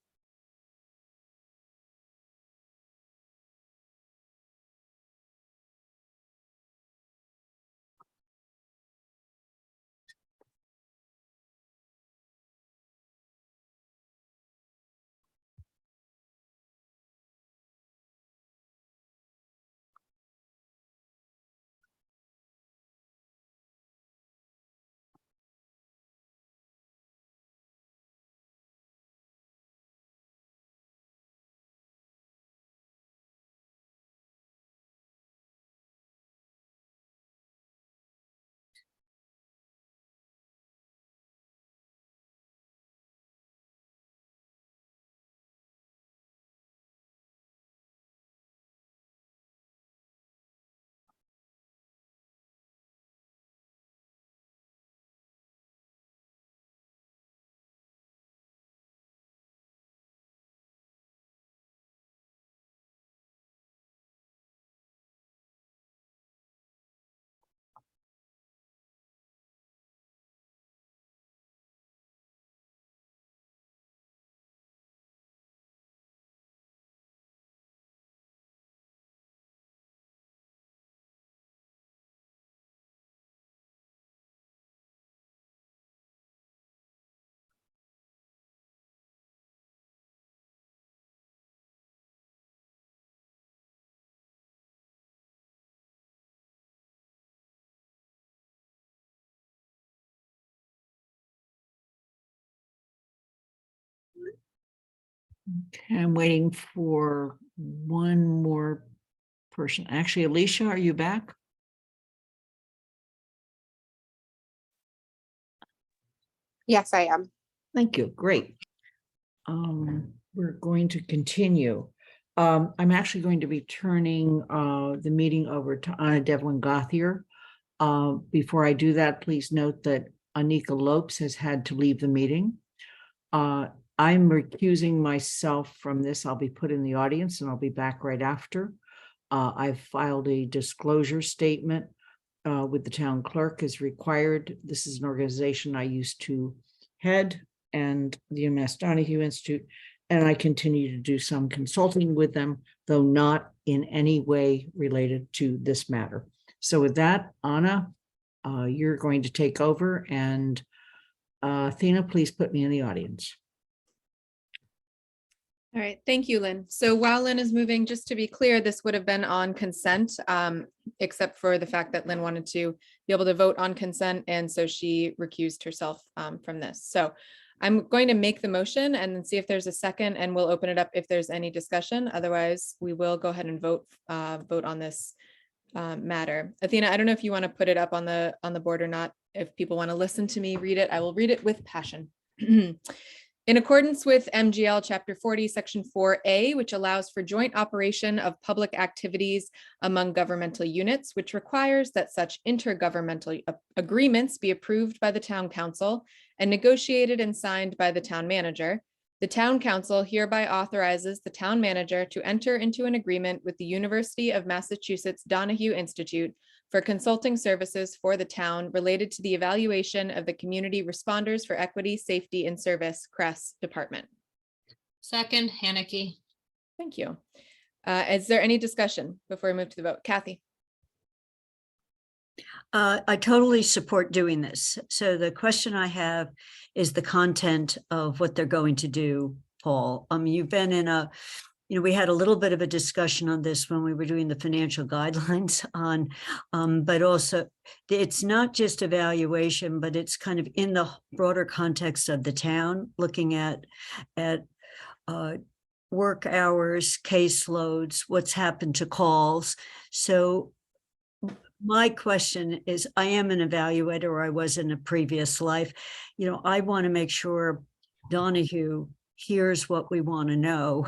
Okay, I'm waiting for one more person. Actually, Alicia, are you back? Yes, I am. Thank you. Great. We're going to continue. I'm actually going to be turning the meeting over to Anna Devlin Gothier. Before I do that, please note that Anika Lopes has had to leave the meeting. I'm recusing myself from this. I'll be put in the audience and I'll be back right after. I've filed a disclosure statement with the town clerk as required. This is an organization I used to head and the UMass Donahue Institute, and I continue to do some consulting with them, though not in any way related to this matter. So with that, Anna, you're going to take over, and Athena, please put me in the audience. All right, thank you, Lynn. So while Lynn is moving, just to be clear, this would have been on consent, except for the fact that Lynn wanted to be able to vote on consent, and so she recused herself from this. So I'm going to make the motion and then see if there's a second, and we'll open it up if there's any discussion. Otherwise, we will go ahead and vote on this matter. Athena, I don't know if you want to put it up on the board or not. If people want to listen to me read it, I will read it with passion. In accordance with MGL Chapter 40, Section 4A, which allows for joint operation of public activities among governmental units, which requires that such intergovernmental agreements be approved by the town council and negotiated and signed by the town manager, the town council hereby authorizes the town manager to enter into an agreement with the University of Massachusetts Donahue Institute for consulting services for the town related to the evaluation of the Community Responders for Equity, Safety, and Service CRESS department. Second, Haneke. Thank you. Is there any discussion before we move to the vote? Kathy? I totally support doing this. So the question I have is the content of what they're going to do, Paul. You've been in we had a little bit of a discussion on this when we were doing the financial guidelines on, but also it's not just evaluation, but it's kind of in the broader context of the town, looking at work hours, caseloads, what's happened to calls. So my question is, I am an evaluator, or I was in a previous life. I want to make sure Donahue hears what we want to know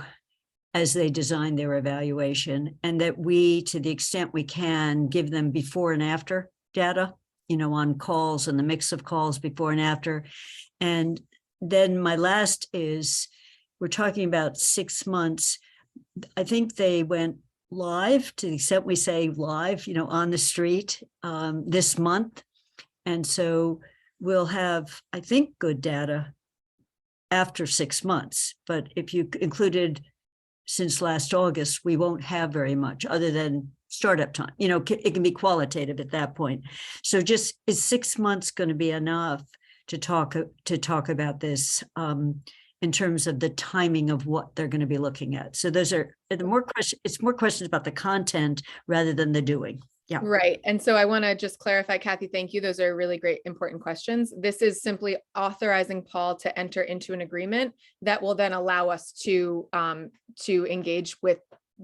as they design their evaluation, and that we, to the extent we can, give them before and after data, on calls and the mix of calls before and after. And then my last is, we're talking about 6 months. I think they went live, to the extent we say live, on the street this month. And so we'll have, I think, good data after 6 months. But if you included since last August, we won't have very much other than startup time. You know, it can be qualitative at that point. So just, is 6 months going to be enough to talk about this in terms of the timing of what they're going to be looking at? So those are the more questions. It's more questions about the content rather than the doing. Yeah. Right. And so I want to just clarify, Kathy, thank you. Those are really great, important questions. This is simply authorizing Paul to enter into an agreement that will then allow us to engage with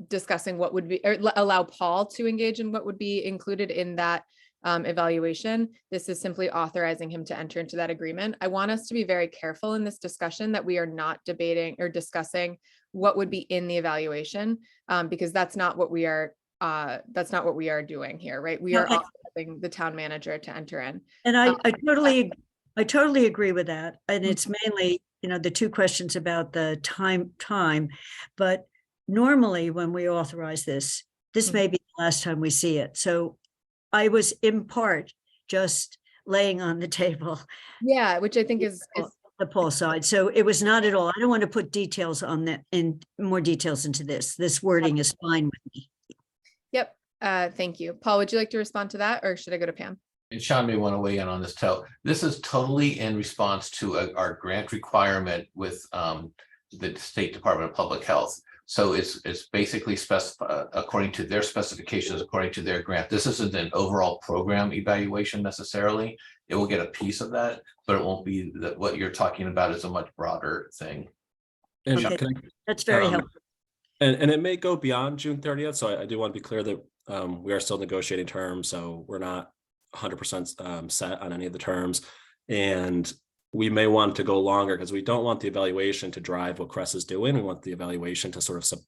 discussing what would be, or allow Paul to engage in what would be included in that evaluation. This is simply authorizing him to enter into that agreement. I want us to be very careful in this discussion that we are not debating or discussing what would be in the evaluation, because that's not what we are doing here, right? We are authorizing the town manager to enter in. And I totally agree with that. And it's mainly, you know, the two questions about the time, but normally when we authorize this may be the last time we see it. So I was in part just laying on the table. Yeah, which I think is the Paul side. So it was not at all. I don't want to put details on that, in more details into this. This wording is fine with me. Yep. Thank you. Paul, would you like to respond to that, or should I go to Pam? And Sean may want to weigh in on this too. This is totally in response to our grant requirement with the State Department of Public Health. So it's basically according to their specifications, according to their grant. This isn't an overall program evaluation necessarily. It will get a piece of that, but it won't be that what you're talking about is a much broader thing. And Okay. That's very helpful. And it may go beyond June 30th. So I do want to be clear that we are still negotiating terms. So we're not 100% set on any of the terms. And we may want to go longer because we don't want the evaluation to drive what CRESS is doing. We want the evaluation to sort of,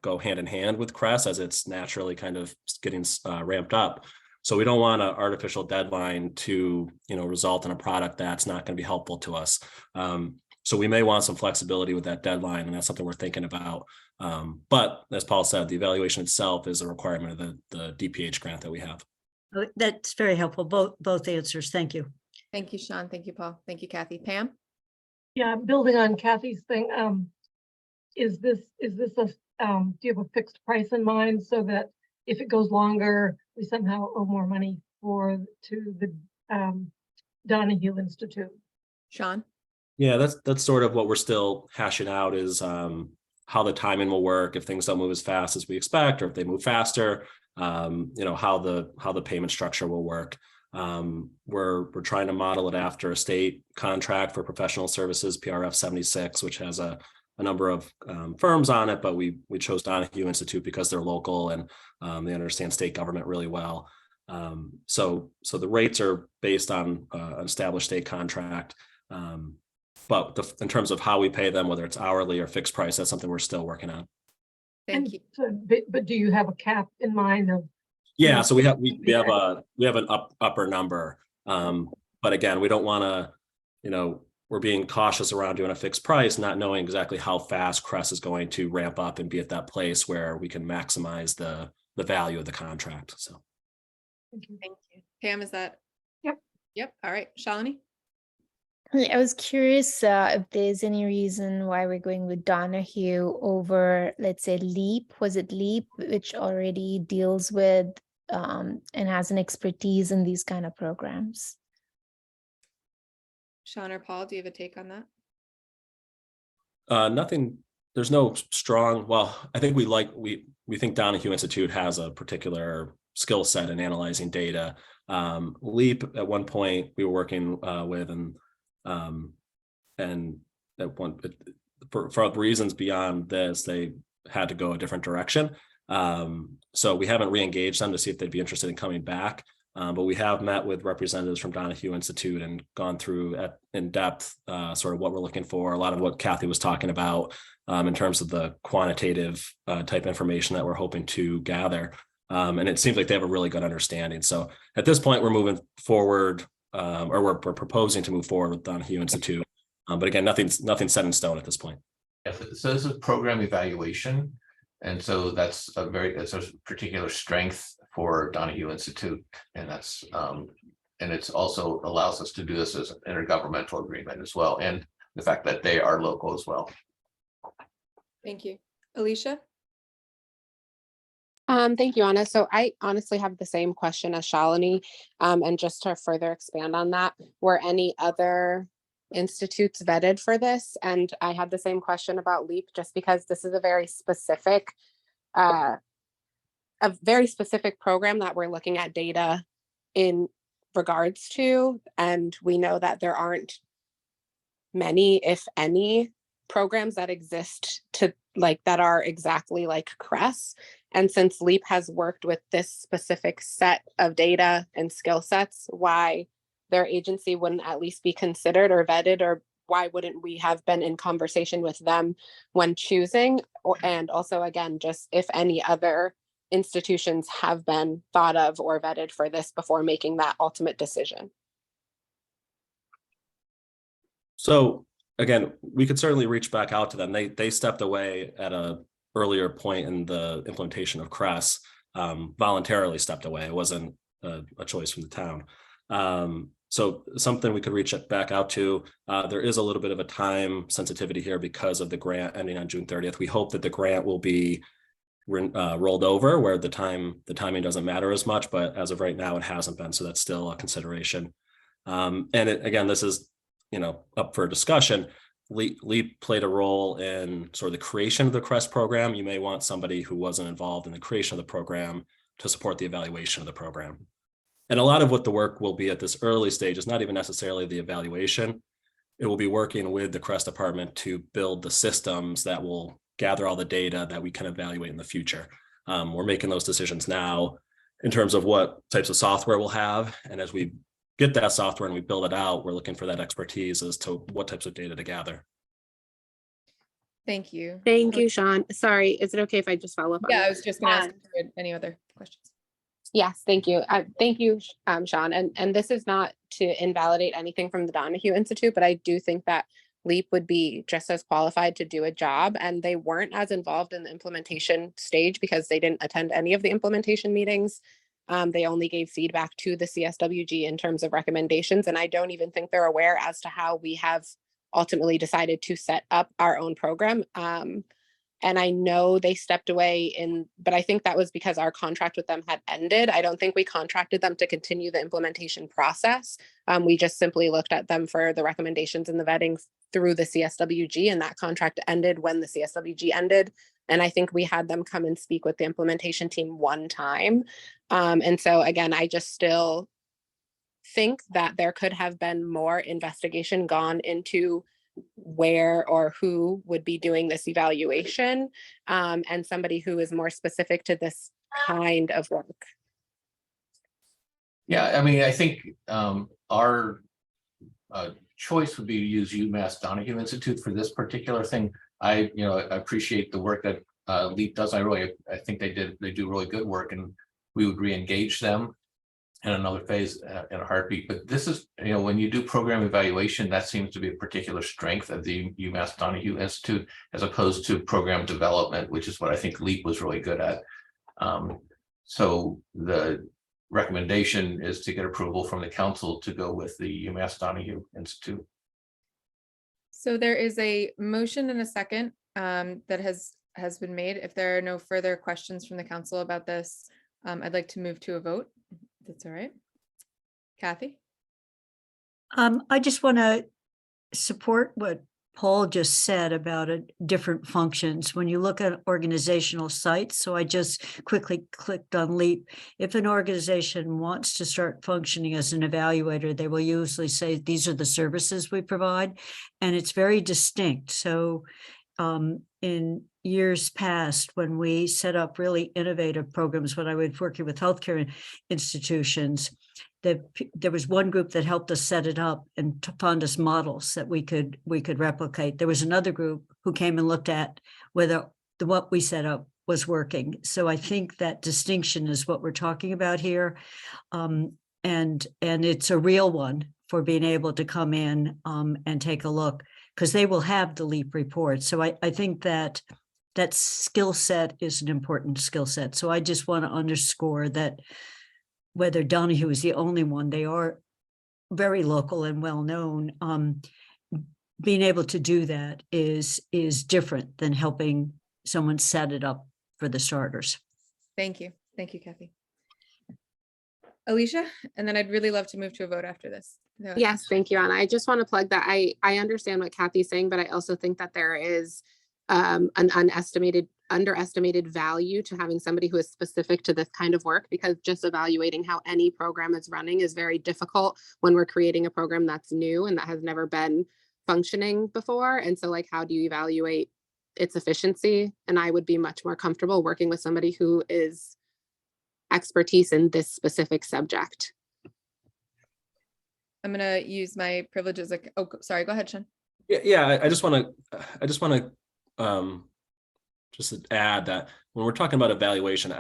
go hand in hand with CRESS as it's naturally kind of getting ramped up. So we don't want an artificial deadline to, result in a product that's not going to be helpful to us. So we may want some flexibility with that deadline, and that's something we're thinking about. But as Paul said, the evaluation itself is a requirement of the DPH grant that we have. That's very helpful. Both answers. Thank you. Thank you, Sean. Thank you, Paul. Thank you, Kathy. Pam? Yeah, building on Kathy's thing, is this a, do you have a fixed price in mind so that if it goes longer, we somehow owe more money to the Donahue Institute? Sean? Yeah, that's sort of what we're still hashing out is how the timing will work if things don't move as fast as we expect, or if they move faster, how the payment structure will work. We're trying to model it after a state contract for professional services, PRF 76, which has a number of firms on it, but we chose Donahue Institute because they're local and they understand state government really well. So the rates are based on an established state contract. But in terms of how we pay them, whether it's hourly or fixed price, that's something we're still working on. Thank you. So, but do you have a cap in mind of? Yeah, so we have an upper number, but again, we don't want to, we're being cautious around doing a fixed price, not knowing exactly how fast CRESS is going to ramp up and be at that place where we can maximize the value of the contract. So, Thank you. Pam, is that? Yep. All right, Shalini. I was curious if there's any reason why we're going with Donahue over, let's say, LEAP. Was it LEAP, which already deals with and has an expertise in these kind of programs? Sean or Paul, do you have a take on that? Nothing. There's no strong. Well, I think we think Donahue Institute has a particular skill set in analyzing data. LEAP at one point we were working with and at one for reasons beyond this, they had to go a different direction. So we haven't re-engaged them to see if they'd be interested in coming back. But we have met with representatives from Donahue Institute and gone through in depth sort of what we're looking for. A lot of what Kathy was talking about in terms of the quantitative type information that we're hoping to gather. And it seems like they have a really good understanding. So at this point, we're moving forward. Or we're proposing to move forward with Donahue Institute, but again, nothing's set in stone at this point. Yeah, so this is program evaluation, and so that's a particular strength for Donahue Institute, and that's and it's also allows us to do this as an intergovernmental agreement as well. And the fact that they are local as well. Thank you. Alicia? Thank you, Anna. So I honestly have the same question as Shalini. And just to further expand on that, were any other institutes vetted for this? And I had the same question about LEAP, just because this is a very specific program that we're looking at data in regards to, and we know that there aren't many, if any, programs that exist that are exactly like CRESS. And since LEAP has worked with this specific set of data and skill sets, why their agency wouldn't at least be considered or vetted, or why wouldn't we have been in conversation with them when choosing? And also, again, just if any other institutions have been thought of or vetted for this before making that ultimate decision. So again, we could certainly reach back out to them. They stepped away at a earlier point in the implementation of CRESS, voluntarily stepped away. It wasn't a choice from the town. So something we could reach back out to. There is a little bit of a time sensitivity here because of the grant ending on June 30th. We hope that the grant will be rolled over, where the timing doesn't matter as much, but as of right now, it hasn't been. So that's still a consideration. Again, this is, up for discussion. LEAP played a role in sort of the creation of the CRESS program. You may want somebody who wasn't involved in the creation of the program to support the evaluation of the program. And a lot of what the work will be at this early stage is not even necessarily the evaluation. It will be working with the CRESS department to build the systems that will gather all the data that we can evaluate in the future. We're making those decisions now in terms of what types of software we'll have. And as we get that software and we build it out, we're looking for that expertise as to what types of data to gather. Thank you. Thank you, Sean. Sorry, is it okay if I just follow up? Yeah, I was just going to ask if you had any other questions. Yes, thank you. Thank you, Sean. And this is not to invalidate anything from the Donahue Institute, but I do think that LEAP would be just as qualified to do a job, and they weren't as involved in the implementation stage because they didn't attend any of the implementation meetings. They only gave feedback to the CSWG in terms of recommendations, and I don't even think they're aware as to how we have ultimately decided to set up our own program. And I know they stepped away but I think that was because our contract with them had ended. I don't think we contracted them to continue the implementation process. We just simply looked at them for the recommendations and the vetting through the CSWG, and that contract ended when the CSWG ended. And I think we had them come and speak with the implementation team one time. And so again, I just still think that there could have been more investigation gone into where or who would be doing this evaluation, and somebody who is more specific to this kind of work. Yeah, I mean, I think our choice would be to use UMass Donahue Institute for this particular thing. I appreciate the work that LEAP does. I think they do really good work, and we would re-engage them in another phase in a heartbeat. But this is, when you do program evaluation, that seems to be a particular strength of the UMass Donahue Institute, as opposed to program development, which is what I think LEAP was really good at. So the recommendation is to get approval from the council to go with the UMass Donahue Institute. So there is a motion and a second that has been made. If there are no further questions from the council about this, I'd like to move to a vote. If that's all right. Kathy? I just want to support what Paul just said about different functions. When you look at organizational sites, so I just quickly clicked on LEAP. If an organization wants to start functioning as an evaluator, they will usually say, these are the services we provide, and it's very distinct. So in years past, when we set up really innovative programs, when I was working with healthcare institutions, there was one group that helped us set it up and found us models that we could replicate. There was another group who came and looked at whether what we set up was working. So I think that distinction is what we're talking about here. And it's a real one for being able to come in and take a look, because they will have the LEAP report. So I think that skill set is an important skill set. So I just want to underscore that whether Donahue is the only one, they are very local and well-known. being able to do that is different than helping someone set it up for the starters. Thank you. Thank you, Kathy. Alicia, and then I'd really love to move to a vote after this. Go. Yes, thank you, Anna. I just want to plug that I understand what Kathy's saying, but I also think that there is an underestimated value to having somebody who is specific to this kind of work, because just evaluating how any program is running is very difficult when we're creating a program that's new and that has never been functioning before. And so, like, how do you evaluate its efficiency? And I would be much more comfortable working with somebody who is expertise in this specific subject. I'm gonna use my privileges. Like, oh, sorry, go ahead, Sean. Yeah. I just want to just add that when we're talking about evaluation,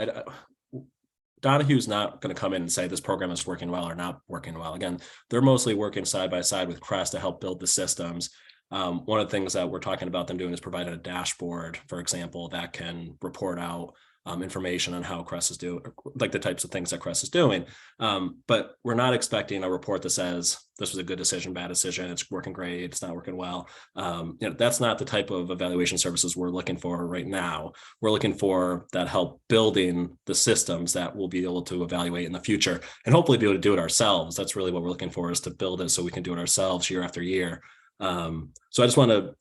Donahue's not going to come in and say this program is working well or not working well. Again, they're mostly working side by side with Crest to help build the systems. One of the things that we're talking about them doing is providing a dashboard, for example, that can report out information on how Crest is doing, like the types of things that Crest is doing. But we're not expecting a report that says this was a good decision, bad decision, it's working great, it's not working well. That's not the type of evaluation services we're looking for right now. We're looking for that help building the systems that we'll be able to evaluate in the future and hopefully be able to do it ourselves. That's really what we're looking for, is to build it so we can do it ourselves year after year. So I just want to,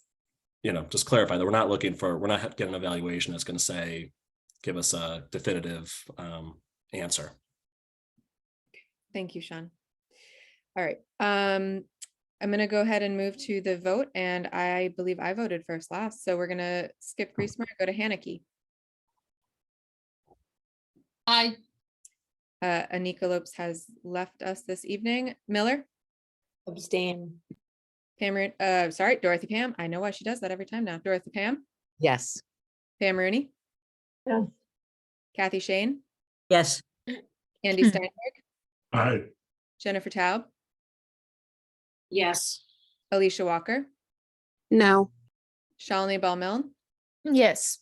just clarify that we're not getting an evaluation that's going to give us a definitive answer. Thank you, Sean. All right. I'm going to go ahead and move to the vote, and I believe I voted first last. So we're going to skip Griesmer and go to Haneke. Aye. Anika Lopes has left us this evening. Miller? Abstain. Dorothy Pam. I know why she does that every time now. Dorothy Pam? Yes. Pam Rooney? Yes. Kathy Shane? Yes. Andy Steinberg? Aye. Jennifer Taub? Yes. Alicia Walker? No. Shalini Ball-Milne? Yes.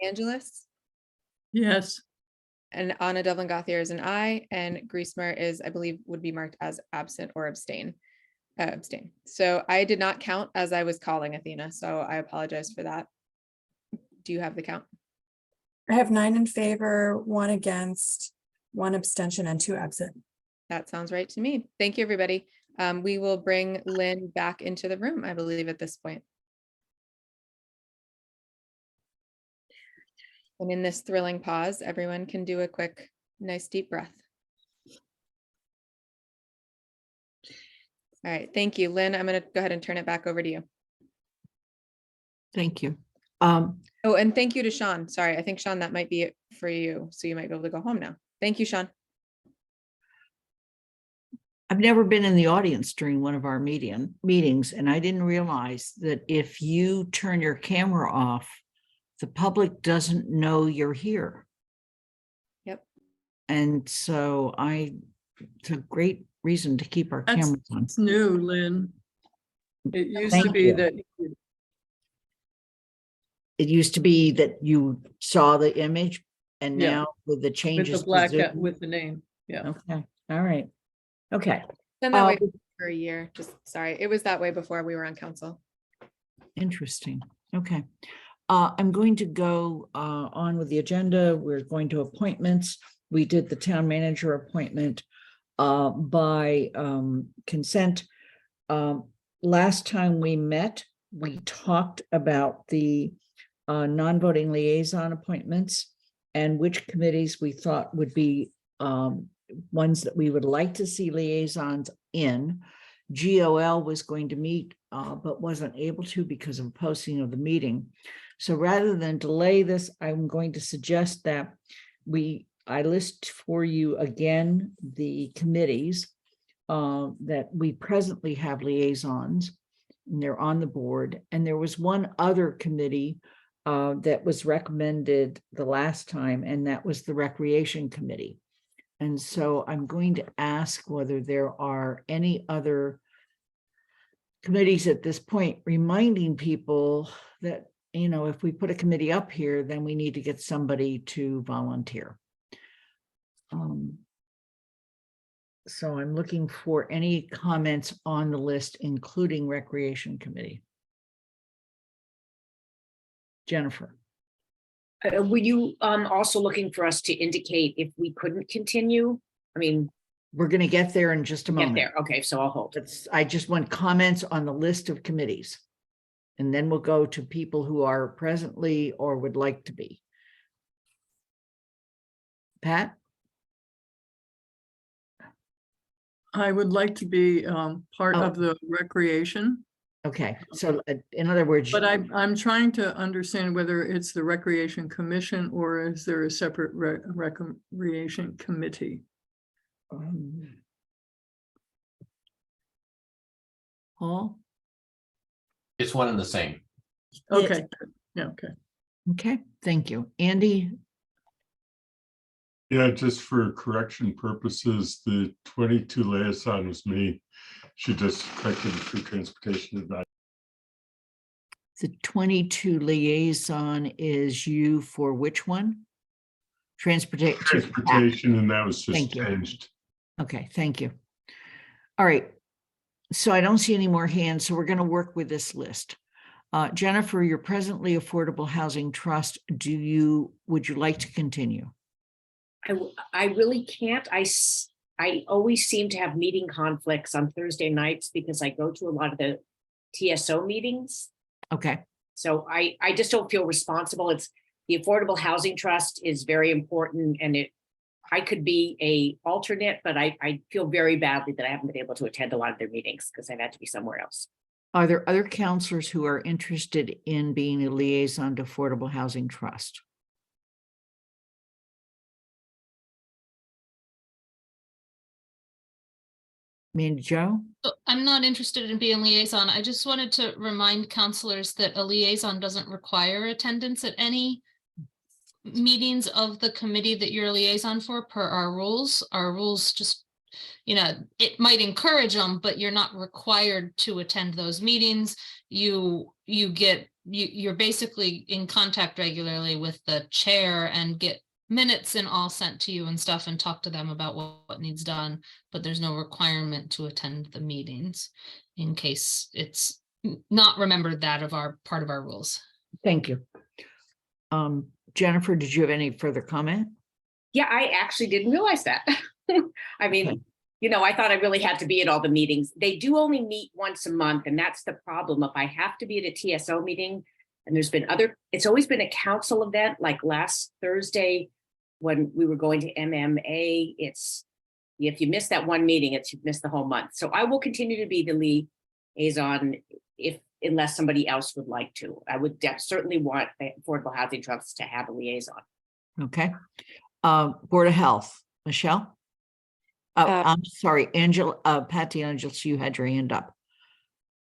Angeles? Yes. And Anna Devlin Gauthier is an aye, and Griesmer is, I believe, would be marked as absent or abstain. Abstain. So I did not count as I was calling, Athena, so I apologize for that. Do you have the count? I have 9 in favor, 1 against, 1 abstention, and 2 absent. That sounds right to me. Thank you, everybody. We will bring Lynn back into the room, I believe, at this point. And in this thrilling pause, everyone can do a quick, nice deep breath. All right, thank you, Lynn. I'm going to go ahead and turn it back over to you. Thank you. Oh, and thank you to Sean. Sorry, I think, Sean, that might be it for you. So you might be able to go home now. Thank you, Sean. I've never been in the audience during one of our meetings, and I didn't realize that if you turn your camera off, the public doesn't know you're here. Yep. And so it's a great reason to keep our cameras on. It's new, Lynn. It used Thank to be you. that. It used to be that you saw the image, and Yeah. now with the changes. With the to black, Zoom- with the name, yeah. Okay, all right. Okay. Been that way for a year. Just sorry. It was that way before we were on council. Interesting. Okay. I'm going to go on with the agenda. We're going to appointments. We did the town manager appointment by consent. Last time we met, we talked about the non-voting liaison appointments and which committees we thought would be ones that we would like to see liaisons in. GOL was going to meet, but wasn't able to because of posting of the meeting. So rather than delay this, I'm going to suggest that I list for you again the committees that we presently have liaisons, and they're on the board. And there was one other committee that was recommended the last time, and that was the Recreation Committee. And so I'm going to ask whether there are any other committees at this point, reminding people that, if we put a committee up here, then we need to get somebody to volunteer. So I'm looking for any comments on the list, including Recreation Committee. Jennifer. Were you also looking for us to indicate if we couldn't continue? I mean, We're going to get there in just a get moment. there. Okay, so I'll hold. I just want comments on the list of committees. And then we'll go to people who are presently or would like to be. Pat? I would like to be part Oh. of the recreation, Okay, so in other words. but I'm trying to understand whether it's the Recreation Commission or is there a separate recreation committee? Paul? It's one and the same. Okay, yeah, okay. Okay, thank you. Andy? Yeah, just for correction purposes, the 22 liaison was me. She just corrected it for transportation advisory. The 22 liaison is you for which one? Transportation, and that was just Thank you. changed. Okay, thank you. All right. So I don't see any more hands, so we're going to work with this list. Jennifer, you're presently Affordable Housing Trust. Would you like to continue? I really can't. I always seem to have meeting conflicts on Thursday nights because I go to a lot of the TSO meetings. Okay. So I just don't feel responsible. It's the Affordable Housing Trust is very important, and I could be a alternate, but I feel very badly that I haven't been able to attend a lot of their meetings because I've had to be somewhere else. Are there other counselors who are interested in being a liaison to Affordable Housing Trust? Mandy Jo? So I'm not interested in being liaison. I just wanted to remind counselors that a liaison doesn't require attendance at any meetings of the committee that you're a liaison for per our rules. Our rules just, it might encourage them, but you're not required to attend those meetings. You're basically in contact regularly with the chair and get minutes and all sent to you and stuff and talk to them about what needs done, but there's no requirement to attend the meetings in case it's not remembered that of our part of our rules. Thank you. Jennifer, did you have any further comment? Yeah, I actually didn't realize that. I mean, I thought I really had to be at all the meetings. They do only meet once a month, and that's the problem. If I have to be at a TSO meeting, and it's always been a council event, like last Thursday when we were going to MMA, if you miss that one meeting, you've missed the whole month. So I will continue to be the liaison unless somebody else would like to. I would certainly want the Affordable Housing Trust to have a liaison. Okay. Board of Health, Michelle? I'm sorry, Angela, Patty Angeles, you had your hand up.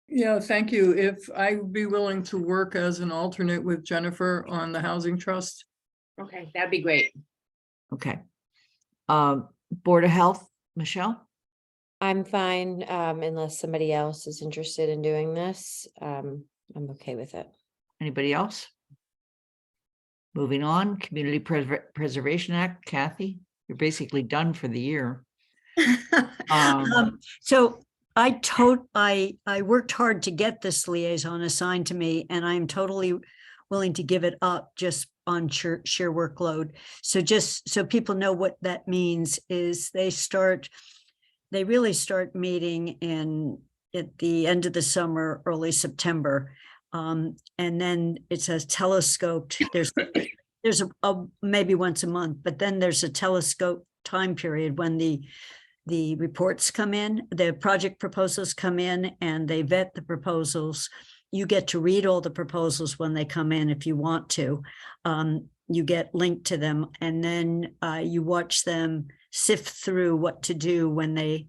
Yeah, thank you. If I would be willing to work as an alternate with Jennifer on the Housing Trust. Okay, that'd be great. Okay. Board of Health, Michelle? I'm fine, unless somebody else is interested in doing this. I'm okay with it. Anybody else? Moving on, Community Preservation Act, Kathy, you're basically done for the year. So I worked hard to get this liaison assigned to me, and I'm totally willing to give it up just on sheer workload. So just so people know what that means is they really start meeting at the end of the summer, early September. And then it's a telescoped, there's a maybe once a month, but then there's a telescope time period when the reports come in, the project proposals come in, and they vet the proposals. You get to read all the proposals when they come in if you want to. You get linked to them, and then you watch them sift through what to do when a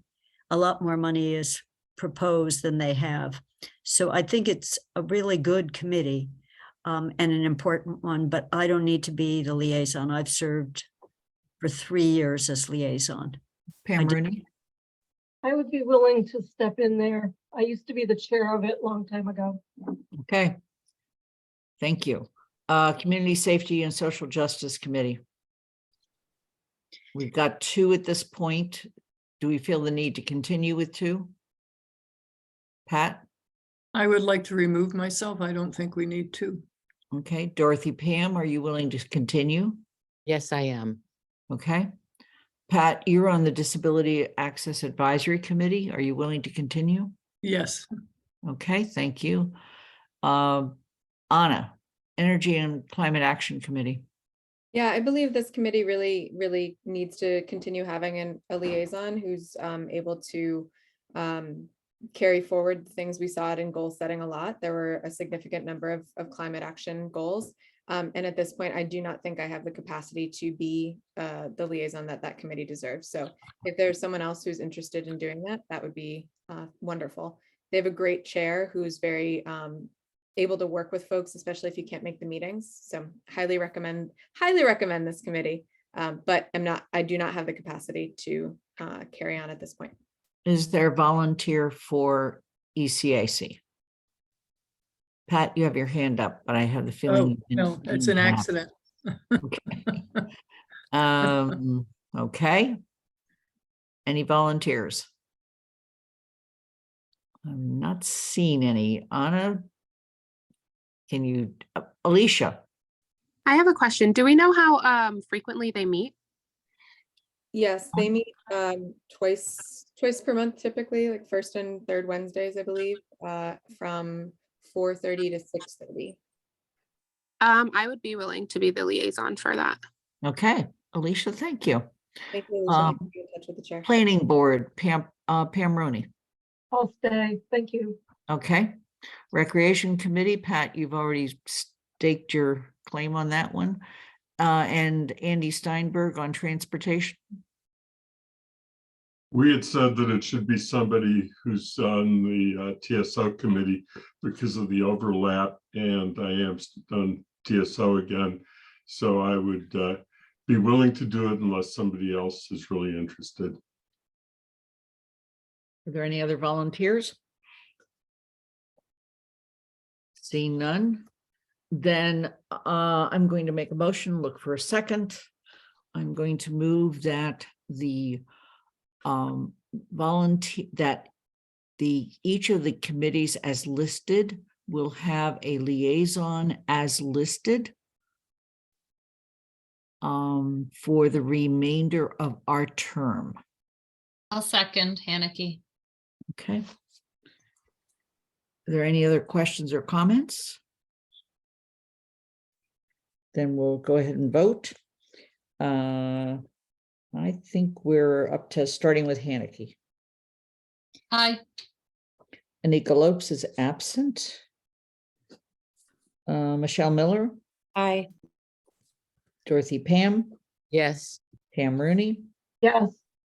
lot more money is proposed than they have. So I think it's a really good committee and an important one, but I don't need to be the liaison. I've served for 3 years as liaison. Pam Rooney? I would be willing to step in there. I used to be the chair of it a long time ago. Okay. Thank you. Community Safety and Social Justice Committee. We've got 2 at this point. do we feel the need to continue with 2? Pat? I would like to remove myself. I don't think we need to. Okay, Dorothy, Pam, are you willing to continue? Yes, I am. Okay. Pat, you're on the Disability Access Advisory Committee. Are you willing to continue? Yes. Okay, thank you. Anna, Energy and Climate Action Committee. Yeah, I believe this committee really needs to continue having a liaison who's able to carry forward the things we saw it in goal setting a lot. There were a significant number of climate action goals. And at this point, I do not think I have the capacity to be the liaison that committee deserves. So if there's someone else who's interested in doing that, that would be wonderful. They have a great chair who's very able to work with folks, especially if you can't make the meetings. So highly recommend this committee. But I do not have the capacity to carry on at this point. Is there a volunteer for ECAC? Pat, you have your hand up, but I have the Oh, feeling. no, it's an accident. Okay. Any volunteers? I'm not seeing any. Anna, can you, Alicia? I have a question. Do we know how frequently they meet? Yes, they meet twice per month, typically, like first and third Wednesdays, I believe, from 4:30 to 6:30. I would be willing to be the liaison for that. Okay, Alicia, thank you. Thank you, Alicia. I can be in touch with the chair. Planning Board, Pam Rooney. I'll stay. Thank you. Okay. Recreation Committee, Pat, you've already staked your claim on that one. And Andy Steinberg on transportation. We had said that it should be somebody who's on the TSO committee because of the overlap, and I am on TSO again. So I would be willing to do it unless somebody else is really interested. Are there any other volunteers? Seeing none, then I'm going to make a motion, look for a second. I'm going to move that the each of the committees as listed will have a liaison as listed for the remainder of our term. I'll second Haneke. Okay. Are there any other questions or comments? Then we'll go ahead and vote. I think we're up to starting with Haneke. Aye. Anika Lopes is absent. Michelle Miller. Aye. Dorothy Pam. Yes. Pam Rooney. Yes.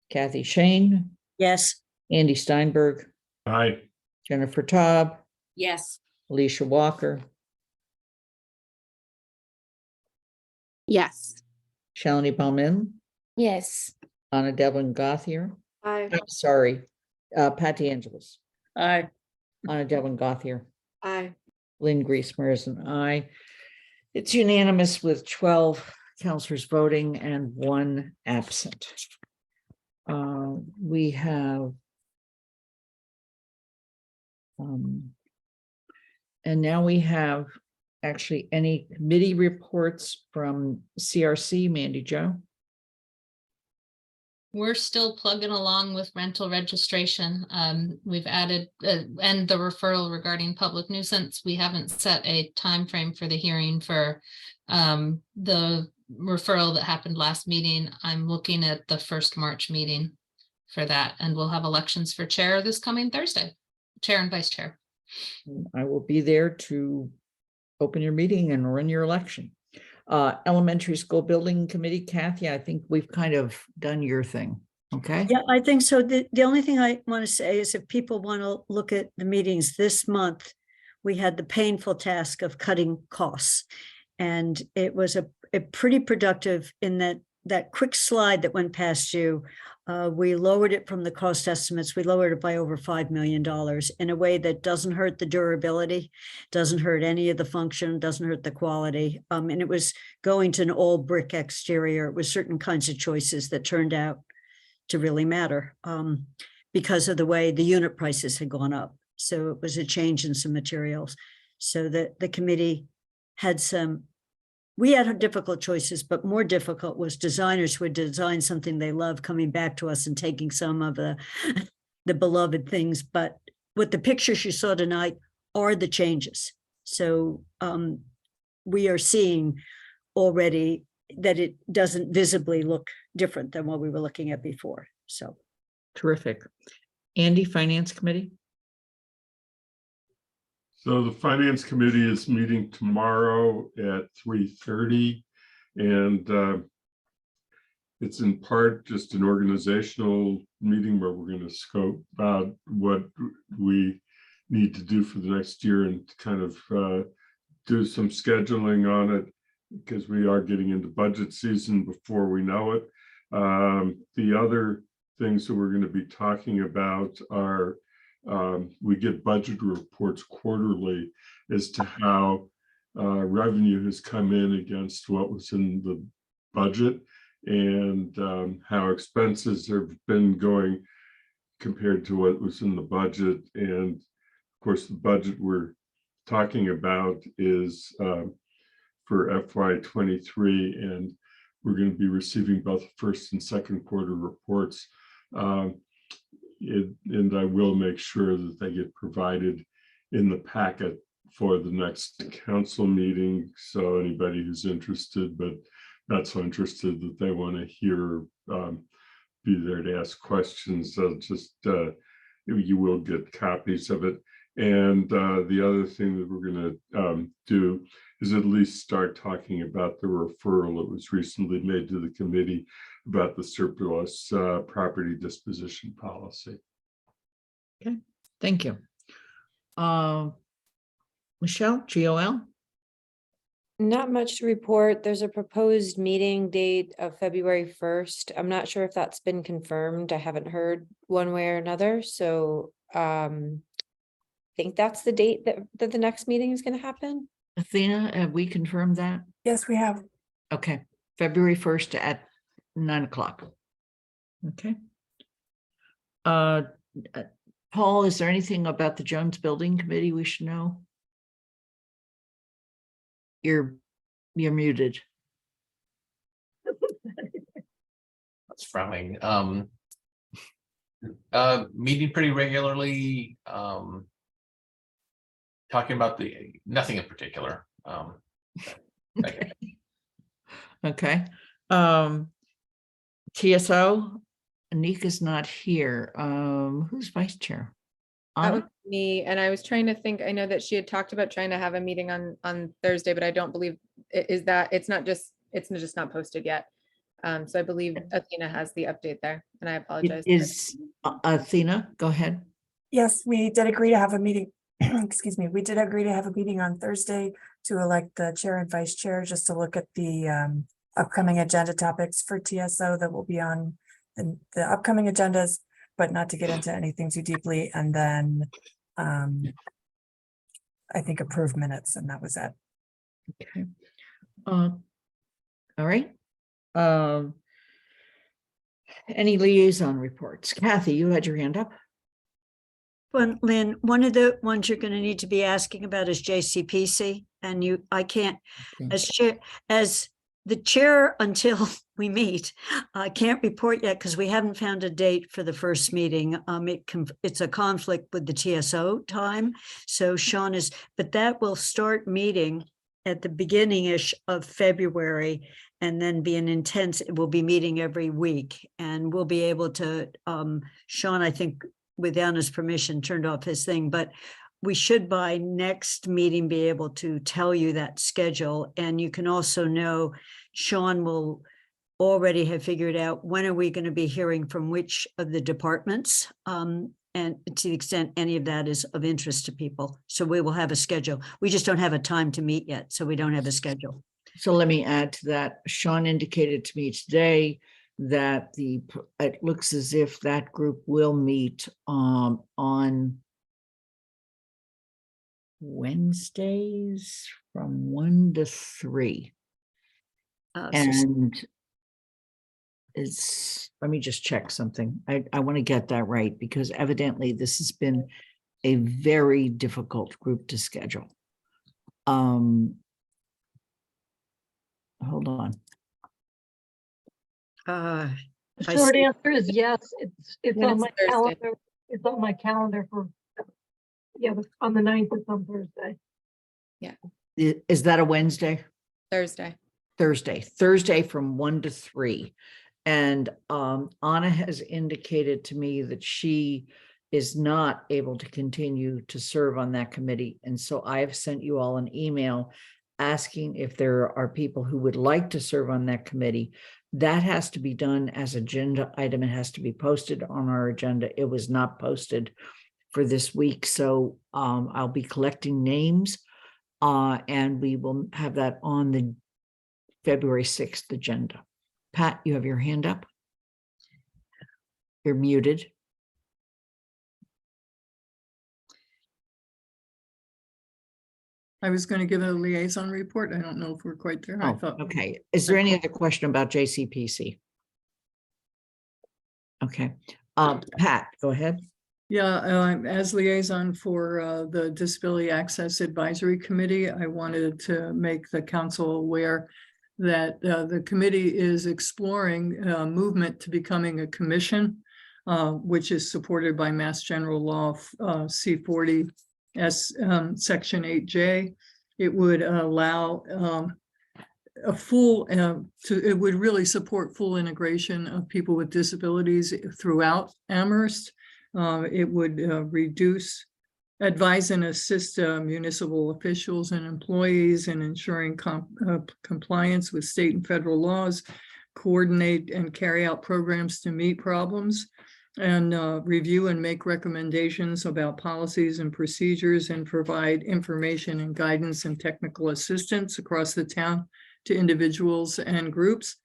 Kathy Shane. Yes. Andy Steinberg. Aye. Jennifer Taub. Yes. Alicia Walker. Yes. Shalini Palmin. Yes. Anna Devlin Gothier. Aye. I'm sorry. Pat DeAngelis. Aye. Anna Devlin Gothier. Aye. Lynn Griesmer is an aye. It's unanimous with 12 counselors voting and 1 absent. We have and now we have actually any committee reports from CRC, Mandy Jo. We're still plugging along with rental registration. We've added and the referral regarding public nuisance. We haven't set a time frame for the hearing for the referral that happened last meeting. I'm looking at the first March meeting for that, and we'll have elections for chair this coming Thursday, chair and vice chair. I will be there to open your meeting and run your election. Elementary School Building Committee, Kathy, I think we've kind of done your thing. Okay. Yeah, I think so. The only thing I want to say is if people want to look at the meetings this month, we had the painful task of cutting costs. And it was a pretty productive in that quick slide that went past you. We lowered it from the cost estimates. We lowered it by over $5 million in a way that doesn't hurt the durability, doesn't hurt any of the function, doesn't hurt the quality. And it was going to an all brick exterior. It was certain kinds of choices that turned out to really matter because of the way the unit prices had gone up. So it was a change in some materials. So that the committee had we had difficult choices, but more difficult was designers who had designed something they love coming back to us and taking some of the beloved things. But what the pictures you saw tonight are the changes. So we are seeing already that it doesn't visibly look different than what we were looking at before. So Terrific. Andy, Finance Committee? So the Finance Committee is meeting tomorrow at 3:30, and it's in part just an organizational meeting where we're going to scope out what we need to do for the next year and kind of do some scheduling on it, because we are getting into budget season before we know it. The other things that we're going to be talking about are we get budget reports quarterly as to how revenue has come in against what was in the budget, and how expenses have been going compared to what was in the budget. And of course, the budget we're talking about is for FY23, and we're going to be receiving both first and second quarter reports. And I will make sure that they get provided in the packet for the next council meeting. So anybody who's interested, but not so interested that they want to hear, be there to ask questions, you will get copies of it. And the other thing that we're going to do is at least start talking about the referral that was recently made to the committee about the surplus property disposition policy. Okay, thank you. Michelle, GOL? Not much to report. There's a proposed meeting date of February 1st. I'm not sure if that's been confirmed. I haven't heard one way or another. So I think that's the date that the next meeting is going to happen. Athena, have we confirmed that? Yes, we have. Okay, February 1st at 9 o'clock. Okay. Paul, is there anything about the Jones Building Committee we should know? You're muted. That's frowning. Meeting pretty regularly, talking about nothing in particular. Okay. TSO, Anik is not here. Who's vice chair? That was Anna? me, and I was trying to think, I know that she had talked about trying to have a meeting on Thursday, but I don't believe it's just not posted yet. So I believe Athena has the update there, and I apologize. Is Athena, go ahead. Yes, we did agree to have a meeting. Excuse me. We did agree to have a meeting on Thursday to elect the chair and vice chair, just to look at the upcoming agenda topics for TSO that will be on the upcoming agendas, but not to get into anything too deeply. And then I think approve minutes, and that was it. Okay. All right. Any liaison reports? Kathy, you had your hand up. Well, Lynn, one of the ones you're going to need to be asking about is JCPC, and I can't, as the chair until we meet, I can't report yet because we haven't found a date for the first meeting. It's a conflict with the TSO time. So Sean but that will start meeting at the beginning-ish of February, and then it will be meeting every week, and we'll be able to, Sean, I think with Anna's permission, turned off his thing, but we should by next meeting be able to tell you that schedule. And you can also know, Sean will already have figured out when are we going to be hearing from which of the departments, and to the extent any of that is of interest to people. So we will have a schedule. We just don't have a time to meet yet, so we don't have a schedule. So let me add to that. Sean indicated to me today that it looks as if that group will meet on Wednesdays from 1 to 3. And let me just check something. I want to get that right because evidently this has been a very difficult group to schedule. Hold on. The short answer is yes, it's Yeah, on it's my Thursday. calendar. It's on my calendar for, yeah, on the 9th, it's on Thursday. Is that a Wednesday? Thursday. Thursday from 1 to 3. And Anna has indicated to me that she is not able to continue to serve on that committee. And so I've sent you all an email asking if there are people who would like to serve on that committee. That has to be done as agenda item. It has to be posted on our agenda. It was not posted for this week. So I'll be collecting names and we will have that on the February 6th agenda. Pat, you have your hand up. You're muted. I was going to give a liaison report. I don't know if we're quite there. I Oh, thought. okay. Is there any other question about JCPC? Okay. Pat, go ahead. Yeah, as liaison for the Disability Access Advisory Committee, I wanted to make the council aware that the committee is exploring movement to becoming a commission, which is supported by Mass General Law C40 Section 8J. It would allow a full, it would really support full integration of people with disabilities throughout Amherst. It would advise and assist municipal officials and employees in ensuring compliance with state and federal laws, coordinate and carry out programs to meet problems, and review and make recommendations about policies and procedures, and provide information and guidance and technical assistance across the town to individuals and groups.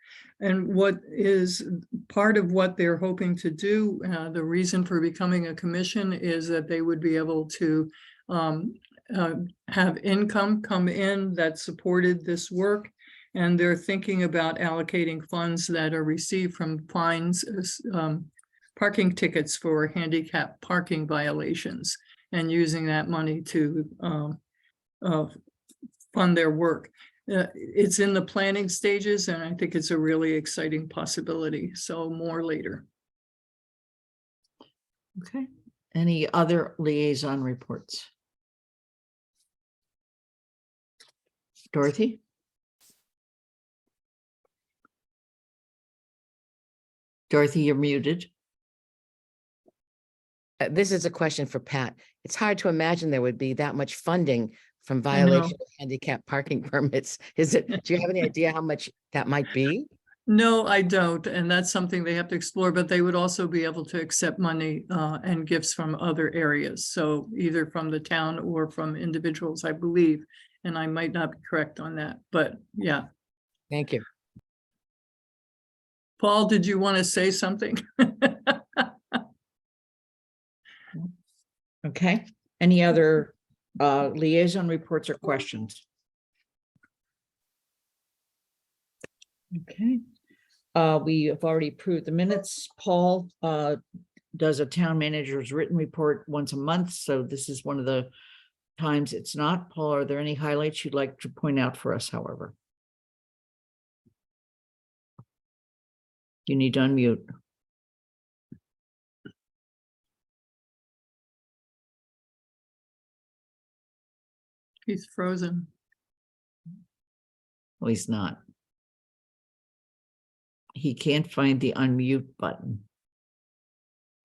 And what is part of what they're hoping to do, the reason for becoming a commission is that they would be able to have income come in that supported this work. And they're thinking about allocating funds that are received from fines, parking tickets for handicap parking violations, and using that money to fund their work. It's in the planning stages, and I think it's a really exciting possibility. So more later. Okay. Any other liaison reports? Dorothy? Dorothy, you're muted. This is a question for Pat. It's hard to imagine there would be that much funding from violation of handicap parking permits. Do you have any idea how much that might be? No, I don't. And that's something they have to explore, but they would also be able to accept money and gifts from other areas. So either from the town or from individuals, I believe. And I might not be correct on that, but yeah. Thank you. Paul, did you want to say something? Okay. Any other liaison reports or questions? Okay. We have already approved the minutes. Paul does a town manager's written report once a month, so this is one of the times it's not. Paul, are there any highlights you'd like to point out for us, however? You need to unmute. He's frozen. Well, he's not. He can't find the unmute button.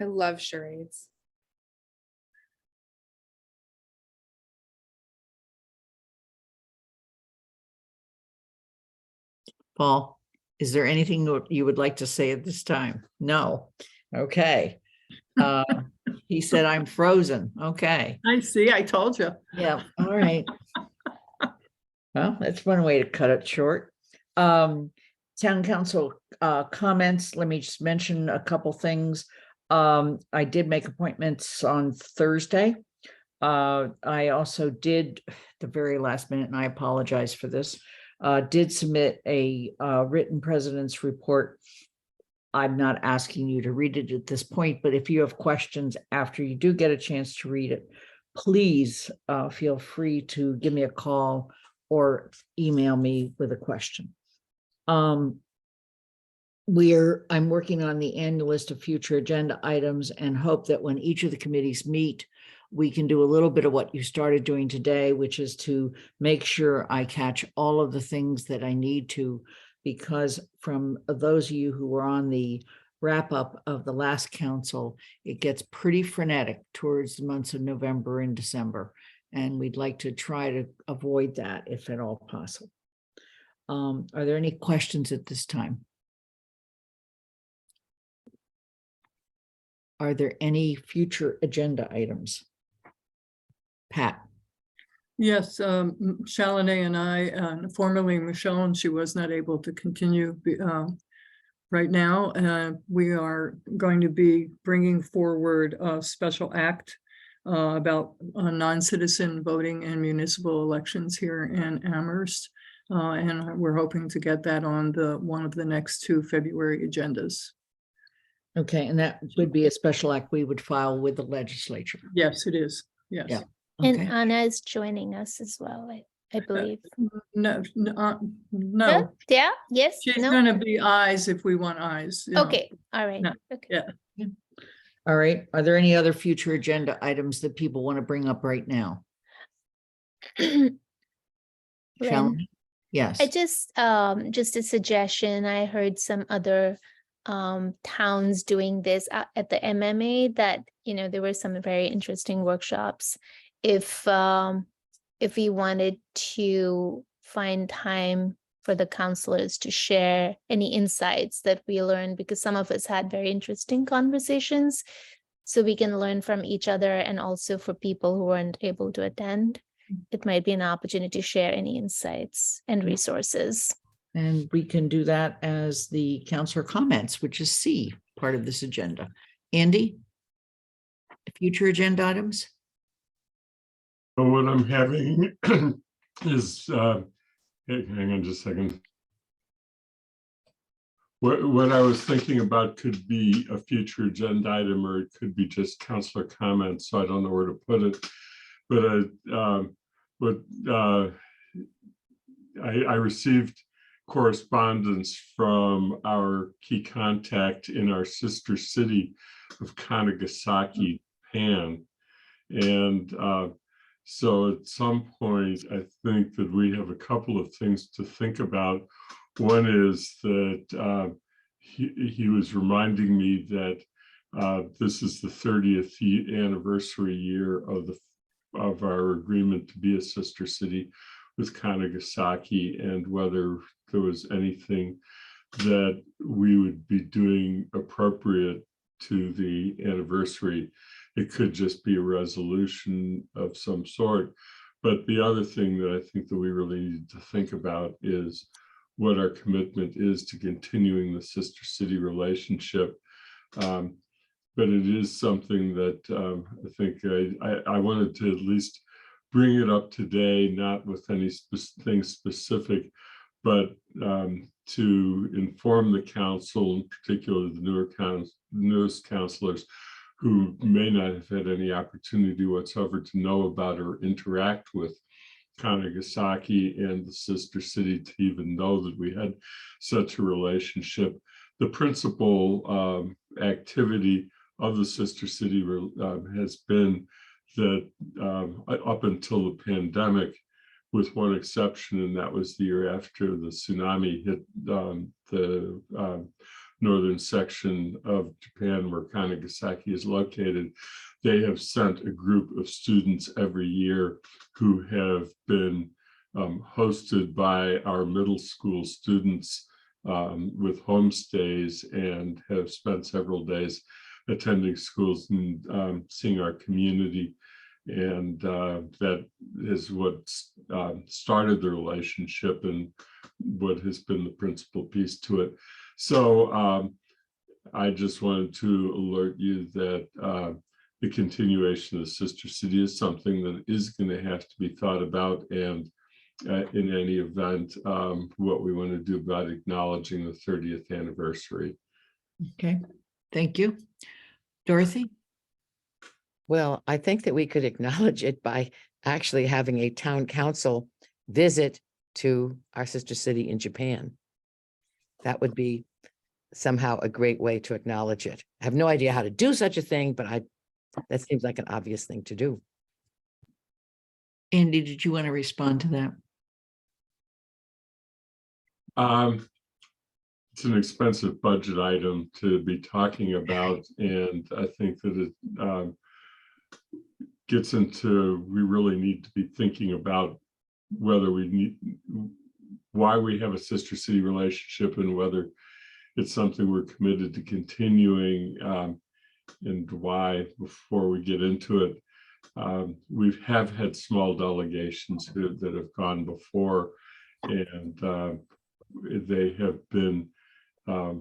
I love charades. Paul, is there anything you would like to say at this time? No. Okay. He said, I'm frozen. Okay. I see. I told you. Yeah. All right. Well, that's one way to cut it short. Town council comments. Let me just mention a couple things. I did make appointments on Thursday. I also did the very last minute, and I apologize for this, did submit a written president's report I'm not asking you to read it at this point, but if you have questions after you do get a chance to read it, please feel free to give me a call or email me with a question. I'm working on the annual list of future agenda items and hope that when each of the committees meet, we can do a little bit of what you started doing today, which is to make sure I catch all of the things that I need to, because from those of you who were on the wrap up of the last council, it gets pretty frenetic towards the months of November and December. And we'd like to try to avoid that if at all possible. Are there any questions at this time? Are there any future agenda items? Pat? Yes, Chalene and I, formerly Michelle, and she was not able to continue right now. We are going to be bringing forward a special act about non-citizen voting and municipal elections here in Amherst. And we're hoping to get that on one of the next 2 February agendas. Okay, and that would be a special act we would file with the legislature. Yes, it is. Yes. Yeah. And Okay. Anna is joining us as well, I believe. No. No? Yeah, yes, She's no? gonna be eyes if we want eyes. you know. Okay, all right. No, Okay. Yeah. All right. Are there any other future agenda items that people want to bring up right now? Lynn, Shall? Yes. I just a suggestion. I heard some other towns doing this at the MMA that, there were some very interesting workshops. If we wanted to find time for the counselors to share any insights that we learned, because some of us had very interesting conversations, so we can learn from each other, and also for people who weren't able to attend, it might be an opportunity to share any insights and resources. And we can do that as the counselor comments, which is C, part of this agenda. Andy? Future agenda items? So what I'm having is, hang on just a second. What I was thinking about could be a future agenda item, or it could be just counselor comments, so I don't know where to put it. But I received correspondence from our key contact in our sister city of Kanagasaki, Japan. And so at some point, I think that we have a couple of things to think about. One is that he was reminding me that this is the 30th anniversary year of our agreement to be a sister city with Kanagasaki, and whether there was anything that we would be doing appropriate to the anniversary. It could just be a resolution of some sort. But the other thing that I think that we really need to think about is what our commitment is to continuing the sister city relationship. But it is something that I think I wanted to at least bring it up today, not with anything specific, but to inform the council, in particular the newest councilors, who may not have had any opportunity whatsoever to know about or interact with Kanagasaki and the sister city, to even know that we had such a relationship. The principal activity of the sister city has been that up until the pandemic, with one exception, and that was the year after the tsunami hit the northern section of Japan where Kanagasaki is located, they have sent a group of students every year who have been hosted by our middle school students with homestays, and have spent several days attending schools and seeing our community. And that is what started the relationship and what has been the principal piece to it. So I just wanted to alert you that the continuation of the sister city is something that is going to have to be thought about, and in any event, what we want to do about acknowledging the 30th anniversary. Okay, thank you. Dorothy? Well, I think that we could acknowledge it by actually having a town council visit to our sister city in Japan. That would be somehow a great way to acknowledge it. I have no idea how to do such a thing, but that seems like an obvious thing to do. Andy, did you want to respond to that? It's an expensive budget item to be talking about, and I think that it gets into, we really need to be thinking about whether we need, why we have a sister city relationship, and whether it's something we're committed to continuing, and why, before we get into it. We have had small delegations that have gone before, and they have been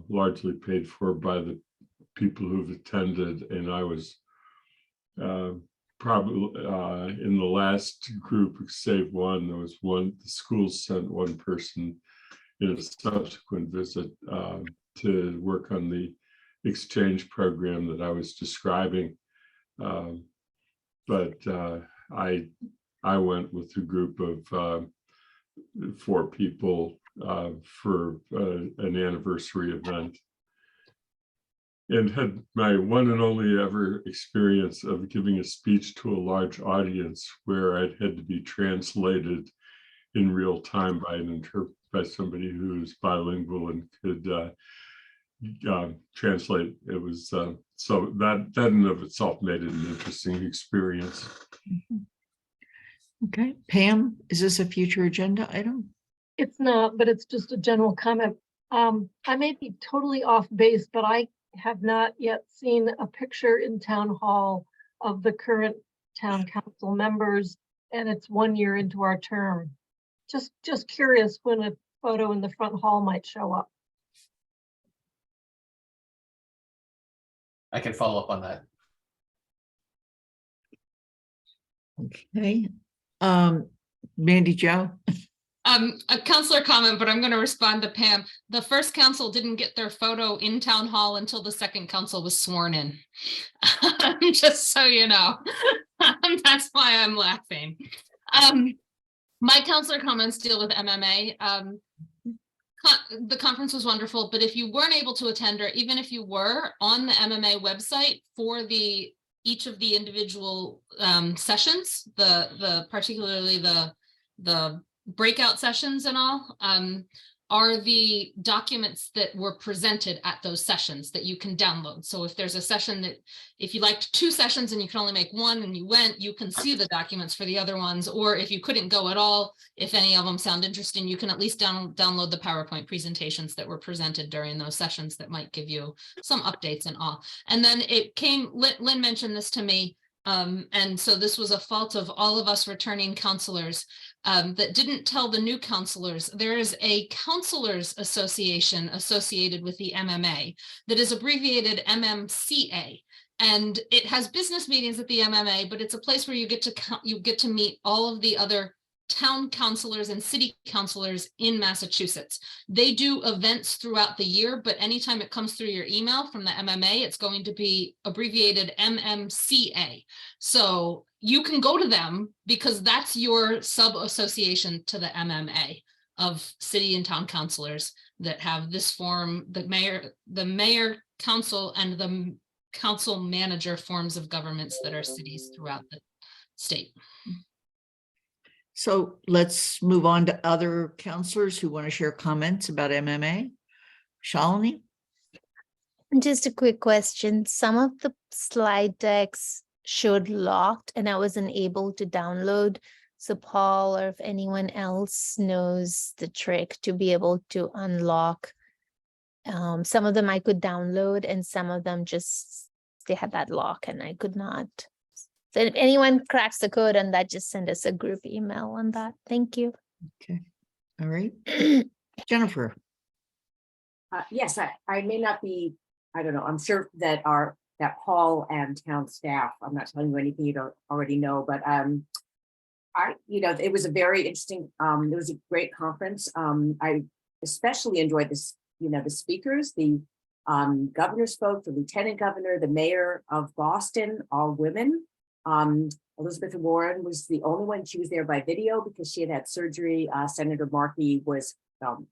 largely paid for by the people who've attended. And I was probably in the last group, save one, there was one, the schools sent one person in a subsequent visit to work on the exchange program that I was describing. But I went with a group of 4 people for an anniversary event, and had my one and only ever experience of giving a speech to a large audience where I'd had to be translated in real time by somebody who's bilingual and could translate. It was so that in and of itself made it an interesting experience. Okay, Pam, is this a future agenda item? It's not, but it's just a general comment. I may be totally off base, but I have not yet seen a picture in town hall of the current town council members, and it's 1 year into our term. Just curious when a photo in the front hall might show up. I can follow up on that. Okay. Mandy Jo? A counselor comment, but I'm going to respond to Pam. The first council didn't get their photo in town hall until the second council was sworn in. Just so you know. That's why I'm laughing. My counselor comments deal with MMA. The conference was wonderful, but if you weren't able to attend, or even if you were on the MMA website for each of the individual sessions, particularly the breakout sessions and all, are the documents that were presented at those sessions that you can download. So if there's a session that, if you liked 2 sessions and you can only make 1 and you went, you can see the documents for the other ones. Or if you couldn't go at all, if any of them sound interesting, you can at least download the PowerPoint presentations that were presented during those sessions that might give you some updates and all. And then it came, Lynn mentioned this to me, and so this was a fault of all of us returning counselors that didn't tell the new counselors. There is a counselors association associated with the MMA that is abbreviated MMCA. And it has business meetings at the MMA, but it's a place where you get to meet all of the other town councilors and city councilors in Massachusetts. They do events throughout the year, but anytime it comes through your email from the MMA, it's going to be abbreviated MMCA. So you can go to them because that's your sub-association to the MMA of city and town councilors that have this form, the mayor, council, and the council manager forms of governments that are cities throughout the state. So let's move on to other counselors who want to share comments about MMA. Shalini? Just a quick question. Some of the slide decks showed locked and I wasn't able to download. So Paul, or if anyone else knows the trick to be able to unlock. Some of them I could download and some of them just, they had that lock and I could not. So if anyone cracks the code on that, just send us a group email on that. Thank you. Okay. All right. Jennifer? Yes, I may not be, I don't know, I'm sure that Paul and town staff, I'm not telling you anything you don't already know, but it was a very interesting, it was a great conference. I especially enjoyed this, the speakers, the Governor spoke, the lieutenant governor, the mayor of Boston, all women. Elizabeth Warren was the only one. She was there by video because she had had surgery. Senator Markey was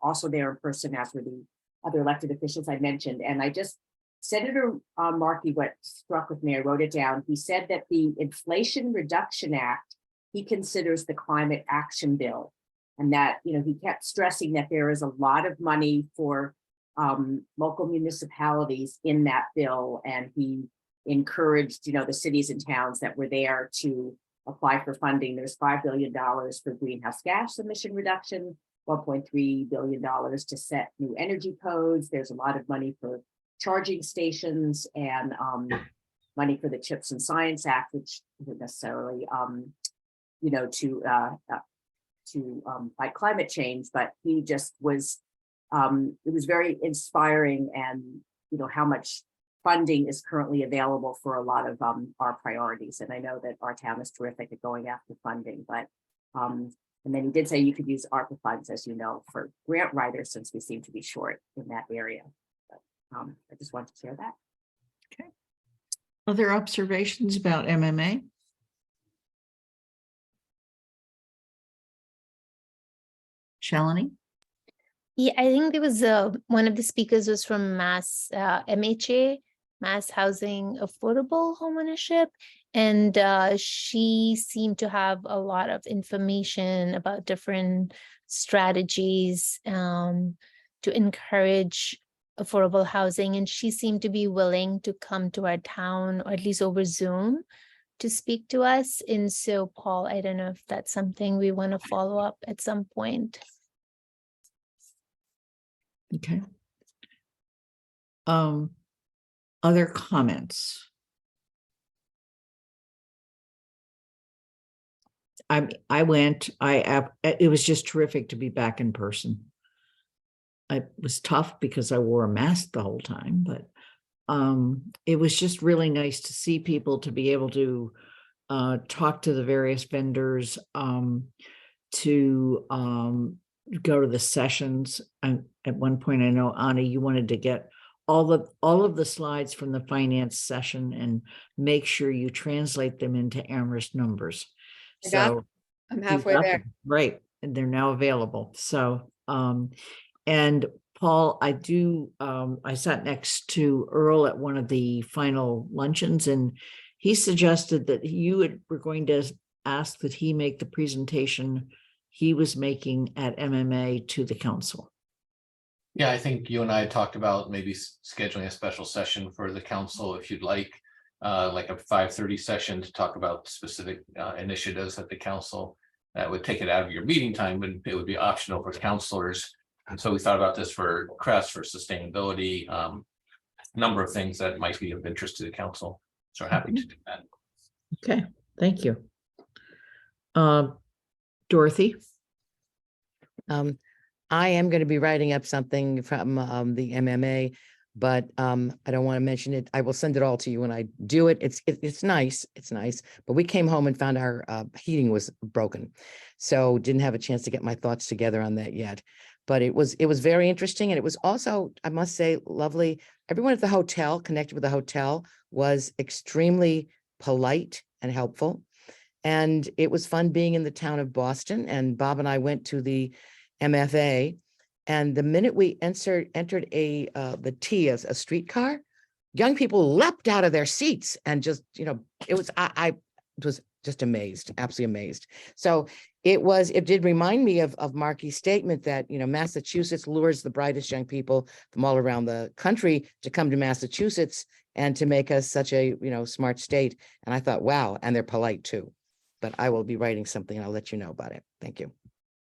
also there in person, as were the other elected officials I mentioned. And Senator Markey, what struck with me, I wrote it down. He said that the Inflation Reduction Act, he considers the climate action bill. And that, he kept stressing that there is a lot of money for local municipalities in that bill. And he encouraged, the cities and towns that were there to apply for funding. There's $5 billion for greenhouse gas emission reduction, $1.3 billion to set new energy codes. There's a lot of money for charging stations and money for the CHIPS and Science Act, which isn't necessarily, to fight climate change, but he just was, it was very inspiring, and how much funding is currently available for a lot of our priorities. And I know that our town is terrific at going after funding, but and then he did say you could use ARPA funds, as you know, for grant writers, since we seem to be short in that area. But I just wanted to share that. Okay. Other observations about MMA? Shalini? Yeah, I think there was one of the speakers was from Mass MHA, Mass Housing Affordable Homeownership, and she seemed to have a lot of information about different strategies to encourage affordable housing, and she seemed to be willing to come to our town, or at least over Zoom, to speak to us. And so, Paul, I don't know if that's something we want to follow up at some point. Okay. Other comments? It was just terrific to be back in person. It was tough because I wore a mask the whole time, but it was just really nice to see people, to be able to talk to the various vendors, to go to the sessions. At one point, I know, Anna, you wanted to get all of the slides from the finance session and make sure you translate them into Amherst numbers. So I'm you halfway got there. them, right? And they're now available. So, and Paul, I sat next to Earl at one of the final luncheons, and he suggested that you were going to ask that he make the presentation he was making at MMA to the council. Yeah, I think you and I talked about maybe scheduling a special session for the council, if you'd like a 5:30 session to talk about specific initiatives at the council. That would take it out of your meeting time, but it would be optional for councilors. And so we thought about this for CREST, for sustainability, number of things that might be of interest to the council. So happy to do that. Okay, thank you. Dorothy? I am going to be writing up something from the MMA, but I don't want to mention it. I will send it all to you when I do it. It's nice. It's nice. But we came home and found our heating was broken. So didn't have a chance to get my thoughts together on that yet. But it was very interesting. And it was also, I must say, lovely. Everyone at the hotel, connected with the hotel, was extremely polite and helpful. And it was fun being in the town of Boston. And Bob and I went to the MFA, and the minute we entered the T as a streetcar, young people leapt out of their seats and just, it was, I was just amazed, absolutely amazed. So it did remind me of Markey's statement that, Massachusetts lures the brightest young people from all around the country to come to Massachusetts and to make us such a, smart state. And I thought, wow, and they're polite too. But I will be writing something and I'll let you know about it. Thank you.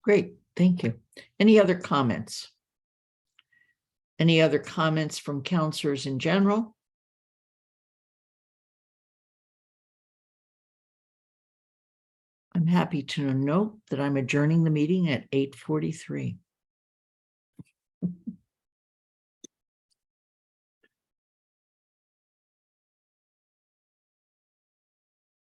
Great, thank you. Any other comments? Any other comments from counselors in general? I'm happy to note that I'm adjourning the meeting at 8:43.